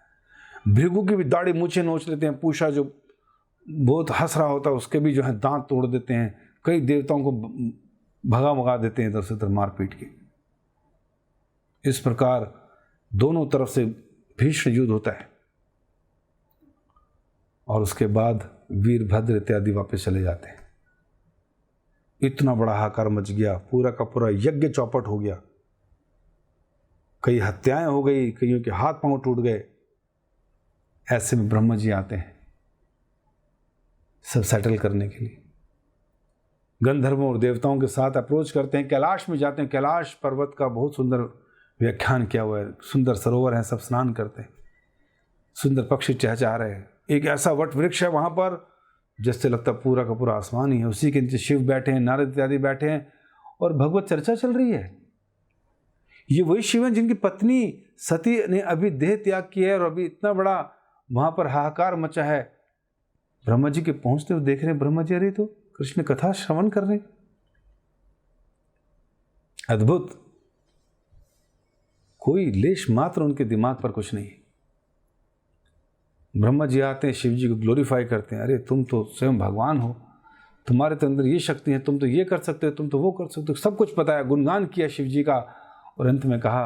भृगु की भी दाढ़ी मूछें नोच लेते हैं, पूषा जो बहुत हंस रहा होता है उसके भी जो है दांत तोड़ देते हैं, कई देवताओं को भगा देते हैं इधर से उधर मार पीट के। इस प्रकार दोनों तरफ से भीषण युद्ध होता है और उसके बाद वीरभद्र इत्यादि वापस चले जाते हैं। इतना बड़ा हाहाकार मच गया, पूरा का पूरा यज्ञ चौपट हो गया, कई हत्याएं हो गई, कईयों के हाथ पांव टूट गए। ऐसे में ब्रह्मा जी आते हैं सब सेटल करने के लिए। गंधर्वों और देवताओं के साथ अप्रोच करते हैं, कैलाश में जाते हैं। कैलाश पर्वत का बहुत सुंदर व्याख्यान किया हुआ है, सुंदर सरोवर है, सब स्नान करते हैं, सुंदर पक्षी चहचहा रहे हैं। एक ऐसा वट वृक्ष है वहां पर जिससे लगता पूरा का पूरा आसमान ही है। उसी के नीचे शिव बैठे हैं, नारद इत्यादि बैठे हैं और भगवत चर्चा चल रही है। ये वही शिव हैं जिनकी पत्नी सती ने अभी देह त्याग किया है और अभी इतना बड़ा वहां पर हाहाकार मचा है। ब्रह्मा जी के पहुंचते हुए देख रहे हैं, ब्रह्मा जी अरे तो कृष्ण कथा श्रवण कर रहे। अद्भुत, कोई लेश मात्र उनके दिमाग पर कुछ नहीं। ब्रह्मा जी आते हैं, शिव जी को ग्लोरीफाई करते हैं, अरे तुम तो स्वयं भगवान हो, तुम्हारे तो अंदर ये शक्ति है, तुम तो ये कर सकते हो, तुम तो वो कर सकते हो, सब कुछ बताया, गुणगान किया शिव जी का। और अंत में कहा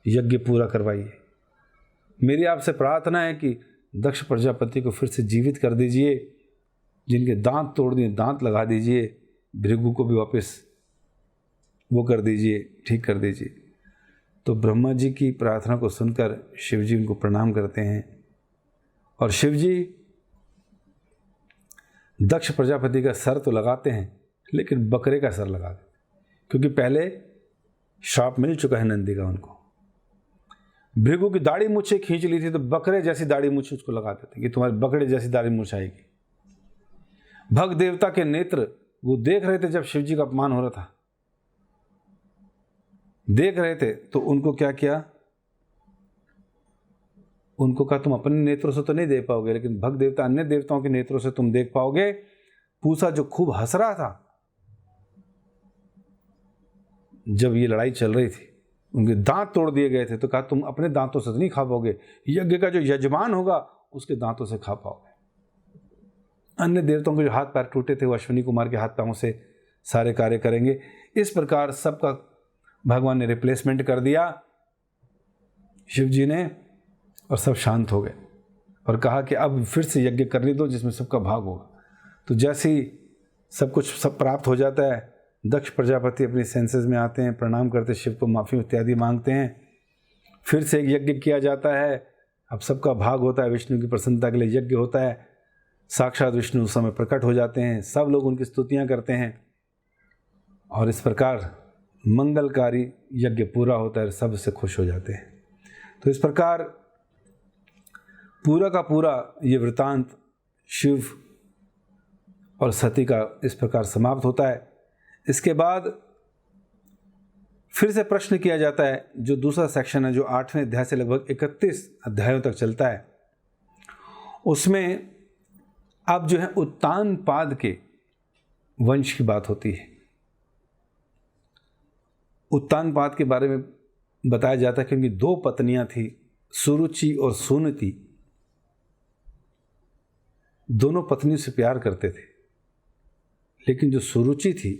यज्ञ पूरा करवाइए। मेरी आपसे प्रार्थना है कि दक्ष प्रजापति को फिर से जीवित कर दीजिए, जिनके दांत तोड़ दिए दांत लगा दीजिए, भृगु को भी वापस वो कर दीजिए, ठीक कर दीजिए। तो ब्रह्मा जी की प्रार्थना को सुनकर शिव जी उनको प्रणाम करते हैं और शिव जी दक्ष प्रजापति का सर तो लगाते हैं लेकिन बकरे का सर लगा देते, क्योंकि पहले श्राप मिल चुका है नंदी का उनको। भृगु की दाढ़ी मूछें खींच ली थी तो बकरे जैसी दाढ़ी मूछ उसको लगा देते कि तुम्हारे बकरे जैसी दाढ़ी मूछ आएगी। भग देवता के नेत्र वो देख रहे थे जब शिव जी का अपमान हो रहा था, देख रहे थे, तो उनको क्या किया, उनको कहा तुम अपने नेत्रों से तो नहीं देख पाओगे, लेकिन भग देवता अन्य देवताओं के नेत्रों से तुम देख पाओगे। पूसा जो खूब हंस रहा था जब ये लड़ाई चल रही थी, उनके दांत तोड़ दिए गए थे, तो कहा तुम अपने दांतों से तो नहीं खा पाओगे, यज्ञ का जो यजमान होगा उसके दांतों से खा पाओगे। अन्य देवताओं के जो हाथ पैर टूटे थे वो अश्विनी कुमार के हाथ पांवों से सारे कार्य करेंगे। इस प्रकार सबका भगवान ने रिप्लेसमेंट कर दिया शिव जी ने, और सब शांत हो गए और कहा कि अब फिर से यज्ञ करने दो जिसमें सबका भाग होगा। तो जैसे ही सब कुछ सब प्राप्त हो जाता है, दक्ष प्रजापति अपनी सेंसेस में आते हैं, प्रणाम करते शिव को, माफ़ी इत्यादि मांगते हैं। फिर से एक यज्ञ किया जाता है, अब सबका भाग होता है, विष्णु की प्रसन्नता के लिए यज्ञ होता है। साक्षात विष्णु उस समय प्रकट हो जाते हैं, सब लोग उनकी स्तुतियाँ करते हैं और इस प्रकार मंगलकारी यज्ञ पूरा होता है, सब से खुश हो जाते हैं। तो इस प्रकार पूरा का पूरा ये वृतांत शिव और सती का इस प्रकार समाप्त होता है। इसके बाद फिर से प्रश्न किया जाता है, जो दूसरा सेक्शन है जो 8वें अध्याय से लगभग 31 अध्यायों तक चलता है, उसमें अब जो है उत्तानपाद के वंश की बात होती है। उत्तानपाद के बारे में बताया जाता है कि उनकी 2 पत्नियां थी, सुरुचि और सुनीति। दोनों पत्नी से प्यार करते थे, लेकिन जो सुरुचि थी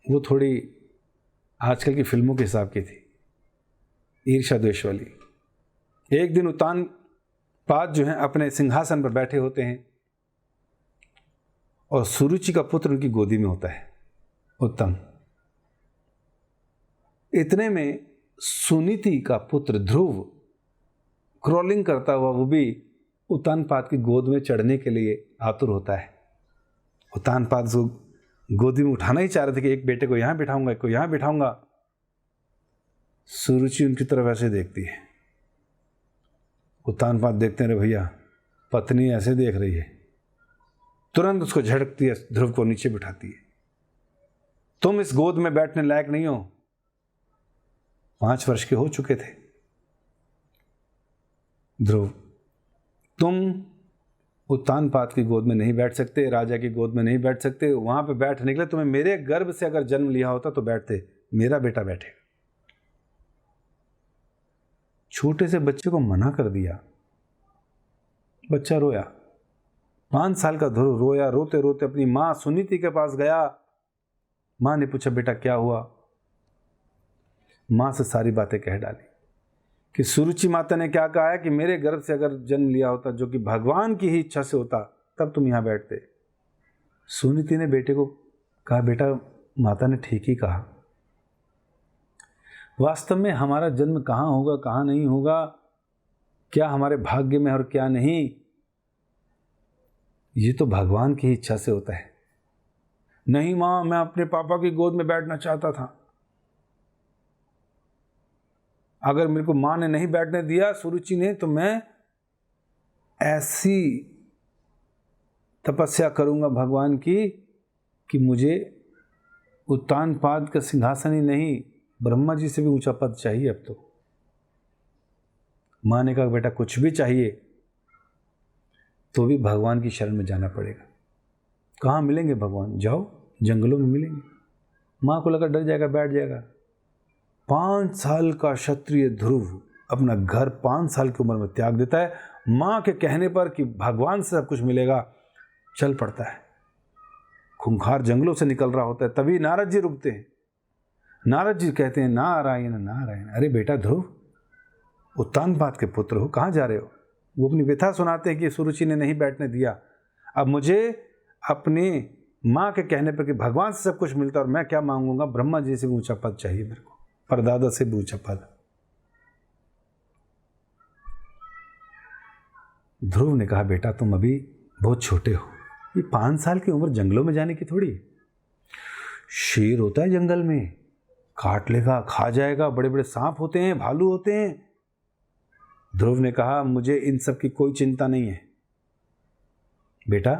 वो थोड़ी आजकल की फिल्मों के हिसाब की थी, ईर्ष्या द्वेष वाली। एक दिन उत्तानपाद जो है अपने सिंहासन पर बैठे होते हैं और सुरुचि का पुत्र उनकी गोदी में होता है, उत्तम। इतने में सुनीति का पुत्र ध्रुव क्रॉलिंग करता हुआ वो भी उत्तानपाद की गोद में चढ़ने के लिए आतुर होता है। उत्तानपाद को गोदी में उठाना ही चाह रहे थे कि एक बेटे को यहाँ बिठाऊंगा, एक को यहाँ बिठाऊंगा। सुरुचि उनकी तरफ ऐसे देखती है, उत्तानपाद देखते हैं, भैया पत्नी ऐसे देख रही है, तुरंत उसको झटकती है, ध्रुव को नीचे बिठाती है। तुम इस गोद में बैठने लायक नहीं हो। 5 वर्ष के हो चुके थे। ध्रुव, तुम उत्तानपाद की गोद में नहीं बैठ सकते, राजा की गोद में नहीं बैठ सकते। वहां पे बैठने के लिए तुम्हें मेरे गर्भ से अगर जन्म लिया होता तो बैठते, मेरा बेटा बैठेगा। छोटे से बच्चे को मना कर दिया। बच्चा रोया, 5 साल का ध्रुव रोया। रोते रोते अपनी मां सुनीति के पास गया। मां ने पूछा, बेटा क्या हुआ? मां से सारी बातें कह डाली कि सुरुचि माता ने क्या कहा है कि मेरे गर्भ से अगर जन्म लिया होता, जो कि भगवान की ही इच्छा से होता, तब तुम यहां बैठते। सुनीति ने बेटे को कहा, बेटा माता ने ठीक ही कहा। वास्तव में हमारा जन्म कहाँ होगा, कहाँ नहीं होगा, क्या हमारे भाग्य में और क्या नहीं, ये तो भगवान की ही इच्छा से होता है। नहीं मां, मैं अपने पापा की गोद में बैठना चाहता था। अगर मेरे को मां ने नहीं बैठने दिया, सुरुचि ने, तो मैं ऐसी तपस्या करूंगा भगवान की कि मुझे उत्तानपाद का सिंहासन ही नहीं, ब्रह्मा जी से भी ऊंचा पद चाहिए अब तो। मां ने कहा, बेटा कुछ भी चाहिए तो भी भगवान की शरण में जाना पड़ेगा। कहाँ मिलेंगे भगवान? जाओ जंगलों में मिलेंगे। मां को लगा डर जाएगा, बैठ जाएगा। 5 साल का क्षत्रिय ध्रुव अपना घर 5 साल की उम्र में त्याग देता है। मां के कहने पर कि भगवान से सब कुछ मिलेगा, चल पड़ता है। खूंखार जंगलों से निकल रहा होता है, तभी नारद जी रुकते हैं। नारद जी कहते हैं, नारायण नारायण। अरे बेटा ध्रुव, उत्तानपाद के पुत्र हो, कहाँ जा रहे हो? वो अपनी व्यथा सुनाते हैं कि सुरुचि ने नहीं बैठने दिया। अब मुझे अपनी माँ के कहने पर कि भगवान से सब कुछ मिलता है और मैं क्या मांगूंगा, ब्रह्मा जी से भी ऊंचा पद चाहिए मेरे को, परदादा से भी ऊंचा पद। ध्रुव ने कहा, बेटा तुम अभी बहुत छोटे हो, ये 5 साल की उम्र जंगलों में जाने की थोड़ी है। शेर होता है जंगल में, काट लेगा, खा जाएगा, बड़े बड़े सांप होते हैं, भालू होते हैं। ध्रुव ने कहा, मुझे इन सब की कोई चिंता नहीं है। बेटा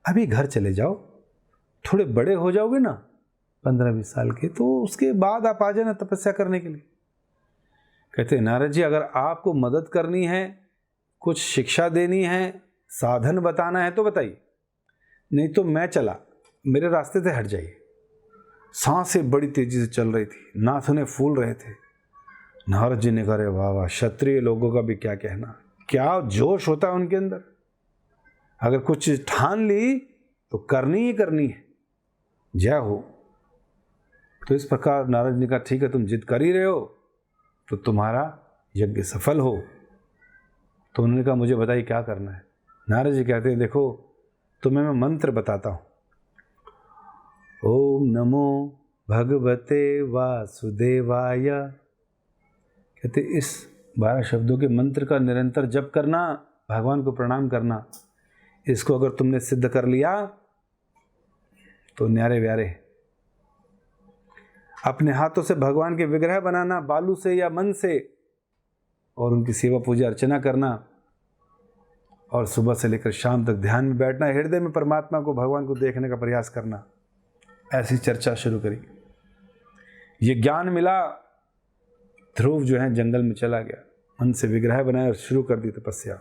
अभी घर चले जाओ, थोड़े बड़े हो जाओगे ना 15-20 साल के, तो उसके बाद आप आ जाना तपस्या करने के लिए। कहते हैं, नारद जी अगर आपको मदद करनी है, कुछ शिक्षा देनी है, साधन बताना है तो बताइए, नहीं तो मैं चला, मेरे रास्ते से हट जाइए। सांसें बड़ी तेजी से चल रही थी, नाथुने फूल रहे थे। नारद जी ने कहा, वाह वाह, क्षत्रिय लोगों का भी क्या कहना, क्या जोश होता है उनके अंदर। अगर कुछ ठान ली तो करनी ही करनी है, जय हो। तो इस प्रकार नारद जी ने कहा, ठीक है तुम जिद कर ही रहे हो तो तुम्हारा यज्ञ सफल हो। तो उन्होंने कहा, मुझे बताइए क्या करना है। नारद जी कहते हैं, देखो तुम्हें मैं मंत्र बताता हूँ। ओम नमो भगवते वासुदेवाय। कहते इस 12 शब्दों के मंत्र का निरंतर जप करना, भगवान को प्रणाम करना। इसको अगर तुमने सिद्ध कर लिया तो न्यारे व्यारे। अपने हाथों से भगवान के विग्रह बनाना, बालू से या मन से, और उनकी सेवा पूजा अर्चना करना, और सुबह से लेकर शाम तक ध्यान में बैठना, हृदय में परमात्मा को, भगवान को देखने का प्रयास करना। ऐसी चर्चा शुरू करी। ये ज्ञान मिला, ध्रुव जो है जंगल में चला गया, मन से विग्रह बनाया और शुरू कर दी तपस्या।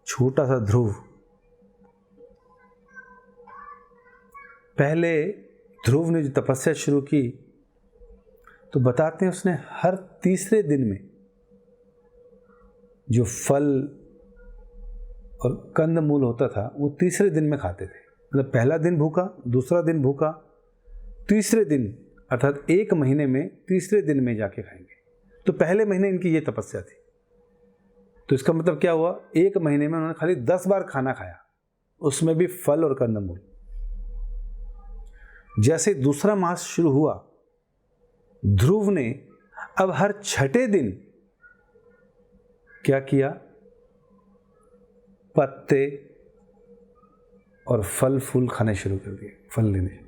छोटा सा ध्रुव, पहले ध्रुव ने जो तपस्या शुरू की तो बताते हैं उसने हर तीसरे दिन में जो फल और कंदमूल होता था वो तीसरे दिन में खाते थे। मतलब पहला दिन भूखा, दूसरा दिन भूखा, तीसरे दिन अर्थात 1 महीने में तीसरे दिन में जाके खाएंगे। तो पहले महीने इनकी ये तपस्या थी। तो इसका मतलब क्या हुआ, 1 महीने में उन्होंने खाली 10 बार खाना खाया, उसमें भी फल और कंदमूल। जैसे दूसरा मास शुरू हुआ, ध्रुव ने अब हर 6ठे दिन क्या किया, पत्ते और फल फूल खाने शुरू कर दिए, फल लेने।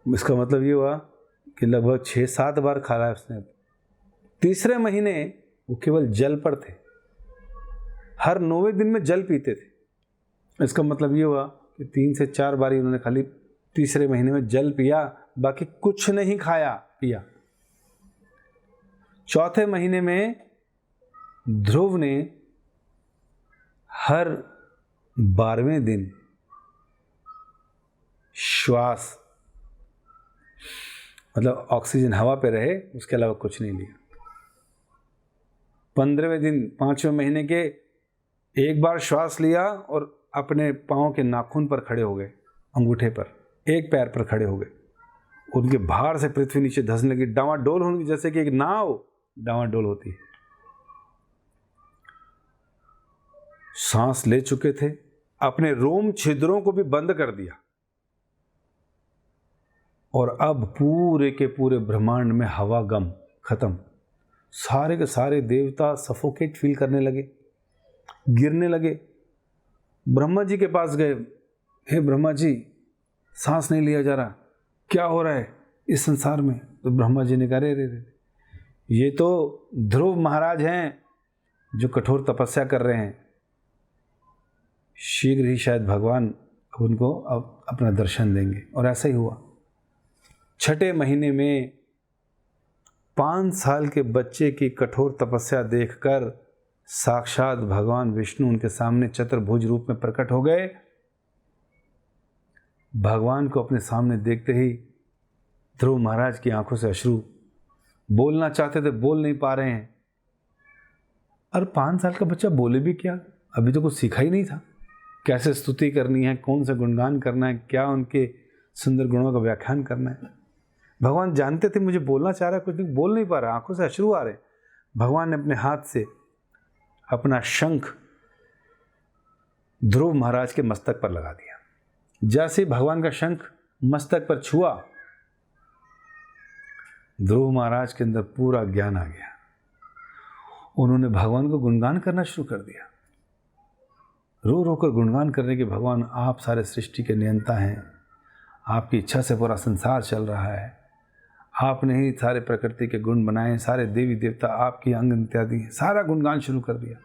इसका मतलब ये हुआ कि लगभग 6-7 बार खा रहा है उसने। तीसरे महीने वो केवल जल पर थे, हर 9वें दिन में जल पीते थे। इसका मतलब ये हुआ कि 3 से 4 बार उन्होंने खाली तीसरे महीने में जल पिया, बाकी कुछ नहीं खाया पिया। चौथे महीने में ध्रुव ने हर 12वें दिन श्वास, मतलब ऑक्सीजन हवा पे रहे, उसके अलावा कुछ नहीं लिया। 15वें दिन 5वें महीने के एक बार श्वास लिया और अपने पाँव के नाखून पर खड़े हो गए, अंगूठे पर, एक पैर पर खड़े हो गए। उनके भार से पृथ्वी नीचे धंसने लगी, डावाडोल होने की, जैसे कि एक नाव डावाडोल होती है। सांस ले चुके थे, अपने रोम छिद्रों को भी बंद कर दिया और अब पूरे के पूरे ब्रह्मांड में हवा गम खत्म। सारे के सारे देवता सफोकेट फील करने लगे, गिरने लगे। ब्रह्मा जी के पास गए, हे ब्रह्मा जी, सांस नहीं लिया जा रहा, क्या हो रहा है इस संसार में? तो ब्रह्मा जी ने कहा, रे ये तो ध्रुव महाराज हैं जो कठोर तपस्या कर रहे हैं, शीघ्र ही शायद भगवान उनको अब अपना दर्शन देंगे। और ऐसा ही हुआ। छठे महीने में 5 साल के बच्चे की कठोर तपस्या देखकर साक्षात भगवान विष्णु उनके सामने चतुर्भुज रूप में प्रकट हो गए। भगवान को अपने सामने देखते ही ध्रुव महाराज की आंखों से अश्रु, बोलना चाहते थे, बोल नहीं पा रहे हैं। और 5 साल का बच्चा बोले भी क्या? अभी तो कुछ सीखा ही नहीं था, कैसे स्तुति करनी है, कौन सा गुणगान करना है, क्या उनके सुंदर गुणों का व्याख्यान करना है। भगवान जानते थे मुझे बोलना चाह रहा है, कुछ नहीं, बोल नहीं पा रहा, आंखों से अश्रु आ रहे। भगवान ने अपने हाथ से अपना शंख ध्रुव महाराज के मस्तक पर लगा दिया। जैसे ही भगवान का शंख मस्तक पर छुआ, ध्रुव महाराज के अंदर पूरा ज्ञान आ गया। उन्होंने भगवान को गुणगान करना शुरू कर दिया, रो रो कर गुणगान करने के, भगवान आप सारे सृष्टि के नियंता हैं, आपकी इच्छा से पूरा संसार चल रहा है, आपने ही सारे प्रकृति के गुण बनाए, सारे देवी देवता आपकी अंग इत्यादि, सारा गुणगान शुरू कर दिया।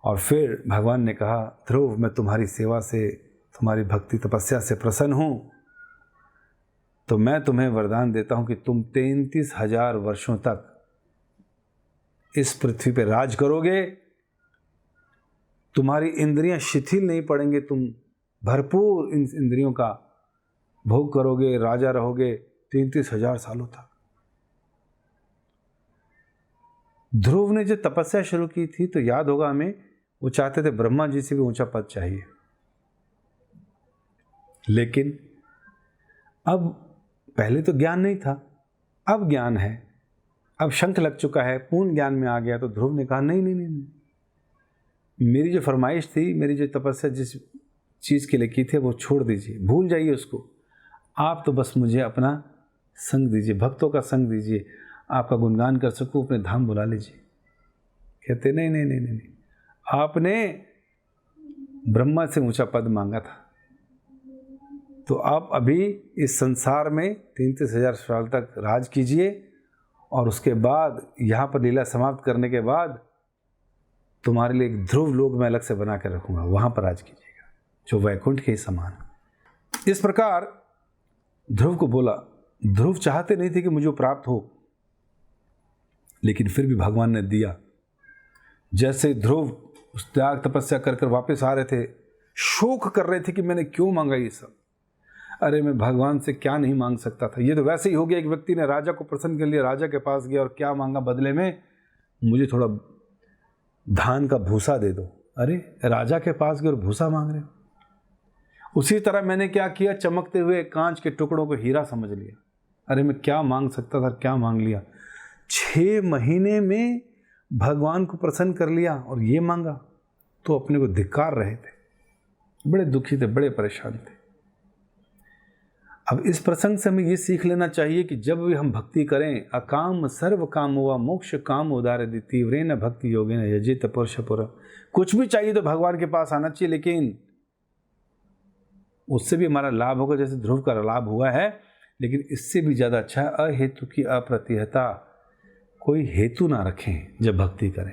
और फिर भगवान ने कहा, ध्रुव मैं तुम्हारी सेवा से, तुम्हारी भक्ति तपस्या से प्रसन्न हूँ, तो मैं तुम्हें वरदान देता हूँ कि तुम 33,000 वर्षों तक इस पृथ्वी पर राज करोगे। तुम्हारी इंद्रियां शिथिल नहीं पड़ेंगे, तुम भरपूर इन इंद्रियों का भोग करोगे, राजा रहोगे 33,000 सालों तक। ध्रुव ने जो तपस्या शुरू की थी, तो याद होगा हमें, वो चाहते थे ब्रह्मा जी से भी ऊंचा पद चाहिए। लेकिन अब पहले तो ज्ञान नहीं था, अब ज्ञान है, अब शंख लग चुका है, पूर्ण ज्ञान में आ गया। तो ध्रुव ने कहा, नहीं नहीं नहीं, मेरी जो फरमाइश थी, मेरी जो तपस्या जिस चीज़ के लिए की थी, वो छोड़ दीजिए, भूल जाइए उसको। आप तो बस मुझे अपना संग दीजिए, भक्तों का संग दीजिए, आपका गुणगान कर सकूं, अपने धाम बुला लीजिए। कहते नहीं नहीं नहीं नहीं, आपने ब्रह्मा से ऊंचा पद मांगा था, तो आप अभी इस संसार में 33,000 साल तक राज कीजिए, और उसके बाद यहाँ पर लीला समाप्त करने के बाद तुम्हारे लिए एक ध्रुव लोक मैं अलग से बना कर रखूँगा, वहाँ पर राज कीजिएगा, जो वैकुंठ के समान। इस प्रकार ध्रुव को बोला। ध्रुव चाहते नहीं थे कि मुझे प्राप्त हो, लेकिन फिर भी भगवान ने दिया। जैसे ध्रुव उस त्याग तपस्या कर कर वापस आ रहे थे, शोक कर रहे थे कि मैंने क्यों मांगा ये सब, अरे मैं भगवान से क्या नहीं मांग सकता था। ये तो वैसे ही हो गया, एक व्यक्ति ने राजा को प्रसन्न कर लिया, राजा के पास गया और क्या मांगा बदले में, मुझे थोड़ा धान का भूसा दे दो। अरे राजा के पास गए और भूसा मांग रहे। उसी तरह मैंने क्या किया, चमकते हुए कांच के टुकड़ों को हीरा समझ लिया। अरे मैं क्या मांग सकता था, क्या मांग लिया। 6 महीने में भगवान को प्रसन्न कर लिया और ये मांगा, तो अपने को धिक्कार रहे थे, बड़े दुखी थे, बड़े परेशान थे। अब इस प्रसंग से हमें ये सीख लेना चाहिए कि जब भी हम भक्ति करें, अकाम सर्व काम हुआ मोक्ष काम उदार दी तीव्रेन भक्ति योगेन यजित पुरुष पुर। कुछ भी चाहिए तो भगवान के पास आना चाहिए, लेकिन उससे भी हमारा लाभ होगा, जैसे ध्रुव का लाभ हुआ है। लेकिन इससे भी ज़्यादा अच्छा है अहेतु की अप्रतिहता, कोई हेतु ना रखें जब भक्ति करें।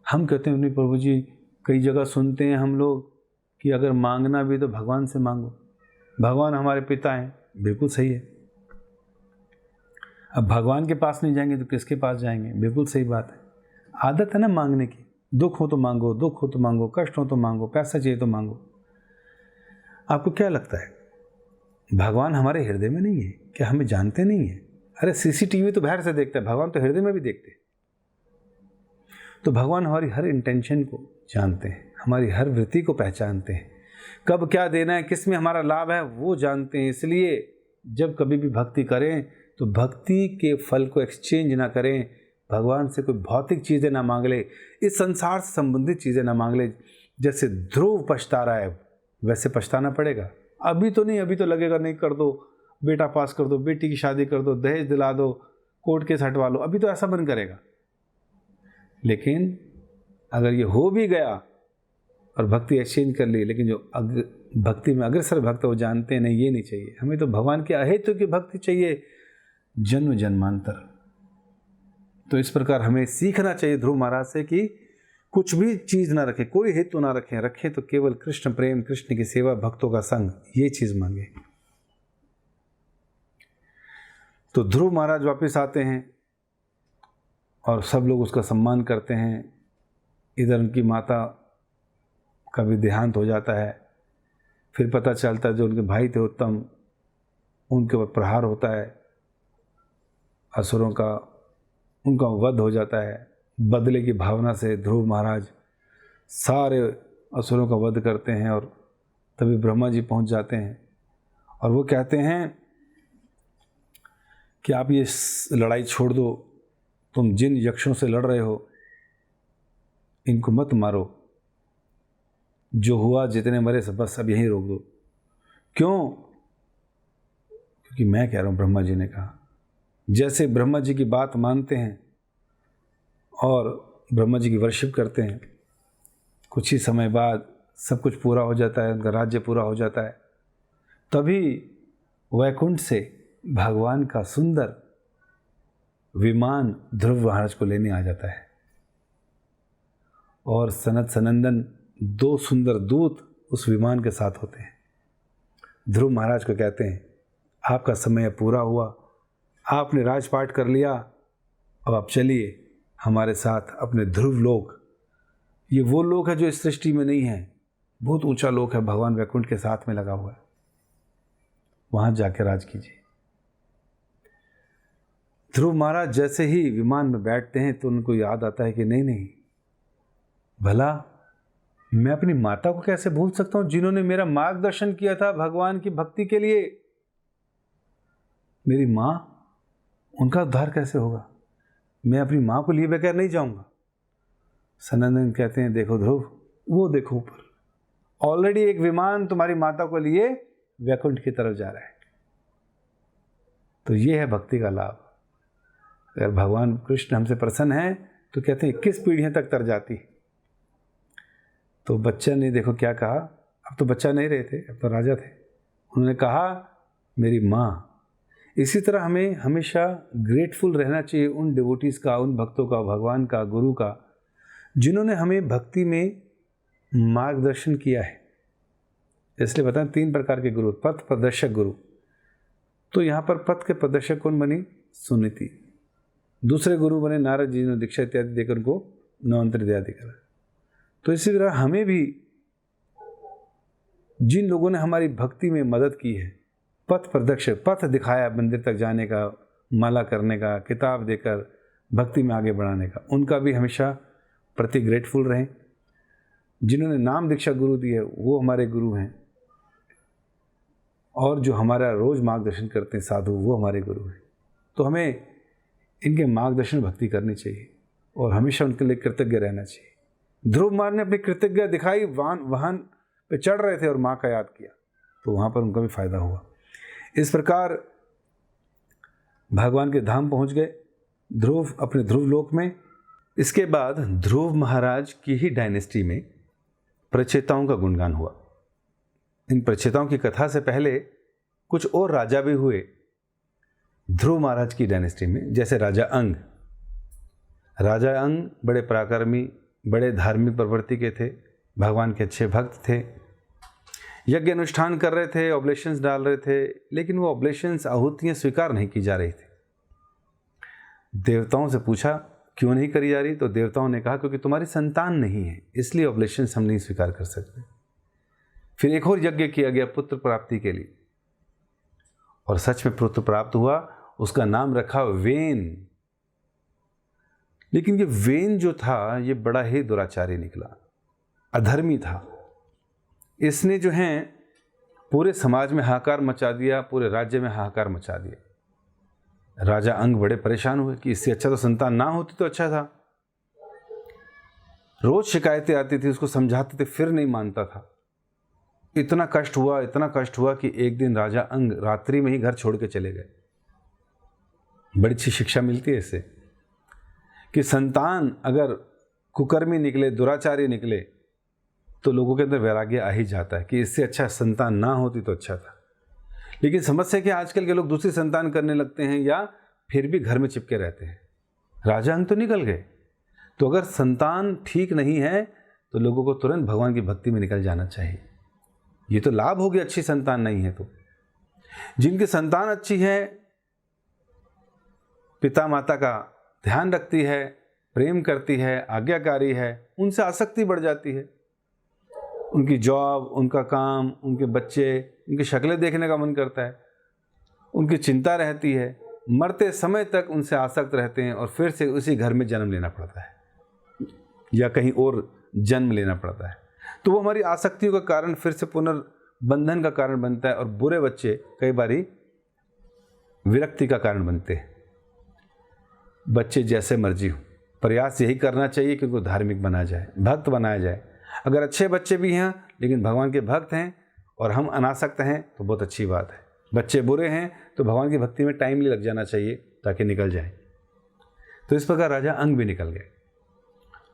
हम कहते हैं नहीं प्रभु जी, कई जगह सुनते हैं हम लोग कि अगर मांगना भी तो भगवान से मांगो, भगवान हमारे पिता हैं, बिल्कुल सही है। अब भगवान के पास नहीं जाएंगे तो किसके पास जाएंगे, बिल्कुल सही बात है। आदत है ना मांगने की, दुख हो तो मांगो, दुख हो तो मांगो, कष्ट हो तो मांगो, पैसा चाहिए तो मांगो। आपको क्या लगता है भगवान हमारे हृदय में नहीं है क्या? हमें जानते नहीं है? अरे सीसीटीवी तो बाहर से देखता है, भगवान तो हृदय में भी देखते हैं। तो भगवान हमारी हर इंटेंशन को जानते हैं, हमारी हर वृत्ति को पहचानते हैं, कब क्या देना है, किस में हमारा लाभ है वो जानते हैं। इसलिए जब कभी भी भक्ति करें तो भक्ति के फल को एक्सचेंज ना करें, भगवान से कोई भौतिक चीज़ें ना मांग ले, इस संसार से संबंधित चीज़ें ना मांग ले। जैसे ध्रुव पछता रहा है वैसे पछताना पड़ेगा। अभी तो नहीं, अभी तो लगेगा नहीं, कर दो, बेटा पास कर दो, बेटी की शादी कर दो, दहेज दिला दो, कोर्ट केस हटवा लो, अभी तो ऐसा मन करेगा। लेकिन अगर ये हो भी गया और भक्ति एक्सचेंज कर ली, लेकिन जो भक्ति में अग्रसर भक्त वो जानते हैं नहीं, ये नहीं चाहिए हमें, तो भगवान के अहेतु की भक्ति चाहिए जन्म जन्मांतर। तो इस प्रकार हमें सीखना चाहिए ध्रुव महाराज से कि कुछ भी चीज़ ना रखें, कोई हेतु ना रखें तो केवल कृष्ण प्रेम, कृष्ण की सेवा, भक्तों का संग, ये चीज़ मांगे। तो ध्रुव महाराज वापस आते हैं और सब लोग उसका सम्मान करते हैं। इधर उनकी माता का भी देहांत हो जाता है। फिर पता चलता है जो उनके भाई थे उत्तम, उनके ऊपर प्रहार होता है असुरों का, उनका वध हो जाता है। बदले की भावना से ध्रुव महाराज सारे असुरों का वध करते हैं और तभी ब्रह्मा जी पहुंच जाते हैं और वो कहते हैं कि आप ये लड़ाई छोड़ दो, तुम जिन यक्षों से लड़ रहे हो इनको मत मारो, जो हुआ जितने मरे सब बस अब यहीं रोक दो। क्यों? क्योंकि मैं कह रहा हूँ, ब्रह्मा जी ने कहा। जैसे ब्रह्मा जी की बात मानते हैं और ब्रह्मा जी की वर्शिप करते हैं, कुछ ही समय बाद सब कुछ पूरा हो जाता है, उनका राज्य पूरा हो जाता है। तभी वैकुंठ से भगवान का सुंदर विमान ध्रुव महाराज को लेने आ जाता है और सनत सनंदन 2 सुंदर दूत उस विमान के साथ होते हैं। ध्रुव महाराज को कहते हैं आपका समय पूरा हुआ, आपने राजपाट कर लिया, अब आप चलिए हमारे साथ अपने ध्रुव लोक। ये वो लोक है जो इस सृष्टि में नहीं है, बहुत ऊंचा लोक है, भगवान वैकुंठ के साथ में लगा हुआ है, वहां जाके राज कीजिए। ध्रुव महाराज जैसे ही विमान में बैठते हैं तो उनको याद आता है कि नहीं, भला मैं अपनी माता को कैसे भूल सकता हूं, जिन्होंने मेरा मार्गदर्शन किया था भगवान की भक्ति के लिए। मेरी माँ, उनका उद्धार कैसे होगा? मैं अपनी माँ को लिए बगैर नहीं जाऊंगा। सनंदन कहते हैं देखो ध्रुव, वो देखो ऊपर, ऑलरेडी एक विमान तुम्हारी माता को लिए वैकुंठ की तरफ जा रहा है। तो ये है भक्ति का लाभ। अगर भगवान कृष्ण हमसे प्रसन्न है तो कहते हैं 21 पीढ़ियां तक तर जाती। तो बच्चा ने देखो क्या कहा, अब तो बच्चा नहीं रहे थे, अब तो राजा थे। उन्होंने कहा मेरी माँ। इसी तरह हमें हमेशा ग्रेटफुल रहना चाहिए उन डिवोटीज़ का, उन भक्तों का, भगवान का, गुरु का, जिन्होंने हमें भक्ति में मार्गदर्शन किया है। इसलिए बताएं 3 प्रकार के गुरु, पथ प्रदर्शक गुरु। तो यहाँ पर पथ के प्रदर्शक कौन बनी? सुनीति। दूसरे गुरु बने नारद जी ने दीक्षा इत्यादि देकर उनको नवंतर इत्यादि करा। तो इसी तरह हमें भी जिन लोगों ने हमारी भक्ति में मदद की है, पथ प्रदर्शक, पथ दिखाया मंदिर तक जाने का, माला करने का, किताब देकर भक्ति में आगे बढ़ाने का, उनका भी हमेशा प्रति ग्रेटफुल रहें। जिन्होंने नाम दीक्षा गुरु दी है वो हमारे गुरु हैं, और जो हमारा रोज़ मार्गदर्शन करते हैं साधु, वो हमारे गुरु हैं। तो हमें इनके मार्गदर्शन भक्ति करनी चाहिए और हमेशा उनके लिए कृतज्ञ रहना चाहिए। ध्रुव महाराज ने अपनी कृतज्ञता दिखाई, वाहन पे चढ़ रहे थे और माँ का याद किया, तो वहाँ पर उनका भी फायदा हुआ। इस प्रकार भगवान के धाम पहुँच गए ध्रुव, अपने ध्रुव लोक में। इसके बाद ध्रुव महाराज की ही डायनेस्टी में प्रचेताओं का गुणगान हुआ। इन प्रचेताओं की कथा से पहले कुछ और राजा भी हुए ध्रुव महाराज की डायनेस्टी में, जैसे राजा अंग। राजा अंग बड़े पराक्रमी, बड़े धार्मिक प्रवृत्ति के थे, भगवान के अच्छे भक्त थे। यज्ञ अनुष्ठान कर रहे थे, ऑब्लेशंस डाल रहे थे, लेकिन वो ऑब्लेशंस, आहुतियाँ स्वीकार नहीं की जा रही थी। देवताओं से पूछा क्यों नहीं करी जा रही, तो देवताओं ने कहा क्योंकि तुम्हारी संतान नहीं है, इसलिए ऑब्लेशंस हम नहीं स्वीकार कर सकते। फिर एक और यज्ञ किया गया पुत्र प्राप्ति के लिए, और सच में पुत्र प्राप्त हुआ। उसका नाम रखा वेन। लेकिन ये वेन जो था ये बड़ा ही दुराचारी निकला, अधर्मी था। इसने जो है पूरे समाज में हाहाकार मचा दिया, पूरे राज्य में हाहाकार मचा दिया। राजा अंग बड़े परेशान हुए कि इससे अच्छा तो संतान ना होती तो अच्छा था। रोज शिकायतें आती थी, उसको समझाते थे, फिर नहीं मानता था। इतना कष्ट हुआ कि एक दिन राजा अंग रात्रि में ही घर छोड़ के चले गए। बड़ी अच्छी शिक्षा मिलती है इससे कि संतान अगर कुकर्मी निकले, दुराचारी निकले, तो लोगों के अंदर वैराग्य आ ही जाता है कि इससे अच्छा संतान ना होती तो अच्छा था। लेकिन समस्या कि आजकल के लोग दूसरी संतान करने लगते हैं या फिर भी घर में चिपके रहते हैं। राजा अंग तो निकल गए, तो अगर संतान ठीक नहीं है तो लोगों को तुरंत भगवान की भक्ति में निकल जाना चाहिए। ये तो लाभ हो गया अच्छी संतान नहीं है तो। जिनकी संतान अच्छी है, पिता माता का ध्यान रखती है, प्रेम करती है, आज्ञाकारी है, उनसे आसक्ति बढ़ जाती है। उनकी जॉब, उनका काम, उनके बच्चे, उनकी शक्लें देखने का मन करता है, उनकी चिंता रहती है। मरते समय तक उनसे आसक्त रहते हैं और फिर से उसी घर में जन्म लेना पड़ता है या कहीं और जन्म लेना पड़ता है। तो वो हमारी आसक्तियों का कारण फिर से पुनर्बंधन का कारण बनता है और बुरे बच्चे कई बारी विरक्ति का कारण बनते हैं। बच्चे जैसे मर्जी हो, प्रयास यही करना चाहिए कि उनको धार्मिक बनाया जाए, भक्त बनाया जाए। अगर अच्छे बच्चे भी हैं लेकिन भगवान के भक्त हैं और हम अनासक्त हैं तो बहुत अच्छी बात है। बच्चे बुरे हैं तो भगवान की भक्ति में टाइम लग जाना चाहिए ताकि निकल जाए। तो इस प्रकार राजा अंग भी निकल गए।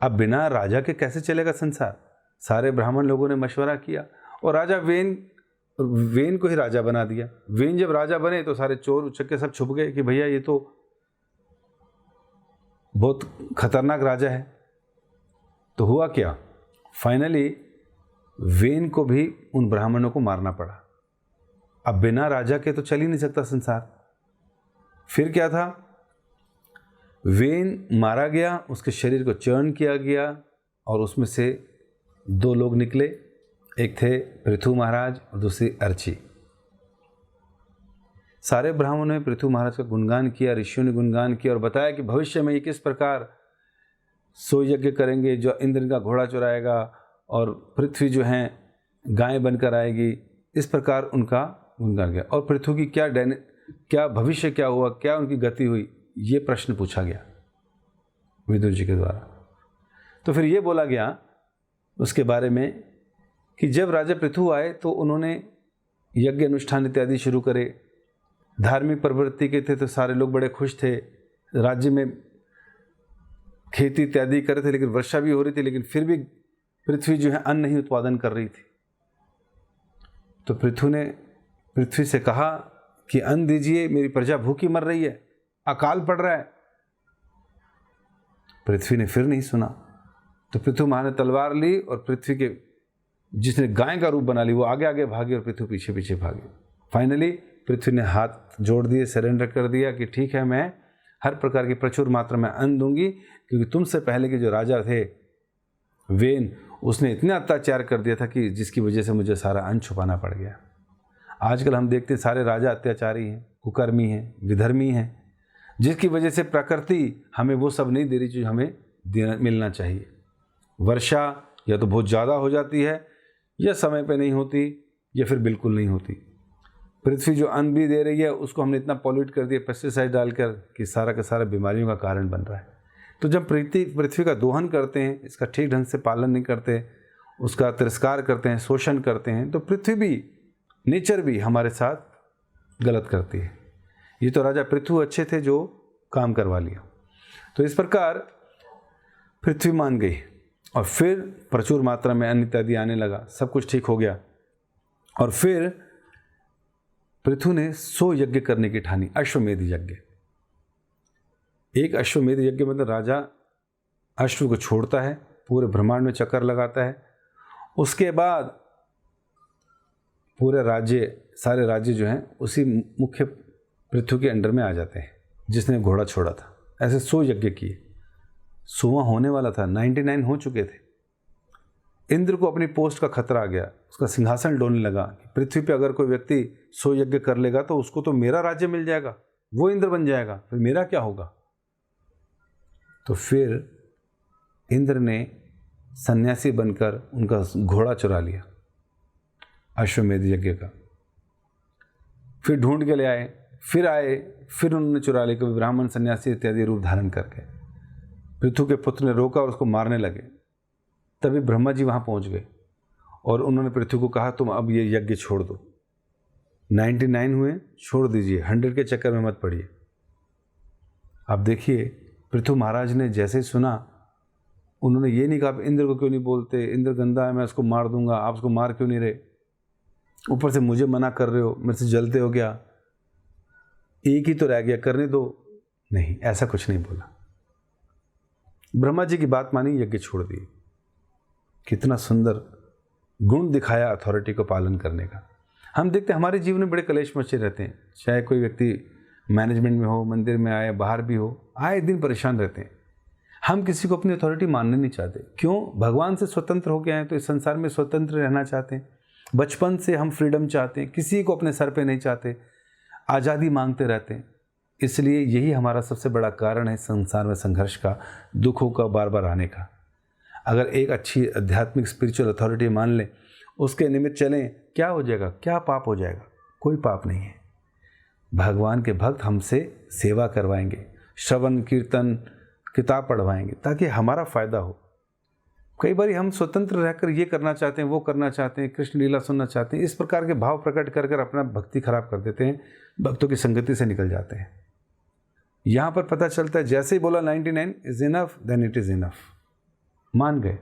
अब बिना राजा के कैसे चलेगा संसार? सारे ब्राह्मण लोगों ने मशवरा किया और राजा वेन को ही राजा बना दिया। वेन जब राजा बने तो सारे चोर उचक्के सब छुप गए कि भैया ये तो बहुत खतरनाक राजा है। तो हुआ क्या, फाइनली वेन को भी उन ब्राह्मणों को मारना पड़ा। अब बिना राजा के तो चल ही नहीं सकता संसार। फिर क्या था, वेन मारा गया, उसके शरीर को चर्न किया गया और उसमें से 2 लोग निकले। एक थे पृथु महाराज और दूसरी अर्ची। सारे ब्राह्मणों ने पृथु महाराज का गुणगान किया, ऋषियों ने गुणगान किया और बताया कि भविष्य में ये किस प्रकार सो यज्ञ करेंगे, जो इंद्र का घोड़ा चुराएगा और पृथ्वी जो है गाय बनकर आएगी। इस प्रकार उनका गुणगान किया और पृथु की क्या भविष्य क्या हुआ, क्या उनकी गति हुई, ये प्रश्न पूछा गया विदुर जी के द्वारा। तो फिर ये बोला गया उसके बारे में कि जब राजा पृथु आए तो उन्होंने यज्ञ अनुष्ठान इत्यादि शुरू करे। धार्मिक प्रवृत्ति के थे तो सारे लोग बड़े खुश थे। राज्य में खेती इत्यादि कर रहे थे, लेकिन वर्षा भी हो रही थी, लेकिन फिर भी पृथ्वी जो है अन्न नहीं उत्पादन कर रही थी। तो पृथु ने पृथ्वी से कहा कि अन्न दीजिए, मेरी प्रजा भूखी मर रही है, अकाल पड़ रहा है। पृथ्वी ने फिर नहीं सुना। तो पृथु महाराज ने तलवार ली और पृथ्वी के जिसने गाय का रूप बना ली वो आगे आगे भागे और पृथु पीछे पीछे भागे। फाइनली पृथ्वी ने हाथ जोड़ दिए, सरेंडर कर दिया कि ठीक है, मैं हर प्रकार की प्रचुर मात्रा में अन्न दूंगी, क्योंकि तुमसे पहले के जो राजा थे वेन, उसने इतना अत्याचार कर दिया था कि जिसकी वजह से मुझे सारा अन्न छुपाना पड़ गया। आजकल हम देखते हैं सारे राजा अत्याचारी हैं, कुकर्मी हैं, विधर्मी हैं, जिसकी वजह से प्रकृति हमें वो सब नहीं दे रही जो हमें मिलना चाहिए। वर्षा या तो बहुत ज़्यादा हो जाती है या समय पे नहीं होती या फिर बिल्कुल नहीं होती। पृथ्वी जो अन्न भी दे रही है उसको हमने इतना पॉल्यूट कर दिया पेस्टिसाइड डालकर कि सारा का सारा बीमारियों का कारण बन रहा है। तो जब पृथ्वी का दोहन करते हैं, इसका ठीक ढंग से पालन नहीं करते, उसका तिरस्कार करते हैं, शोषण करते हैं, तो पृथ्वी भी, नेचर भी हमारे साथ गलत करती है। ये तो राजा पृथु अच्छे थे जो काम करवा लिया। तो इस प्रकार पृथ्वी मान गई और फिर प्रचुर मात्रा में अन्न इत्यादि आने लगा, सब कुछ ठीक हो गया। और फिर पृथु ने 100 यज्ञ करने की ठानी, अश्वमेध यज्ञ। एक अश्वमेध यज्ञ मतलब राजा अश्व को छोड़ता है, पूरे ब्रह्मांड में चक्कर लगाता है, उसके बाद पूरे राज्य, सारे राज्य जो हैं उसी मुख्य पृथ्वी के अंडर में आ जाते हैं, जिसने घोड़ा छोड़ा था। ऐसे 100 यज्ञ किए, 100वां होने वाला था, 99 हो चुके थे। इंद्र को अपनी पोस्ट का खतरा आ गया, उसका सिंहासन डोलने लगा। पृथ्वी पे अगर कोई व्यक्ति 100 यज्ञ कर लेगा तो उसको तो मेरा राज्य मिल जाएगा, वो इंद्र बन जाएगा, फिर मेरा क्या होगा। तो फिर इंद्र ने सन्यासी बनकर उनका घोड़ा चुरा लिया अश्वमेध यज्ञ का। फिर ढूंढ के ले आए, फिर आए, फिर उन्होंने चुरा लिया, कभी ब्राह्मण, सन्यासी इत्यादि रूप धारण करके। पृथु के पुत्र ने रोका और उसको मारने लगे। तभी ब्रह्मा जी वहाँ पहुँच गए और उन्होंने पृथ्वी को कहा तुम अब ये यज्ञ छोड़ दो। 99 हुए, छोड़ दीजिए, 100 के चक्कर में मत पड़िए। अब देखिए पृथु महाराज ने जैसे ही सुना, उन्होंने ये नहीं कहा इंद्र को क्यों नहीं बोलते, इंद्र गंदा है, मैं उसको मार दूंगा, आप उसको मार क्यों नहीं रहे, ऊपर से मुझे मना कर रहे हो, मेरे से जलते हो क्या, एक ही तो रह गया, करने दो। नहीं, ऐसा कुछ नहीं बोला। ब्रह्मा जी की बात मानी, यज्ञ छोड़ दिए। कितना सुंदर गुण दिखाया अथॉरिटी को पालन करने का। हम देखते हैं हमारे जीवन में बड़े कलेश मचे रहते हैं, चाहे कोई व्यक्ति मैनेजमेंट में हो, मंदिर में आए, बाहर भी हो, आए दिन परेशान रहते हैं। हम किसी को अपनी अथॉरिटी मानने नहीं चाहते। क्यों? भगवान से स्वतंत्र हो गए हैं तो इस संसार में स्वतंत्र रहना चाहते हैं। बचपन से हम फ्रीडम चाहते हैं, किसी को अपने सर पे नहीं चाहते, आज़ादी मांगते रहते हैं। इसलिए यही हमारा सबसे बड़ा कारण है संसार में संघर्ष का, दुखों का बार बार आने का। अगर एक अच्छी आध्यात्मिक स्पिरिचुअल अथॉरिटी मान लें, उसके निमित्त चलें, क्या हो जाएगा, क्या पाप हो जाएगा? कोई पाप नहीं है। भगवान के भक्त हमसे सेवा करवाएंगे, श्रवण कीर्तन किताब पढ़वाएंगे ताकि हमारा फ़ायदा हो। कई बार हम स्वतंत्र रहकर ये करना चाहते हैं, वो करना चाहते हैं, कृष्ण लीला सुनना चाहते हैं, इस प्रकार के भाव प्रकट कर कर अपना भक्ति खराब कर देते हैं, भक्तों की संगति से निकल जाते हैं। यहाँ पर पता चलता है जैसे ही बोला 99 is enough, then it is enough, मान गए।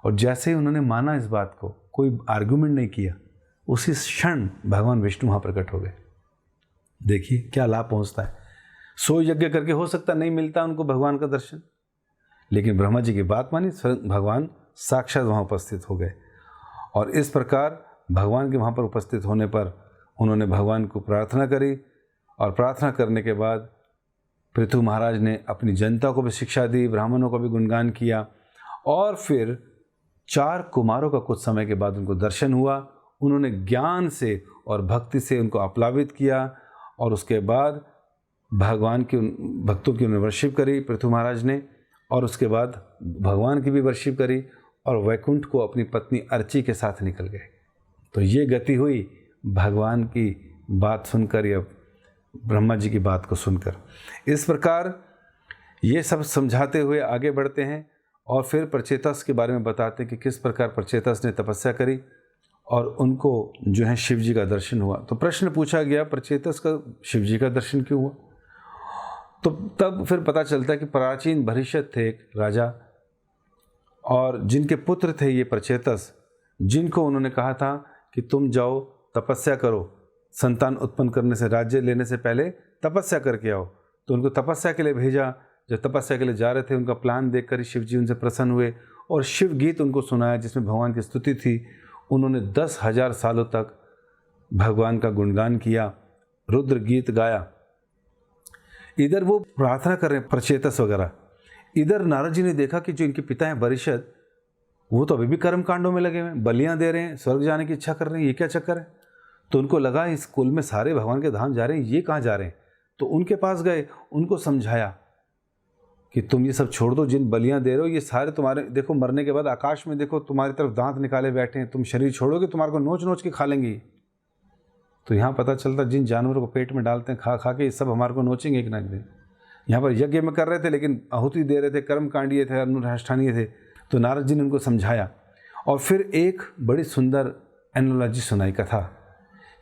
और जैसे ही उन्होंने माना इस बात को, कोई आर्गुमेंट नहीं किया, उसी क्षण भगवान विष्णु वहाँ प्रकट हो गए। देखिए क्या लाभ पहुँचता है। 100 यज्ञ करके हो सकता नहीं मिलता उनको भगवान का दर्शन, लेकिन ब्रह्मा जी की बात मानी, भगवान साक्षात वहाँ उपस्थित हो गए। और इस प्रकार भगवान के वहाँ पर उपस्थित होने पर उन्होंने भगवान को प्रार्थना करी, और प्रार्थना करने के बाद पृथु महाराज ने अपनी जनता को भी शिक्षा दी, ब्राह्मणों का भी गुणगान किया। और फिर 4 कुमारों का कुछ समय के बाद उनको दर्शन हुआ। उन्होंने ज्ञान से और भक्ति से उनको आप्लावित किया, और उसके बाद भगवान की भक्तों की उन्होंने वर्शिप करी पृथु महाराज ने, और उसके बाद भगवान की भी वर्शिप करी, और वैकुंठ को अपनी पत्नी अर्ची के साथ निकल गए। तो ये गति हुई भगवान की बात सुनकर या ब्रह्मा जी की बात को सुनकर। इस प्रकार ये सब समझाते हुए आगे बढ़ते हैं, और फिर प्रचेतस के बारे में बताते हैं कि किस प्रकार प्रचेतस ने तपस्या करी और उनको जो है शिव जी का दर्शन हुआ। तो प्रश्न पूछा गया प्रचेतस का शिव जी का दर्शन क्यों हुआ? तो तब फिर पता चलता है कि प्राचीन भरिष्यत थे एक राजा, और जिनके पुत्र थे ये प्रचेतस, जिनको उन्होंने कहा था कि तुम जाओ तपस्या करो, संतान उत्पन्न करने से, राज्य लेने से पहले तपस्या करके आओ। तो उनको तपस्या के लिए भेजा। जब तपस्या के लिए जा रहे थे, उनका प्लान देखकर शिव जी उनसे प्रसन्न हुए और शिव गीत उनको सुनाया जिसमें भगवान की स्तुति थी। उन्होंने 10,000 सालों तक भगवान का गुणगान किया, रुद्र गीत गाया। इधर वो प्रार्थना कर रहे हैं प्रचेतस वगैरह, इधर नारद जी ने देखा कि जो इनके पिता हैं वरिष्ठ, वो तो अभी भी कर्म कांडों में लगे हुए हैं, बलियां दे रहे हैं, स्वर्ग जाने की इच्छा कर रहे हैं, ये क्या चक्कर है? तो उनको लगा इस कुल में सारे भगवान के धाम जा रहे हैं, ये कहाँ जा रहे हैं? तो उनके पास गए, उनको समझाया कि तुम ये सब छोड़ दो, जिन बलियां दे रहे हो ये सारे तुम्हारे, देखो मरने के बाद आकाश में देखो तुम्हारी तरफ दांत निकाले बैठे हैं, तुम शरीर छोड़ोगे तुम्हारे को नोच नोच के खा लेंगे। तो यहाँ पता चलता जिन जानवरों को पेट में डालते हैं खा खा के, ये सब हमारे को नोचेंगे एक ना एक दिन। यहाँ पर यज्ञ में कर रहे थे लेकिन आहुति दे रहे थे, कर्म कांडीय थे, अनुष्ठानीय थे। तो नारद जी ने उनको समझाया, और फिर एक बड़ी सुंदर एनोलॉजी सुनाई, कथा,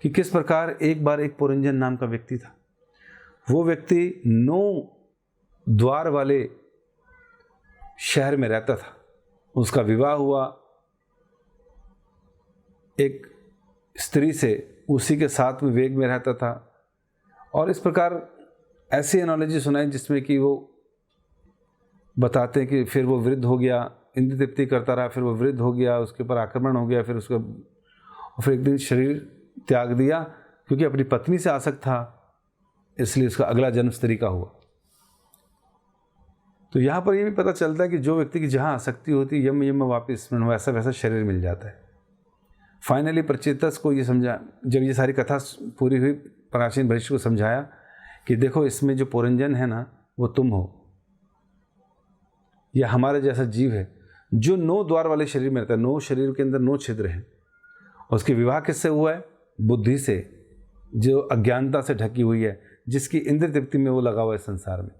कि किस प्रकार एक बार एक पुरंजन नाम का व्यक्ति था। वो व्यक्ति 9 द्वार वाले शहर में रहता था। उसका विवाह हुआ एक स्त्री से, उसी के साथ में वेग में रहता था। और इस प्रकार ऐसी एनोलॉजी सुनाई जिसमें कि वो बताते हैं कि फिर वो वृद्ध हो गया, इंद्र तृप्ति करता रहा, फिर वो वृद्ध हो गया, उसके ऊपर आक्रमण हो गया, फिर उसका फिर एक दिन शरीर त्याग दिया, क्योंकि अपनी पत्नी से आसक्त था, इसलिए उसका अगला जन्म स्त्री का हुआ। तो यहाँ पर ये भी पता चलता है कि जो व्यक्ति की जहाँ आसक्ति होती है, यम यम वापिस स्मरण, वैसा वैसा शरीर मिल जाता है। फाइनली प्रचेतस को ये समझा, जब ये सारी कथा पूरी हुई, प्राचीन भविष्य को समझाया कि देखो इसमें जो पुरंजन है ना, वो तुम हो, यह हमारे जैसा जीव है जो 9 द्वार वाले शरीर में रहता है। 9 शरीर के अंदर 9 छिद्र हैं। उसके विवाह किससे हुआ है? बुद्धि से, जो अज्ञानता से ढकी हुई है, जिसकी इंद्र तृप्ति में वो लगा हुआ है संसार में।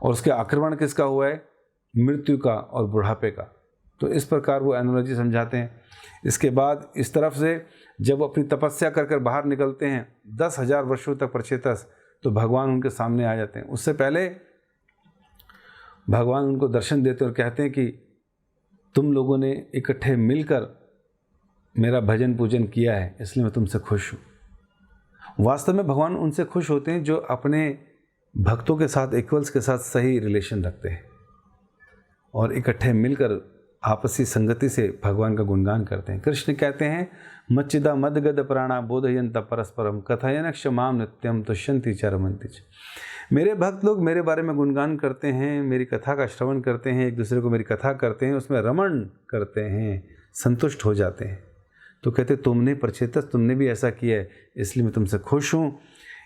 और उसके आक्रमण किसका हुआ है? मृत्यु का और बुढ़ापे का। तो इस प्रकार वो एनालॉजी समझाते हैं। इसके बाद इस तरफ से जब वो अपनी तपस्या कर कर बाहर निकलते हैं 10,000 वर्षों तक प्रचेतस, तो भगवान उनके सामने आ जाते हैं। उससे पहले भगवान उनको दर्शन देते और कहते हैं कि तुम लोगों ने इकट्ठे मिलकर मेरा भजन पूजन किया है, इसलिए मैं तुमसे खुश हूँ। वास्तव में भगवान उनसे खुश होते हैं जो अपने भक्तों के साथ, इक्वल्स के साथ सही रिलेशन रखते हैं और इकट्ठे मिलकर आपसी संगति से भगवान का गुणगान करते हैं। कृष्ण कहते हैं मच्चिदा मदगद प्राणा बोधयंत परस्परम कथयन क्षमाम नित्यम तुष्यंति चरमंति च। मेरे भक्त लोग मेरे बारे में गुणगान करते हैं, मेरी कथा का श्रवण करते हैं, एक दूसरे को मेरी कथा करते हैं, उसमें रमण करते हैं, संतुष्ट हो जाते हैं। तो कहते तुमने प्रचेतस, तुमने भी ऐसा किया है, इसलिए मैं तुमसे खुश हूँ।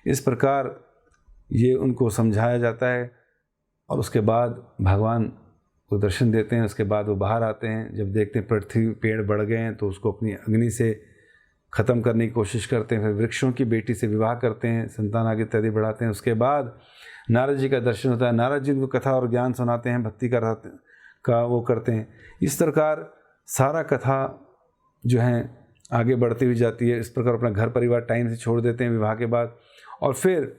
इस प्रकार ये उनको समझाया जाता है और उसके बाद भगवान को दर्शन देते हैं। उसके बाद वो बाहर आते हैं। जब देखते हैं पृथ्वी पेड़ बढ़ गए हैं, तो उसको अपनी अग्नि से ख़त्म करने की कोशिश करते हैं। फिर वृक्षों की बेटी से विवाह करते हैं, संतान आगे इत्यादि बढ़ाते हैं। उसके बाद नारद जी का दर्शन होता है। नारद जी उनको कथा और ज्ञान सुनाते हैं, भक्ति का वो करते हैं। इस प्रकार सारा कथा जो है आगे बढ़ती हुई जाती है। इस प्रकार अपना घर परिवार टाइम से छोड़ देते हैं विवाह के बाद, और फिर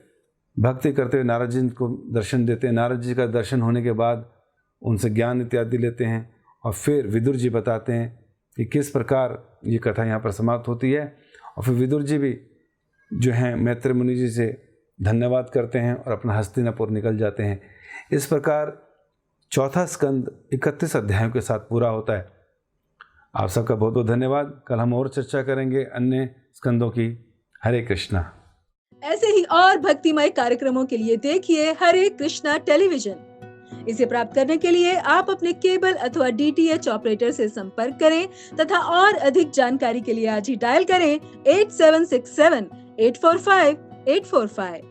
भक्ति करते हुए नारद जी को दर्शन देते हैं। नारद जी का दर्शन होने के बाद उनसे ज्ञान इत्यादि लेते हैं और फिर विदुर जी बताते हैं कि किस प्रकार ये कथा यहाँ पर समाप्त होती है। और फिर विदुर जी भी जो हैं मैत्री मुनि जी से धन्यवाद करते हैं और अपना हस्तिनापुर निकल जाते हैं। इस प्रकार चौथा स्कंद 31 अध्यायों के साथ पूरा होता है। आप सबका बहुत बहुत धन्यवाद। कल हम और चर्चा करेंगे अन्य स्कंदों की। हरे कृष्णा। ऐसे ही और भक्तिमय कार्यक्रमों के लिए देखिए हरे कृष्णा टेलीविजन। इसे प्राप्त करने के लिए आप अपने केबल अथवा DTH ऑपरेटर से संपर्क करें तथा और अधिक जानकारी के लिए आज ही डायल करें 8767 845 845।